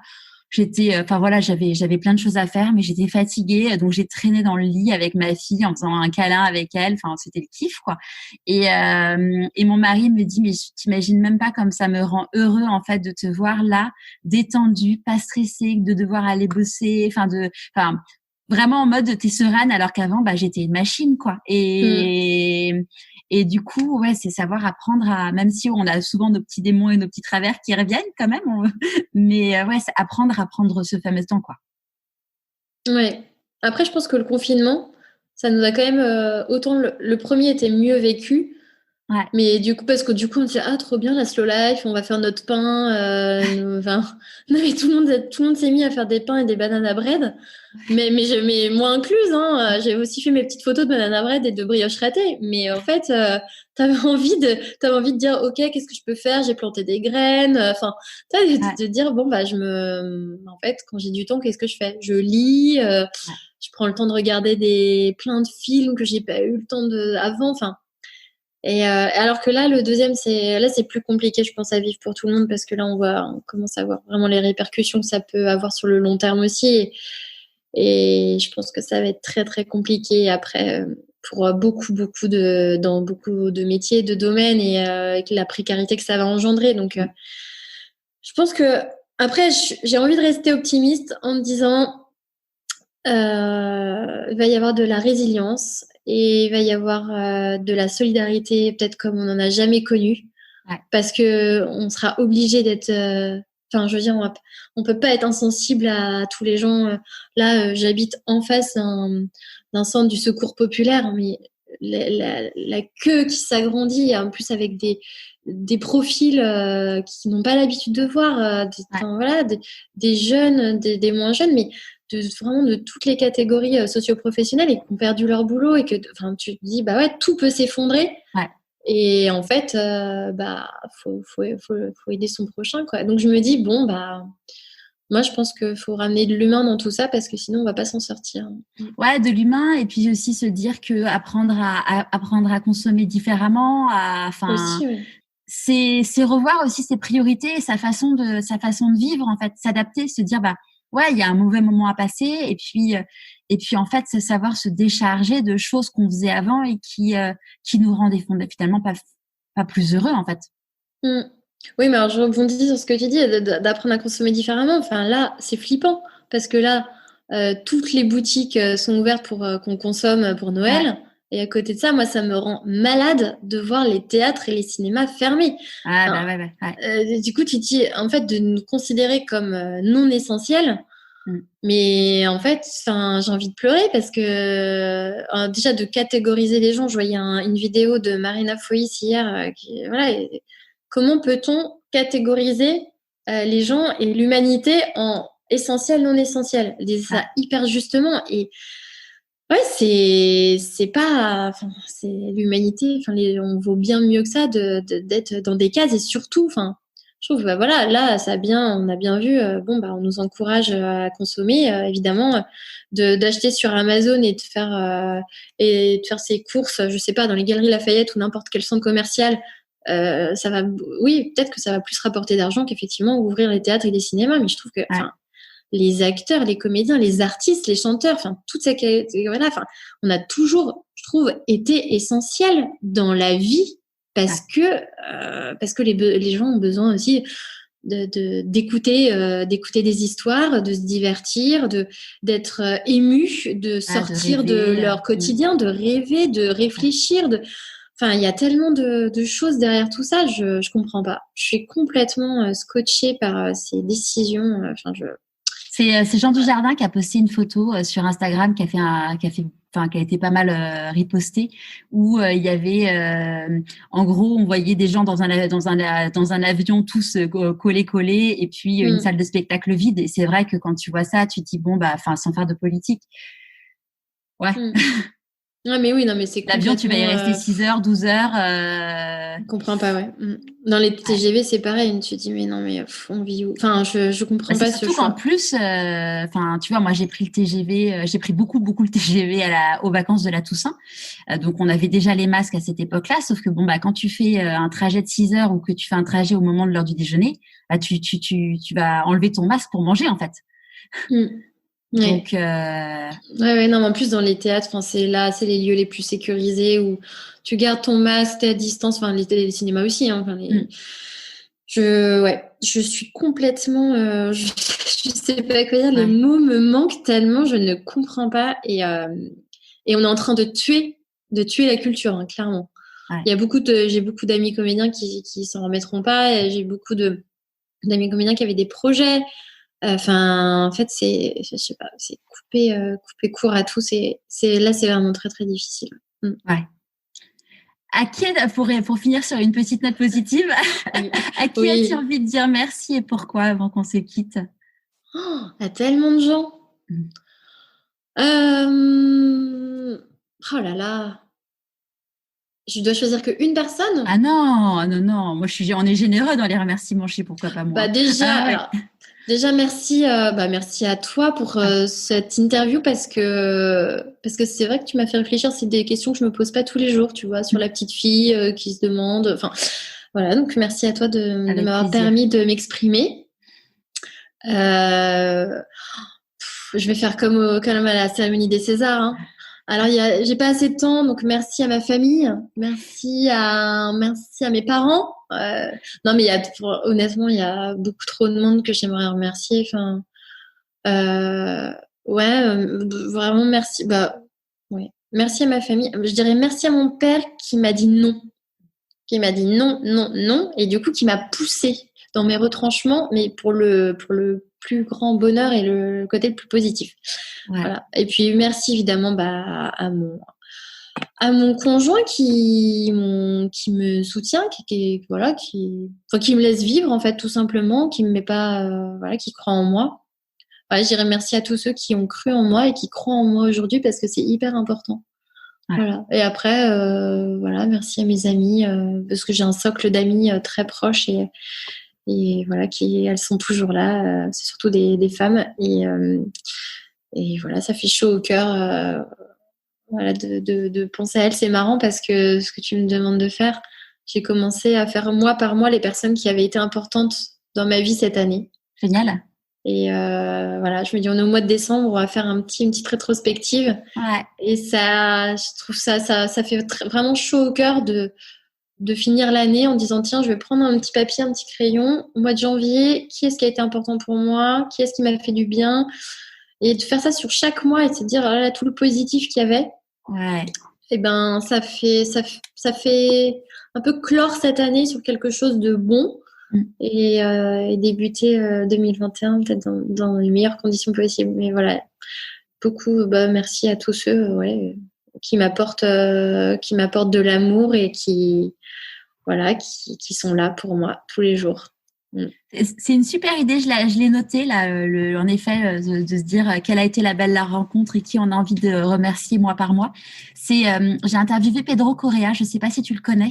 J'avais plein de choses à faire, mais j'étais fatiguée, donc j'ai traîné dans le lit avec ma fille en faisant un câlin avec elle. Enfin, c'était le kiff, quoi. Et mon mari me dit, mais je t'imagine même pas comme ça me rend heureux, en fait, de te voir là, détendu, pas stressé, de devoir aller bosser, vraiment en mode t'es sereine, alors qu'avant, j'étais une machine, quoi. Et du coup, c'est savoir apprendre même si on a souvent nos petits démons et nos petits travers qui reviennent quand même, mais c'est apprendre à prendre ce fameux temps, quoi. Ouais. Après, je pense que le confinement, ça nous a quand même autant le premier était mieux vécu. Ouais. Mais du coup, parce que du coup, on se dit, trop bien la slow life, on va faire notre pain. Non, mais tout le monde s'est mis à faire des pains et des banana bread. Mais moi incluse, hein. J'ai aussi fait mes petites photos de banana bread et de brioche ratée. Mais en fait, t'avais envie de dire, ok, qu'est-ce que je peux faire? J'ai planté des graines. Enfin, de dire, bon, en fait, quand j'ai du temps, qu'est-ce que je fais? Je lis, je prends le temps de regarder plein de films que j'ai pas eu le temps avant. Enfin, et alors que là, le deuxième, c'est plus compliqué, je pense, à vivre pour tout le monde parce que là, on commence à voir vraiment les répercussions que ça peut avoir sur le long terme aussi. Et je pense que ça va être très, très compliqué après pour dans beaucoup de métiers, de domaines et avec la précarité que ça va engendrer. Donc, je pense que après, j'ai envie de rester optimiste en me disant il va y avoir de la résilience et il va y avoir de la solidarité, peut-être comme on n'en a jamais connu, parce que on sera obligé d'être. Je veux dire, on peut pas être insensible à tous les gens. Là, j'habite en face d'un centre du secours populaire, mais la queue qui s'agrandit, en plus avec des profils qui n'ont pas l'habitude de voir, des jeunes, des moins jeunes, mais vraiment de toutes les catégories socio-professionnelles et qui ont perdu leur boulot et que tu te dis tout peut s'effondrer. Et en fait faut aider son prochain, quoi. Donc je me dis moi je pense qu'il faut ramener de l'humain dans tout ça parce que sinon on va pas s'en sortir. De l'humain et puis aussi se dire que apprendre à consommer différemment, c'est revoir aussi ses priorités et sa façon de vivre, en fait, s'adapter, se dire il y a un mauvais moment à passer et puis en fait c'est savoir se décharger de choses qu'on faisait avant et qui nous rendaient finalement pas plus heureux, en fait. Oui, mais alors je rebondis sur ce que tu dis d'apprendre à consommer différemment. Enfin là c'est flippant parce que là toutes les boutiques sont ouvertes pour qu'on consomme pour Noël. Et à côté de ça, moi, ça me rend malade de voir les théâtres et les cinémas fermés. Du coup, tu dis, en fait, de nous considérer comme non essentiels. Mais en fait, j'ai envie de pleurer parce que déjà de catégoriser les gens. Je voyais une vidéo de Marina Foïs hier. Comment peut-on catégoriser les gens et l'humanité en essentiel, non essentiel? Elle disait ça hyper justement et c'est pas, c'est l'humanité. On vaut bien mieux que ça d'être dans des cases et surtout, je trouve, là, on a bien vu, on nous encourage à consommer, évidemment, d'acheter sur Amazon et de faire ses courses, je sais pas, dans les Galeries Lafayette ou n'importe quel centre commercial. Peut-être que ça va plus rapporter d'argent qu'effectivement ouvrir les théâtres et les cinémas, mais je trouve que, les acteurs, les comédiens, les artistes, les chanteurs, toutes ces catégories-là, on a toujours, je trouve, été essentiels dans la vie parce que les gens ont besoin aussi d'écouter des histoires, de se divertir, d'être émus, de sortir de leur quotidien, de rêver, de réfléchir, il y a tellement de choses derrière tout ça, je comprends pas. Je suis complètement scotchée par ces décisions. C'est Jean Dujardin qui a posté une photo sur Instagram qui a été pas mal ripostée, où il y avait, en gros, on voyait des gens dans un avion tous collés, et puis une salle de spectacle vide. Et c'est vrai que quand tu vois ça, tu te dis bon sans faire de politique, ouais. Ouais, mais oui, non, mais c'est l'avion, tu vas y rester 6 heures, 12 heures. Je comprends pas, ouais. Dans les TGV, c'est pareil. Tu te dis, mais non, mais on vit où? Enfin, je comprends pas ce choix. Surtout qu'en plus, tu vois, moi, j'ai pris le TGV, j'ai pris beaucoup le TGV aux vacances de la Toussaint. Donc, on avait déjà les masques à cette époque-là. Sauf que quand tu fais un trajet de 6 heures ou que tu fais un trajet au moment de l'heure du déjeuner, tu vas enlever ton masque pour manger, en fait. Donc, ouais, non, mais en plus dans les théâtres, c'est les lieux les plus sécurisés où tu gardes ton masque, t'es à distance, les cinémas aussi, hein, je suis complètement, je sais pas quoi dire, les mots me manquent tellement, je ne comprends pas et on est en train de tuer la culture, hein, clairement. Ouais. J'ai beaucoup d'amis comédiens qui s'en remettront pas, et j'ai beaucoup d'amis comédiens qui avaient des projets. En fait, je sais pas, c'est couper court à tout. Là, c'est vraiment très, très difficile. Ouais. À qui, pour finir sur une petite note positive, à qui as-tu envie de dire merci et pourquoi avant qu'on se quitte? À tellement de gens. Oh là là. Je dois choisir qu'une personne? Ah non. Moi, on est généreux dans les remerciements chez Pourquoi pas moi. Déjà, merci à toi pour cette interview parce que c'est vrai que tu m'as fait réfléchir. C'est des questions que je me pose pas tous les jours, tu vois, sur la petite fille qui se demande. Enfin, voilà. Donc, merci à toi de m'avoir permis de m'exprimer. Je vais faire comme à la cérémonie des Césars, hein. Alors, j'ai pas assez de temps, donc merci à ma famille, merci à mes parents. Non, mais honnêtement, il y a beaucoup trop de monde que j'aimerais remercier. Vraiment merci. Merci à ma famille. Je dirais merci à mon père qui m'a dit non, et du coup qui m'a poussée dans mes retranchements, mais pour le plus grand bonheur et le côté le plus positif. Ouais. Voilà. Et puis merci évidemment à mon conjoint qui me soutient, qui me laisse vivre en fait tout simplement, qui me met pas qui croit en moi. Je dirais merci à tous ceux qui ont cru en moi et qui croient en moi aujourd'hui parce que c'est hyper important. Ouais. Voilà. Et après merci à mes amis parce que j'ai un socle d'amis très proches et voilà, elles sont toujours là. C'est surtout des femmes et voilà, ça fait chaud au cœur de penser à elles. C'est marrant parce que ce que tu me demandes de faire, j'ai commencé à faire mois par mois les personnes qui avaient été importantes dans ma vie cette année. Génial. Et je me dis, on est au mois de décembre, on va faire une petite rétrospective. Ouais. Et ça, je trouve ça fait vraiment chaud au cœur de finir l'année en disant, tiens, je vais prendre un petit papier, un petit crayon. Au mois de janvier, qui est-ce qui a été important pour moi? Qui est-ce qui m'a fait du bien? Et de faire ça sur chaque mois et de se dire, oh là, tout le positif qu'il y avait. Ouais. Et ben, ça fait un peu clore cette année sur quelque chose de bon. Et débuter 2021 peut-être dans les meilleures conditions possibles. Mais voilà, beaucoup merci à tous ceux qui m'apportent de l'amour et qui sont là pour moi tous les jours. C'est une super idée, je l'ai noté là, en effet, de se dire quelle a été la belle rencontre et qui on a envie de remercier mois par mois. J'ai interviewé Pedro Correa, je ne sais pas si tu le connais.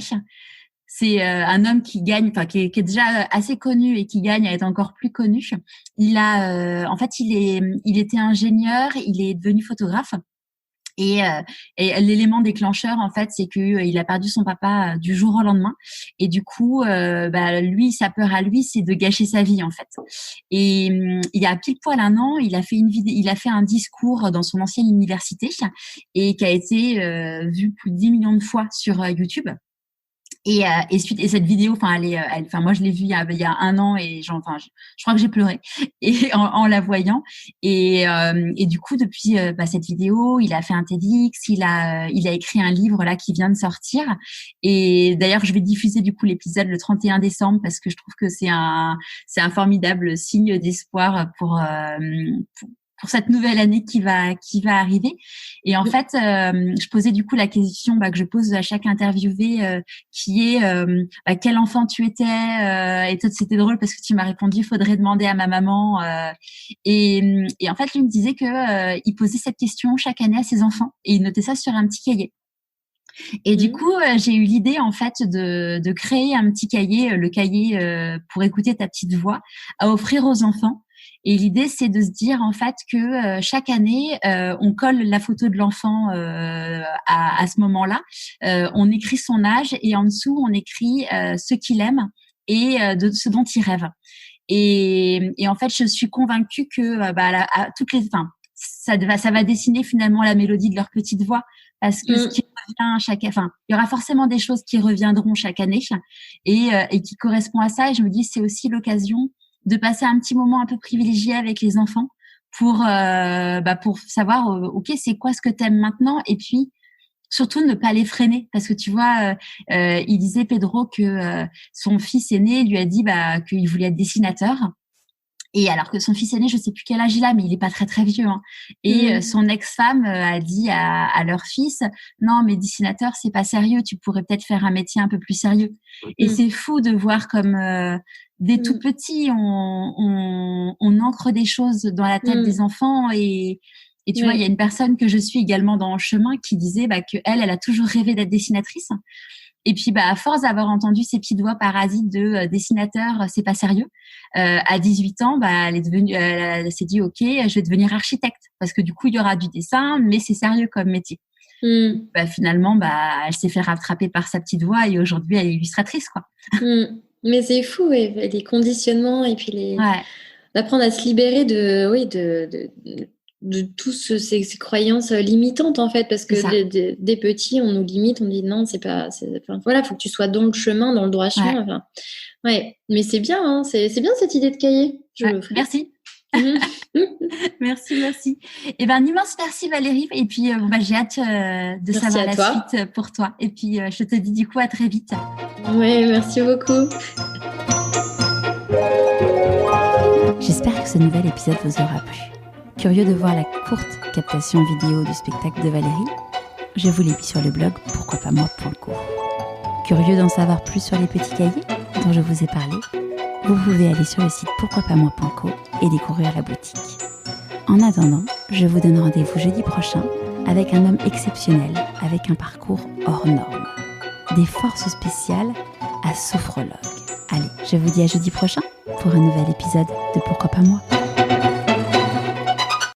C'est un homme qui gagne, qui est déjà assez connu et qui gagne à être encore plus connu. Il était ingénieur, il est devenu photographe. Et l'élément déclencheur, en fait, c'est qu'il a perdu son papa du jour au lendemain. Et du coup, lui, sa peur à lui, c'est de gâcher sa vie, en fait. Et il y a pile poil un an, il a fait un discours dans son ancienne université et qui a été vu plus de 10 millions de fois sur YouTube. Et cette vidéo, moi je l'ai vue il y a 1 an et je crois que j'ai pleuré en la voyant. Et du coup depuis cette vidéo, il a fait un TEDx, il a écrit un livre là qui vient de sortir. Et d'ailleurs je vais diffuser du coup l'épisode le 31 décembre parce que je trouve que c'est un formidable signe d'espoir pour cette nouvelle année qui va arriver. Et en fait, je posais du coup la question que je pose à chaque interviewé, qui est quel enfant tu étais. Et toi, c'était drôle parce que tu m'as répondu, faudrait demander à ma maman. Et en fait, lui me disait que il posait cette question chaque année à ses enfants et il notait ça sur un petit cahier. Et du coup, j'ai eu l'idée en fait de créer un petit cahier, le cahier pour écouter ta petite voix, à offrir aux enfants. Et l'idée, c'est de se dire en fait que chaque année, on colle la photo de l'enfant à ce moment-là. On écrit son âge et en dessous, on écrit ce qu'il aime et de ce dont il rêve. Et en fait, je suis convaincue que à toutes les fins, ça va dessiner finalement la mélodie de leur petite voix parce que ce qui revient il y aura forcément des choses qui reviendront chaque année et qui correspond à ça. Et je me dis, c'est aussi l'occasion de passer un petit moment un peu privilégié avec les enfants pour savoir ok, c'est quoi ce que t'aimes maintenant, et puis surtout ne pas les freiner parce que tu vois, il disait Pedro que son fils aîné lui a dit qu'il voulait être dessinateur. Et alors que son fils aîné, je sais plus quel âge il a, mais il est pas très très vieux. Hein. Et son ex-femme a dit à leur fils, non, mais dessinateur, c'est pas sérieux. Tu pourrais peut-être faire un métier un peu plus sérieux. Et c'est fou de voir comme dès tout petit, on ancre des choses dans la tête des enfants. Et tu vois, il y a une personne que je suis également dans le chemin qui disait que elle a toujours rêvé d'être dessinatrice. Et puis, à force d'avoir entendu ces petites voix parasites de dessinateur, c'est pas sérieux. À 18 ans, elle s'est dit, ok, je vais devenir architecte parce que du coup, il y aura du dessin, mais c'est sérieux comme métier. Finalement, elle s'est fait rattraper par sa petite voix et aujourd'hui, elle est illustratrice, quoi. Mais c'est fou, les conditionnements et puis d'apprendre à se libérer de tous ces croyances limitantes en fait, parce que des petits on nous limite, on dit non, c'est pas, voilà, faut que tu sois dans le chemin, dans le droit chemin. Mais c'est bien, hein, c'est bien cette idée de cahier. Merci. Merci. Et un immense merci Valérie. Et puis j'ai hâte de savoir la suite pour toi. Et puis je te dis du coup à très vite. Oui, merci beaucoup. J'espère que ce nouvel épisode vous aura plu. Curieux de voir la courte captation vidéo du spectacle de Valérie, je vous l'ai mis sur le blog pourquoipasmoi.co. Curieux d'en savoir plus sur les petits cahiers dont je vous ai parlé, vous pouvez aller sur le site pourquoipasmoi.co et découvrir la boutique. En attendant, je vous donne rendez-vous jeudi prochain avec un homme exceptionnel avec un parcours hors norme. Des forces spéciales à sophrologue. Allez, je vous dis à jeudi prochain pour un nouvel épisode de Pourquoi pas moi.